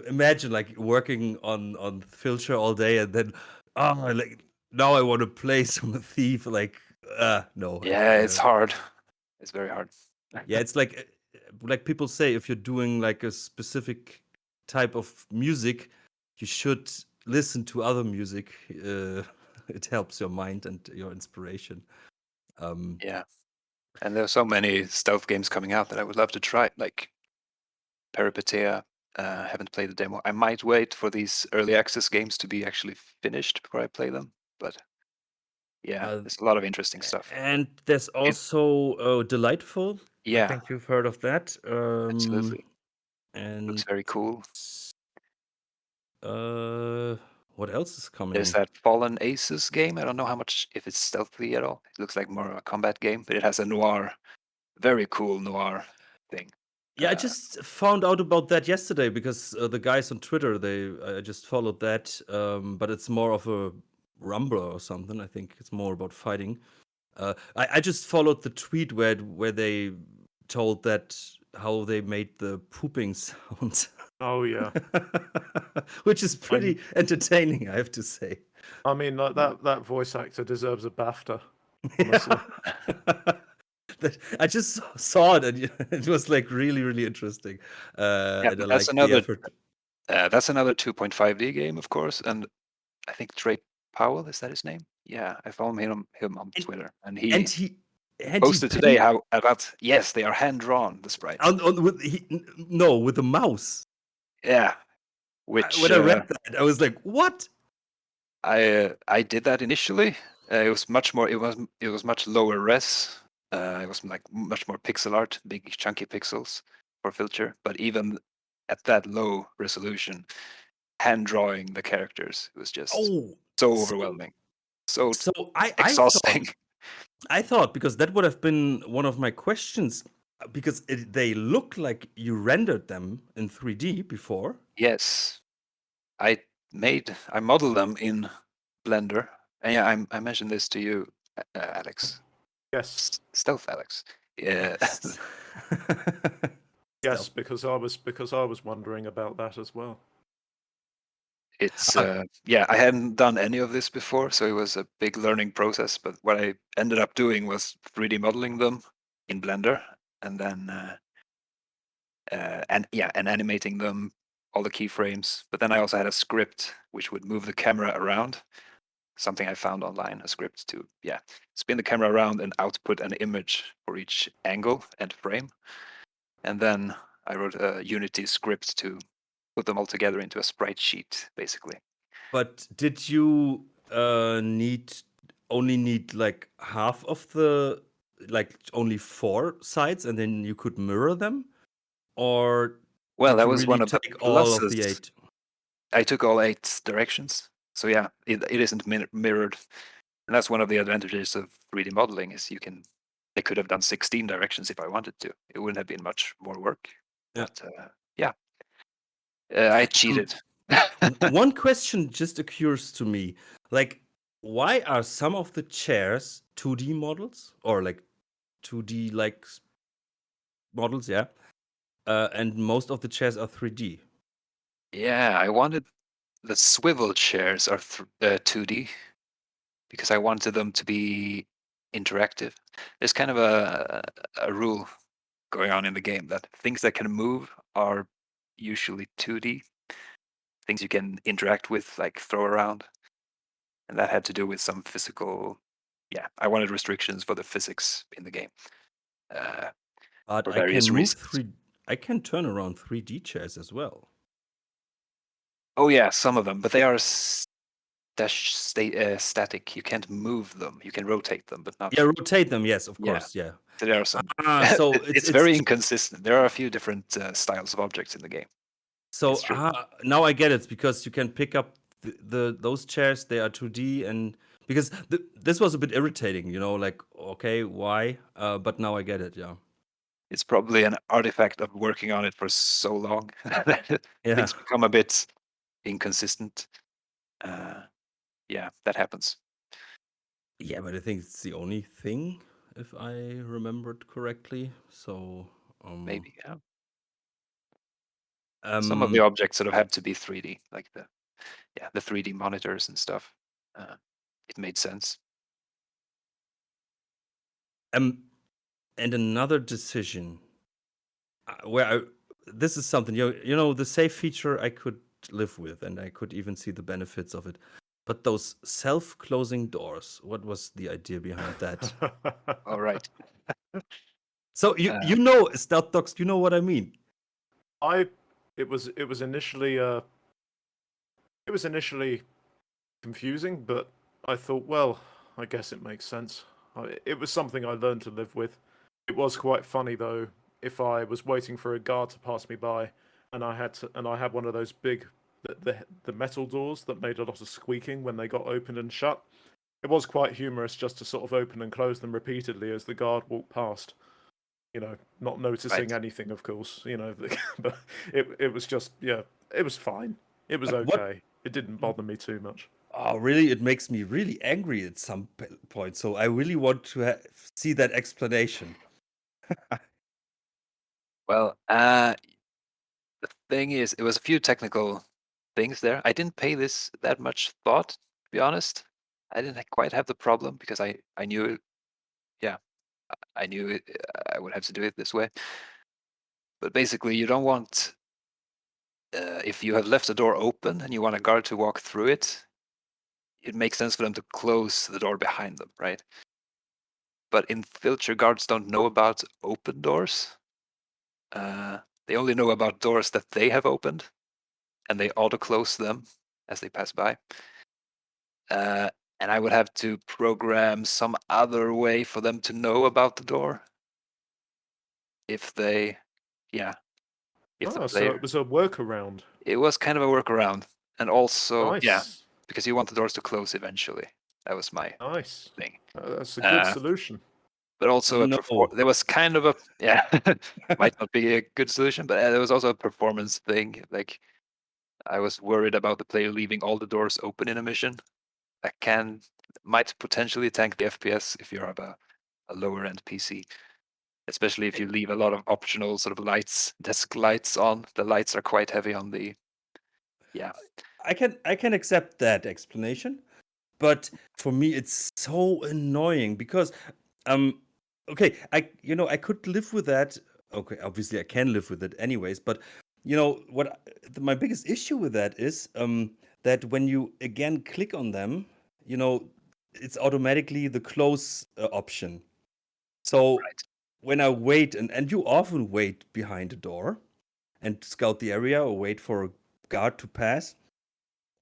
imagine like working on Filcher all day and then like now I want to play some Thief. Like no, Yeah, it's hard. It's very hard. yeah, it's like people say, if you're doing like a specific type of music, you should listen to other music. It helps your mind and your inspiration. Yeah, and there's so many stealth games coming out that I would love to try, like Peripetea. Haven't played the demo. I might wait for these early access games to be actually finished before I play them. But yeah, uh, there's a lot of interesting stuff. and there's It, also Delightful. I yeah, think you've heard of that. absolutely. Looks And very cool. uh, what else is There's coming? that Fallen Aces game. I don't know how much if it's stealthy at all. It looks like more of a combat game, but it has a noir, very cool noir thing. Yeah, I just found out about that yesterday because the guys on Twitter, I just followed that, but it's more of a Rumbler or something. I think it's more about fighting. I just followed the tweet where they told that how they made the pooping sound, Oh yeah, which is I, pretty entertaining, I have to say. I mean like that voice actor deserves a BAFTA, honestly. I just saw it and it was like really, really interesting. Yeah, And I but that's liked the another effort. 2.5D game, of course, and I think Trey Powell, is that his name? Yeah, I follow him on And, Twitter, and and he he posted today paint how about yes, they are hand drawn, the sprites. no, with the mouse. Yeah, which When I read that, I was like, "What?" I did that initially. It was much more. It was much lower res. It was like much more pixel art, big chunky pixels for Filcher. But even at that low resolution, hand drawing the characters was just Oh, so so overwhelming, so so exhausting. I thought because that would have been one of my questions because they look like you rendered them in 3D before. Yes, I modeled them in Blender. And yeah, I mentioned this to you, Alex. Yes, Stealth Alex. Yeah. yes, Stealth. because I was wondering about that as well. It's Uh, yeah, I hadn't done any of this before, so it was a big learning process. But what I ended up doing was 3D modeling them in Blender, and then and animating them, all the keyframes. But then I also had a script which would move the camera around. Something I found online, a script to spin the camera around and output an image for each angle and frame. And then I wrote a Unity script to put them all together into a sprite sheet, basically. But did you only need like half of the like only 4 sides and then you could mirror them? Or Well, did that you was really one of the take all of the pluses. 8? I took all 8 directions. So yeah, it isn't mirrored. And that's one of the advantages of 3D modeling is I could have done 16 directions if I wanted to. It wouldn't have been much more work. Yeah. But yeah, I Um, cheated. One question just occurs to me, like, why are some of the chairs 2D models or like 2D like models? Yeah, and most of the chairs are 3D. Yeah, I wanted the swivel chairs are 2D because I wanted them to be interactive. There's kind of a rule going on in the game that things that can move are usually 2D. Things you can interact with, like throw around. And that had to do with some physical. Yeah, I wanted restrictions for the physics in the game But for I can various move reasons. 3. I can turn around 3D chairs as well. Oh yeah, some of them, but they are static. You can't move them. You can rotate them, but not. Yeah, rotate them. Yes, of Yeah, course. Yeah. so there are some. So It's it's very inconsistent. There are a few different styles of objects in the game. so It's true. now I get it because you can pick up those chairs. They are 2D, and because this was a bit irritating, like, okay, why? But now I get it. Yeah. It's probably an artifact of working on it for so long that Yeah. things become a bit inconsistent. Yeah, that happens. Yeah, but I think it's the only thing, if I remembered correctly. So, Maybe, yeah. Some of the um, objects sort of had to be 3D, like the 3D monitors and stuff. It made sense. um, and another decision where this is something the save feature I could live with, and I could even see the benefits of it. But those self-closing doors, what was the idea behind that? All right. So stealth dogs, you know what I mean? It was initially confusing, but I thought, well, I guess it makes sense. It was something I learned to live with. It was quite funny though. If I was waiting for a guard to pass me by, and I had one of those big, the metal doors that made a lot of squeaking when they got opened and shut. It was quite humorous just to sort of open and close them repeatedly as the guard walked past. Not noticing Right. anything, of course. But it was just, yeah, it was fine. It was But what? okay. It didn't bother me too much. Oh, really? It makes me really angry at some point. So I really want to see that explanation. Well, the thing is, it was a few technical things there. I didn't pay this that much thought, to be honest. I didn't quite have the problem because I knew it. Yeah, I knew it, I would have to do it this way. But basically, you don't want if you have left a door open and you want a guard to walk through it, it makes sense for them to close the door behind them, right? But in Filcher, guards don't know about open doors. They only know about doors that they have opened, and they auto-close them as they pass by. And I would have to program some other way for them to know about the door. If they, yeah, if the So player, it was a workaround. it was kind of a workaround, and also, yeah, Nice, because you want the doors to close eventually. That was my nice. thing. That's a good Uh, solution. but also No. there was kind of a might not be a good solution, but there was also a performance thing. Like I was worried about the player leaving all the doors open in a mission. That might potentially tank the FPS if you have a lower end PC, especially if you leave a lot of optional sort of lights, desk lights on. The lights are quite heavy on the. Yeah. I can accept that explanation, but for me it's so annoying because okay, I could live with that. Okay, obviously I can live with it anyways, but my biggest issue with that is that when you again click on them, you know it's automatically the close option. So Right. when I wait, and you often wait behind a door and scout the area or wait for a guard to pass,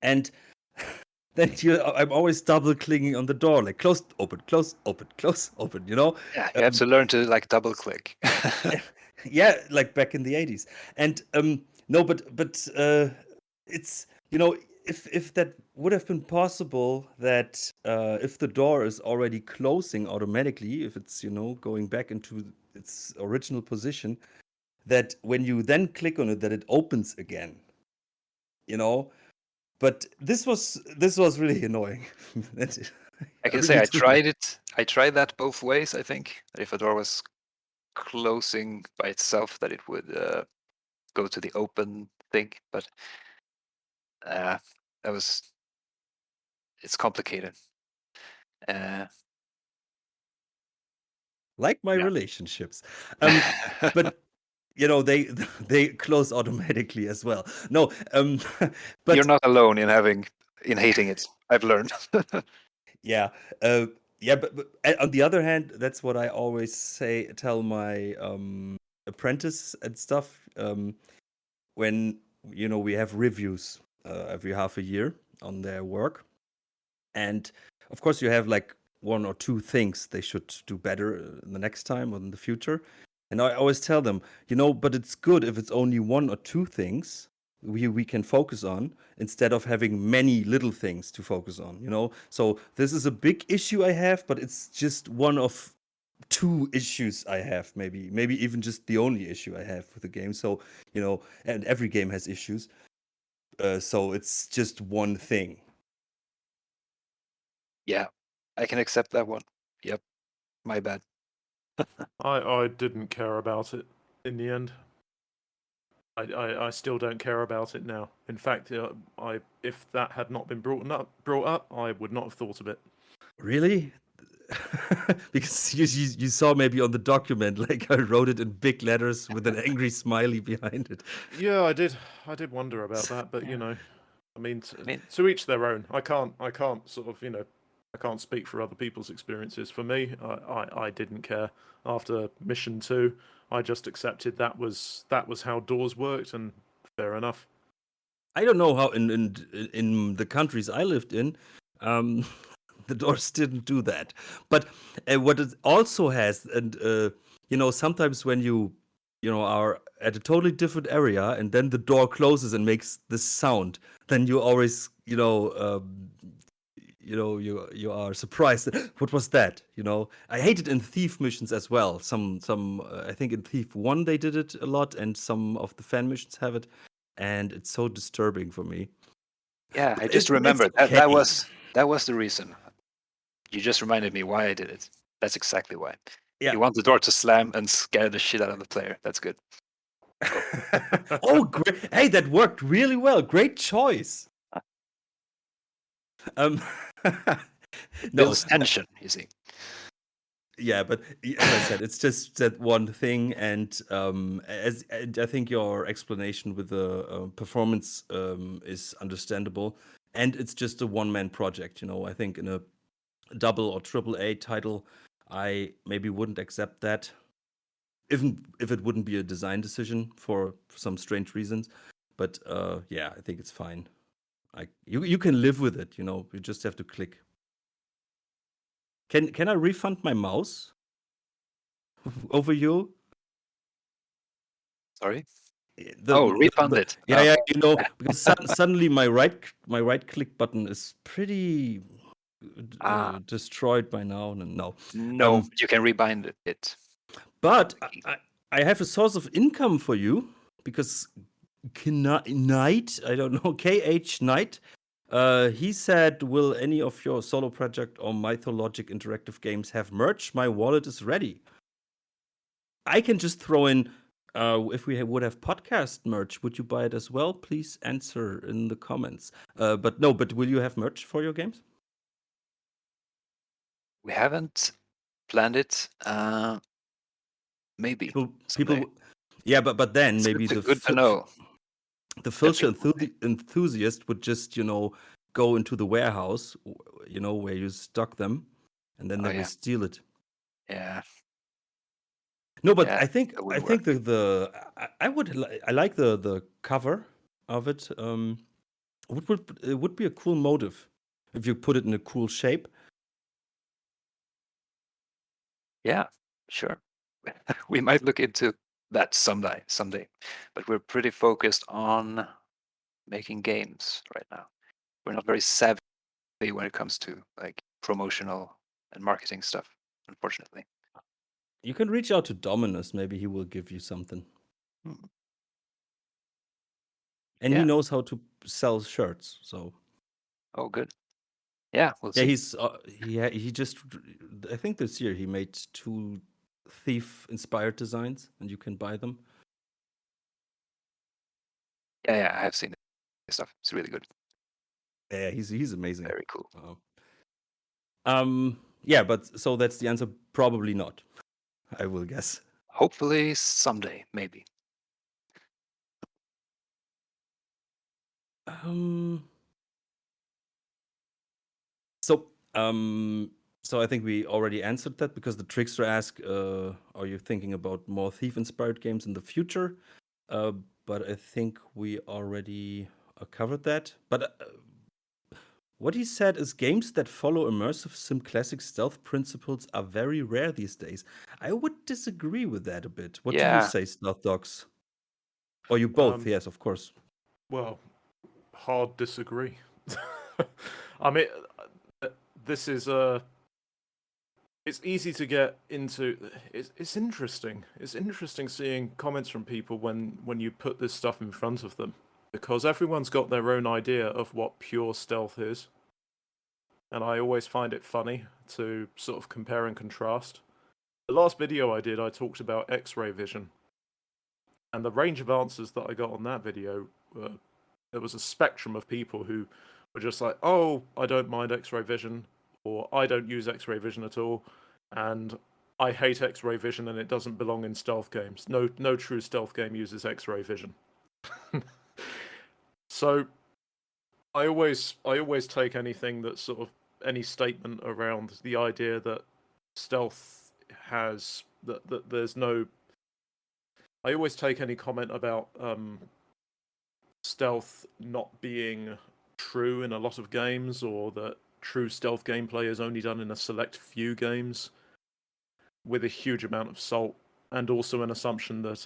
and then I'm always double clicking on the door, like close, open, close, open, close, open. Yeah, you have to learn to like double click. Yeah, like back in the 80s. And no, but it's if that would have been possible, that if the door is already closing automatically, if it's going back into its original position, that when you then click on it, that it opens again. you know. But this was really annoying. It I can say really I took me. tried it. I tried that both ways. I think that if a door was closing by itself, that it would go to the open thing. But that was it's complicated. Uh, Like my yeah. relationships. But they they close automatically as well. No, You're but not alone in hating it. I've learned. yeah, uh, yeah, but on the other hand, that's what I always tell my apprentice and stuff. When we have reviews every half a year on their work, and of course you have like one or two things they should do better the next time or in the future. And I always tell them, but it's good if it's only one or two things we can focus on instead of having many little things to focus on. So this is a big issue I have, but it's just one of two issues I have, maybe even just the only issue I have with the game. So, and every game has issues. So it's just one thing. Yeah, I can accept that one. Yep, my bad. I didn't care about it in the end. I still don't care about it now. In fact, if that had not been brought up, I would not have thought of it. Really? Because you saw maybe on the document, like I wrote it in big letters with an angry smiley behind it. Yeah, I did wonder about that, but Yeah. I mean, I mean, to each their own. I can't sort of I can't speak for other people's experiences. For me, I didn't care after mission 2. I just accepted that was how doors worked, and fair enough. I don't know how in the countries I lived in, um, the doors didn't do that. But what it also has, and sometimes when you are at a totally different area, and then the door closes and makes this sound, then you always you are surprised. What was that? I hate it in thief missions as well. Some I think in Thief 1 they did it a lot, and some of the fan missions have it, and it's so disturbing for me. yeah, I But just it's remembered that okay. that was the reason. You just reminded me why I did it. That's exactly why. Yeah. You want the door to slam and scare the shit out of the player. That's good. Oh, great! Hey, that worked really well. Great choice. Um, It no, builds tension, you see. yeah, but as I said, it's just that one thing, and and I think your explanation with the performance is understandable, and it's just a one-man project. I think in a double or triple A title, I maybe wouldn't accept that, even if it wouldn't be a design decision for some strange reasons. But yeah, I think it's fine. You can live with it. You just have to click. Can I refund my mouse over you? Sorry. The, Oh, the, refund the it. yeah, Oh. yeah, because suddenly my right click button is pretty Ah, destroyed by now. No, no, you can rebind it. but I have a source of income for you because Knight, I don't know, KH Knight. He said, "Will any of your solo project or mythologic interactive games have merch? My wallet is ready." I can just throw in. If we would have podcast merch, would you buy it as well? Please answer in the comments. But no, but will you have merch for your games? We haven't planned it. Maybe someday. People, yeah, but then It's maybe good to know. the Definitely Filcher one day. enthusiast would just go into the warehouse, where you stock them, and then Oh they will yeah, steal it. yeah, No, but yeah. I think That I would work. think I like the cover of it. It would be a cool motive if you put it in a cool shape. Yeah, sure. We might look into that someday. But we're pretty focused on making games right now. We're not very savvy when it comes to like promotional and marketing stuff, unfortunately. You can reach out to Dominus. Maybe he will give you something. Hmm. and he Yeah. knows how to sell shirts. So Oh, good. Yeah, we'll yeah, see. he just, I think this year he made 2 thief inspired designs, and you can buy them. Yeah, I have seen this stuff. It's really good. Yeah, he's amazing. Very cool. Yeah, but so that's the answer. Probably not, I will guess. Hopefully someday, maybe. So so I think we already answered that, because the trickster asked, are you thinking about more thief-inspired games in the future? But I think we already covered that. But what he said is games that follow immersive sim classic stealth principles are very rare these days. I would disagree with that a bit. What do you Yeah. say, Stealth Dogs? Or you both? Yes, of course. Well, hard disagree. I mean, this is it's easy to get into. It's interesting. It's interesting seeing comments from people when you put this stuff in front of them, because everyone's got their own idea of what pure stealth is, and I always find it funny to sort of compare and contrast. The last video I did, I talked about X-ray vision, and the range of answers that I got on that video, there was a spectrum of people who were just like, "Oh, I don't mind X-ray vision," or "I don't use X-ray vision at all," and "I hate X-ray vision and it doesn't belong in stealth games. No true stealth game uses X-ray vision." So I always take anything that's sort of any statement around the idea that stealth has that there's no. I always take any comment about stealth not being true in a lot of games, or that true stealth gameplay is only done in a select few games, with a huge amount of salt, and also an assumption that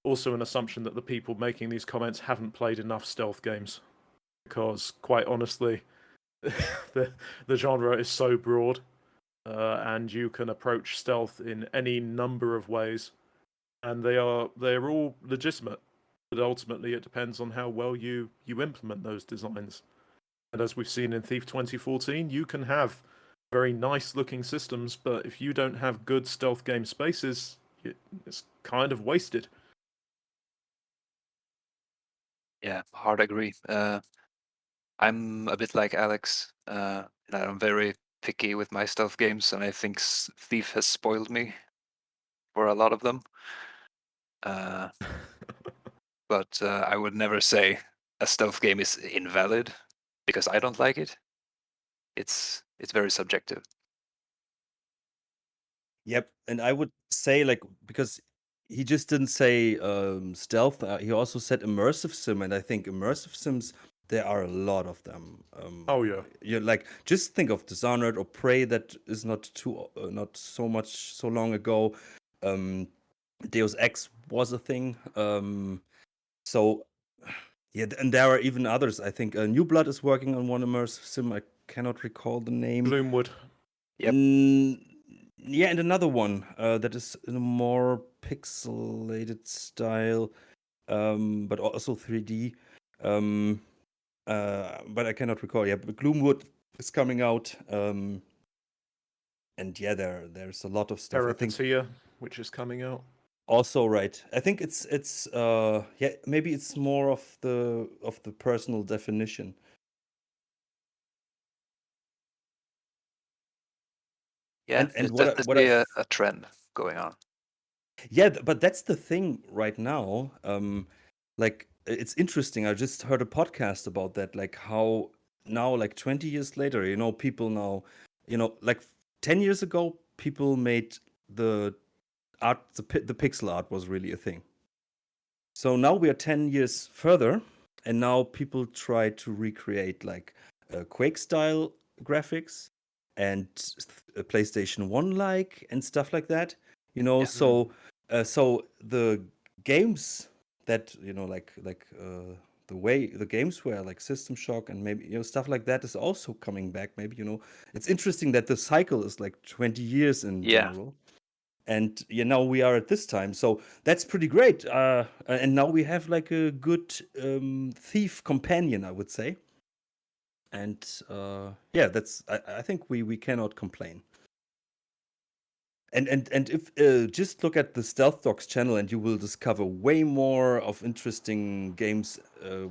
the people making these comments haven't played enough stealth games, because quite honestly, the genre is so broad, and you can approach stealth in any number of ways, and they're all legitimate. But ultimately, it depends on how well you implement those designs. And as we've seen in Thief 2014, you can have very nice looking systems, but if you don't have good stealth game spaces, it's kind of wasted. Yeah, hard agree. I'm a bit like Alex. And I'm very picky with my stealth games, and I think Thief has spoiled me for a lot of them. But I would never say a stealth game is invalid because I don't like it. It's very subjective. Yep, and I would say, like, because he just didn't say stealth. He also said immersive sim, and I think immersive sims, there are a lot of them. Oh yeah. You like, just think of Dishonored or Prey, that is not so much so long ago. Deus Ex was a thing. So yeah, and there are even others. I think New Blood is working on one immersive sim. I cannot recall the name. Gloomwood. Yep. Yeah, and another one that is in a more pixelated style, but also 3D. But I cannot recall. Yeah, but Gloomwood is coming out, and yeah, there's a lot of stuff. I think Peripatia, which is coming out. also, right. I think it's yeah, maybe it's more of the personal definition. Yeah, And there's what definitely a trend going on. Yeah, but that's the thing right now. Like, it's interesting. I just heard a podcast about that. Like, how now, like 20 years later, people now, like 10 years ago, people made the art, the pixel art was really a thing. So now we are 10 years further, and now people try to recreate like Quake style graphics and PlayStation 1 like and stuff like that. Yeah. So the games that the way the games were, like System Shock and maybe stuff like that, is also coming back. Maybe it's interesting that the cycle is like 20 years in Yeah. general. And yeah, now we are at this time, so that's pretty great. And now we have like a good thief companion, I would say. And yeah, that's I think we cannot complain. And if just look at the Stealth Dogs channel, and you will discover way more of interesting games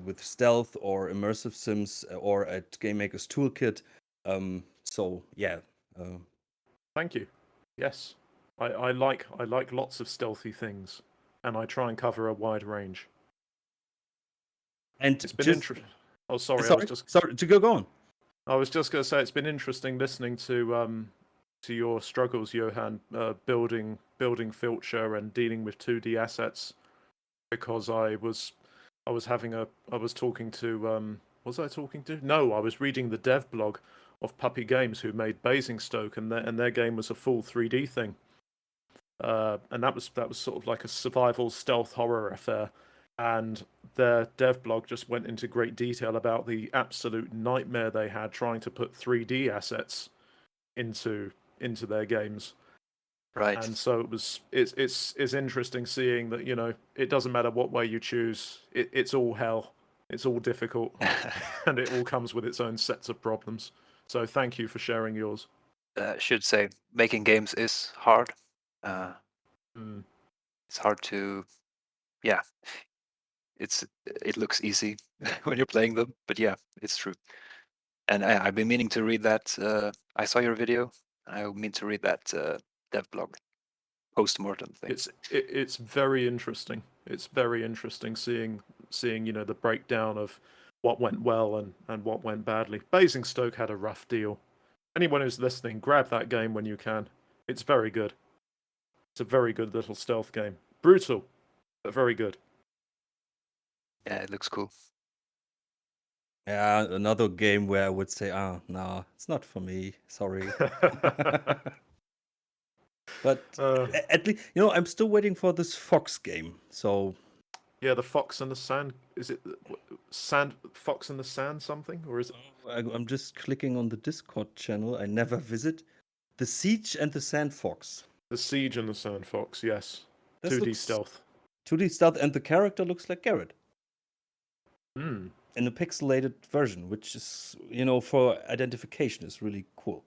with stealth or immersive sims, or at Game Maker's Toolkit. So yeah, uh, Thank you. Yes, I like lots of stealthy things, and I try and cover a wide range. and It's been just interesting. Oh, sorry, sorry to go on. I was just going to say it's been interesting listening to your struggles, Johan, building Filcher and dealing with 2D assets, because I was talking to was I talking to? No, I was reading the dev blog of Puppy Games, who made Basingstoke, and their game was a full 3D thing. And that was sort of like a survival stealth horror affair. And their dev blog just went into great detail about the absolute nightmare they had trying to put 3D assets into their games. Right. And so it's interesting seeing that, you know, it doesn't matter what way you choose, it's all hell, it's all difficult, and it all comes with its own sets of problems. So thank you for sharing yours. Should say making games is hard. Mm. It's hard to, yeah. It looks easy when you're playing them, but yeah, it's true. And I've been meaning to read that. I saw your video. I mean to read that dev blog post-mortem thing. It's very interesting. It's very interesting seeing you know the breakdown of what went well and what went badly. Basingstoke had a rough deal. Anyone who's listening, grab that game when you can. It's very good. It's a very good little stealth game. Brutal, but very good. Yeah, it looks cool. Yeah, another game where I would say, no, it's not for me. Sorry. But at least, you know, I'm still waiting for this Fox game. So Yeah, the Fox and the Sand. Is it Sand Fox and the Sand something, or is it I'm just clicking on the Discord channel. I never visit. The Siege and the Sand Fox. the Siege and the Sand Fox? Yes, This 2D looks stealth. 2D stealth, and the character looks like Garrett Hmm. in a pixelated version, which is, you know, for identification is really cool.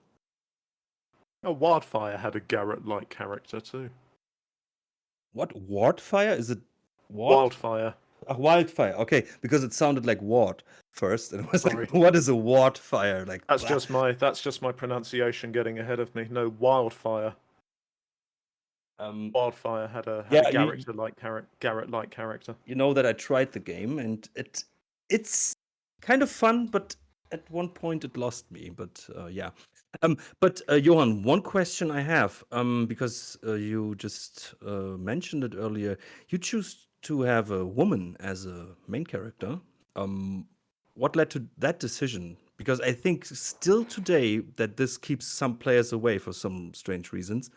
Oh, Wildfire had a Garrett-like character too. What, Wardfire? Is it Ward? Wildfire. Wildfire. Okay, because it sounded like Ward first, and I was Sorry. like, what is a Wardfire? Like That's blah. just my pronunciation getting ahead of me. No, Wildfire. Um, Wildfire had a yeah, Garrett-like character. you know that I tried the game, and it's kind of fun, but at one point it lost me. But yeah. But Johan, one question I have, because you just mentioned it earlier. You choose to have a woman as a main character. What led to that decision? Because I think still today that this keeps some players away for some strange reasons.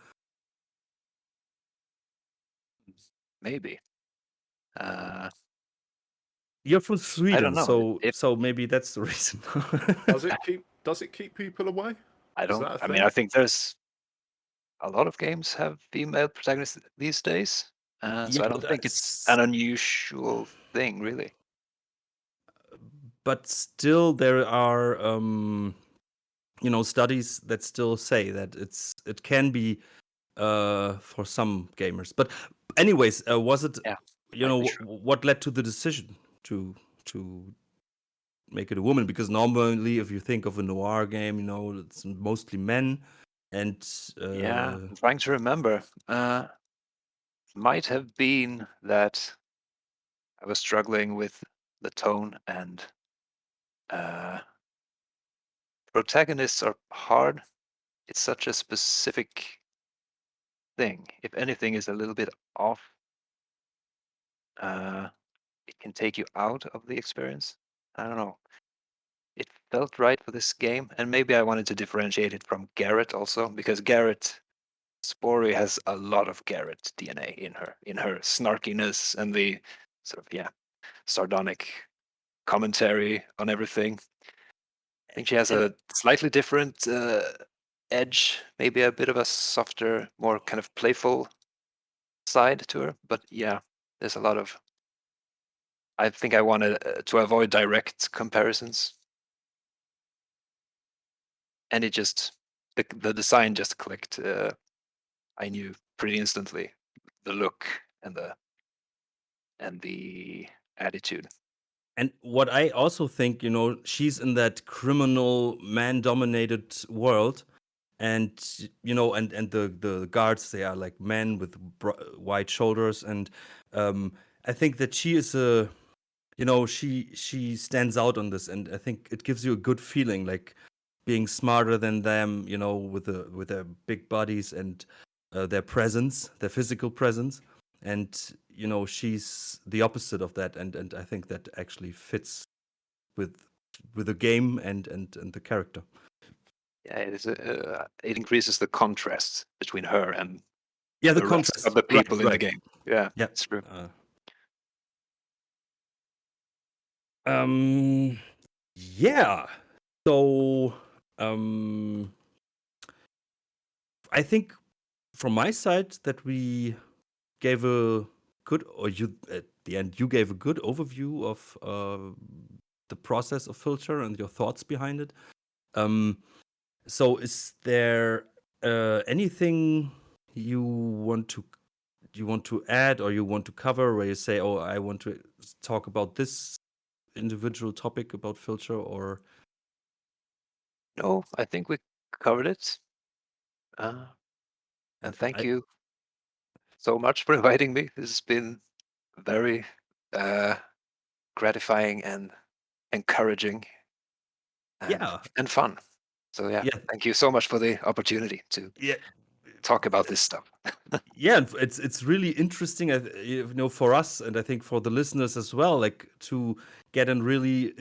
Maybe. You're from I don't Sweden, know. so maybe that's the reason. Does it keep people away? I Is don't. that a I mean, thing? I think there's a lot of games have female protagonists these days, Yeah, so I don't but think it's an unusual thing, really. but still there are you know, studies that still say that it can be for some gamers. But anyways, was it, Yeah, you might know, be true. what led to the decision to make it a woman? Because normally if you think of a noir game, you know, it's mostly men. And Yeah, I'm trying to remember. Might have been that I was struggling with the tone, and protagonists are hard. It's such a specific thing. If anything is a little bit off, it can take you out of the experience. I don't know. It felt right for this game, and maybe I wanted to differentiate it from Garrett also, because Garrett Spory has a lot of Garrett DNA in her snarkiness and the sort of sardonic commentary on everything. I think she has a slightly different edge, maybe a bit of a softer, more kind of playful side to her. But yeah, there's a lot of. I think I wanted to avoid direct comparisons, and it just the design just clicked. I knew pretty instantly the look and the attitude. And what I also think, she's in that criminal, man-dominated world, and and the guards, they are like men with wide shoulders, and I think that she is she stands out on this, and I think it gives you a good feeling, like being smarter than them, with their big bodies and their presence, their physical presence, and she's the opposite of that, and I think that actually fits with the game and the character. Yeah, it increases the contrast between her and Yeah, the the rest of contrast. the Right, people in the right. game. Yeah, Yeah. it's true. Um. Yeah. So, um, I think from my side that we gave a good, or you at the end you gave a good overview of the process of Filcher and your thoughts behind it. Um. So, is there anything you want to add, or you want to cover, where you say, "Oh, I want to talk about this individual topic about Filcher," or No, I think we covered it. And and thank I you so much for inviting me. This has been very uh, gratifying and encouraging and yeah, and fun. So yeah, yeah, thank you so much for the opportunity to yeah. talk about this stuff. Yeah, and it's really interesting, for us, and I think for the listeners as well, like to get a really,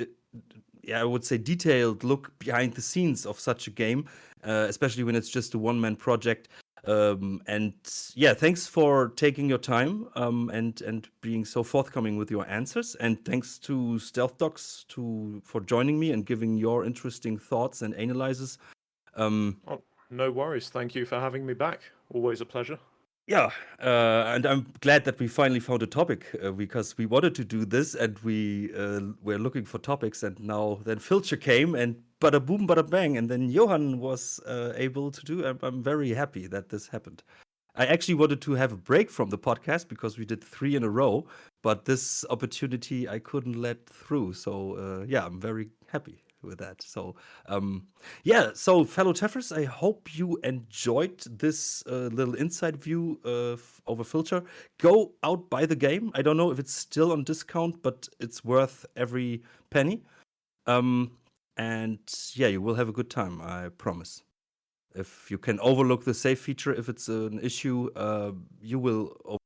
yeah, I would say detailed look behind the scenes of such a game, especially when it's just a one-man project. And yeah, thanks for taking your time, and being so forthcoming with your answers, and thanks to Stealth Docs for joining me and giving your interesting thoughts and analyses. Um, Oh, no worries. Thank you for having me back. Always a pleasure. Yeah, and I'm glad that we finally found a topic, because we wanted to do this, and we were looking for topics, and now then Filcher came, and bada boom, bada bang, and then Johan was able to do. I'm very happy that this happened. I actually wanted to have a break from the podcast because we did 3 in a row, but this opportunity I couldn't let through. So yeah, I'm very happy with that. So yeah, so fellow Taffers, I hope you enjoyed this little inside view over Filcher. Go out, buy the game. I don't know if it's still on discount, but it's worth every penny. Um, and yeah, you will have a good time, I promise. If you can overlook the save feature, if it's an issue, you will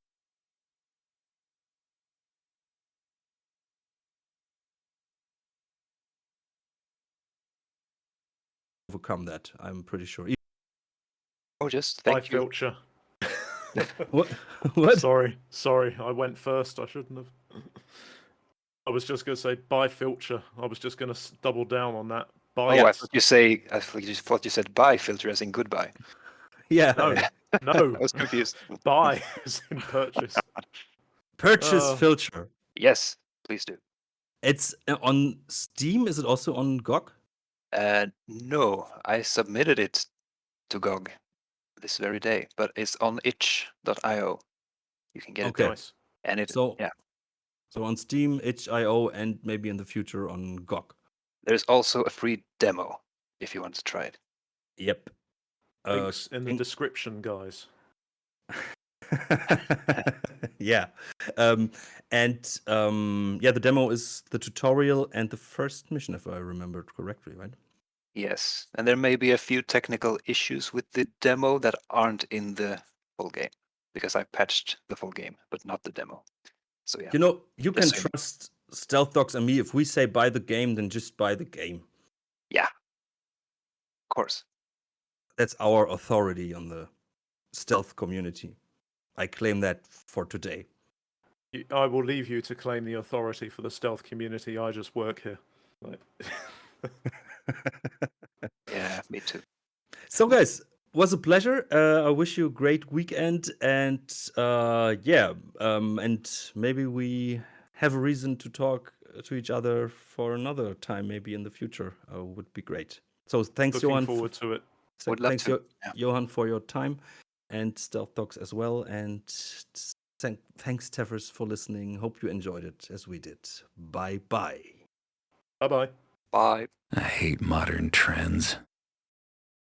overcome that. I'm pretty sure. Oh, just Bye, thank you. Filcher. What? What? Sorry. I went first. I shouldn't have. I was just going to say bye, Filcher. I was just going to double down on that. Bye. Oh, I Yes. thought you thought you said bye filter as in goodbye. Yeah. No, I was confused. buy is in purchase. Purchase Uh, Filcher. Yes, please do. It's on Steam. Is it also on GOG? No, I submitted it to GOG this very day, but it's on itch.io. You can get it Okay. there. nice. And So yeah, so on Steam, itch.io, and maybe in the future on GOG. there's also a free demo if you want to try it. Yep. Links in the King- description, guys. yeah. Yeah, the demo is the tutorial and the first mission, if I remembered correctly, right? Yes, and there may be a few technical issues with the demo that aren't in the full game because I patched the full game, but not the demo. So yeah, You the can same. trust Stealth Dogs and me. If we say buy the game, then just buy the game. Yeah, of course. That's our authority on the stealth community. I claim that for today. I will leave you to claim the authority for the stealth community. I just work here. Like... Yeah, me too. So, guys, was a pleasure. I wish you a great weekend, and and maybe we have a reason to talk to each other for another time, maybe in the future. Would be great. So, thanks, Looking Johan. forward to it. Would love Thanks, to. Yeah. Johan, for your time, and Stealth Talks as well. And thanks, Taffers, for listening. Hope you enjoyed it as we did. Bye bye. Bye bye. Bye. I hate modern trends.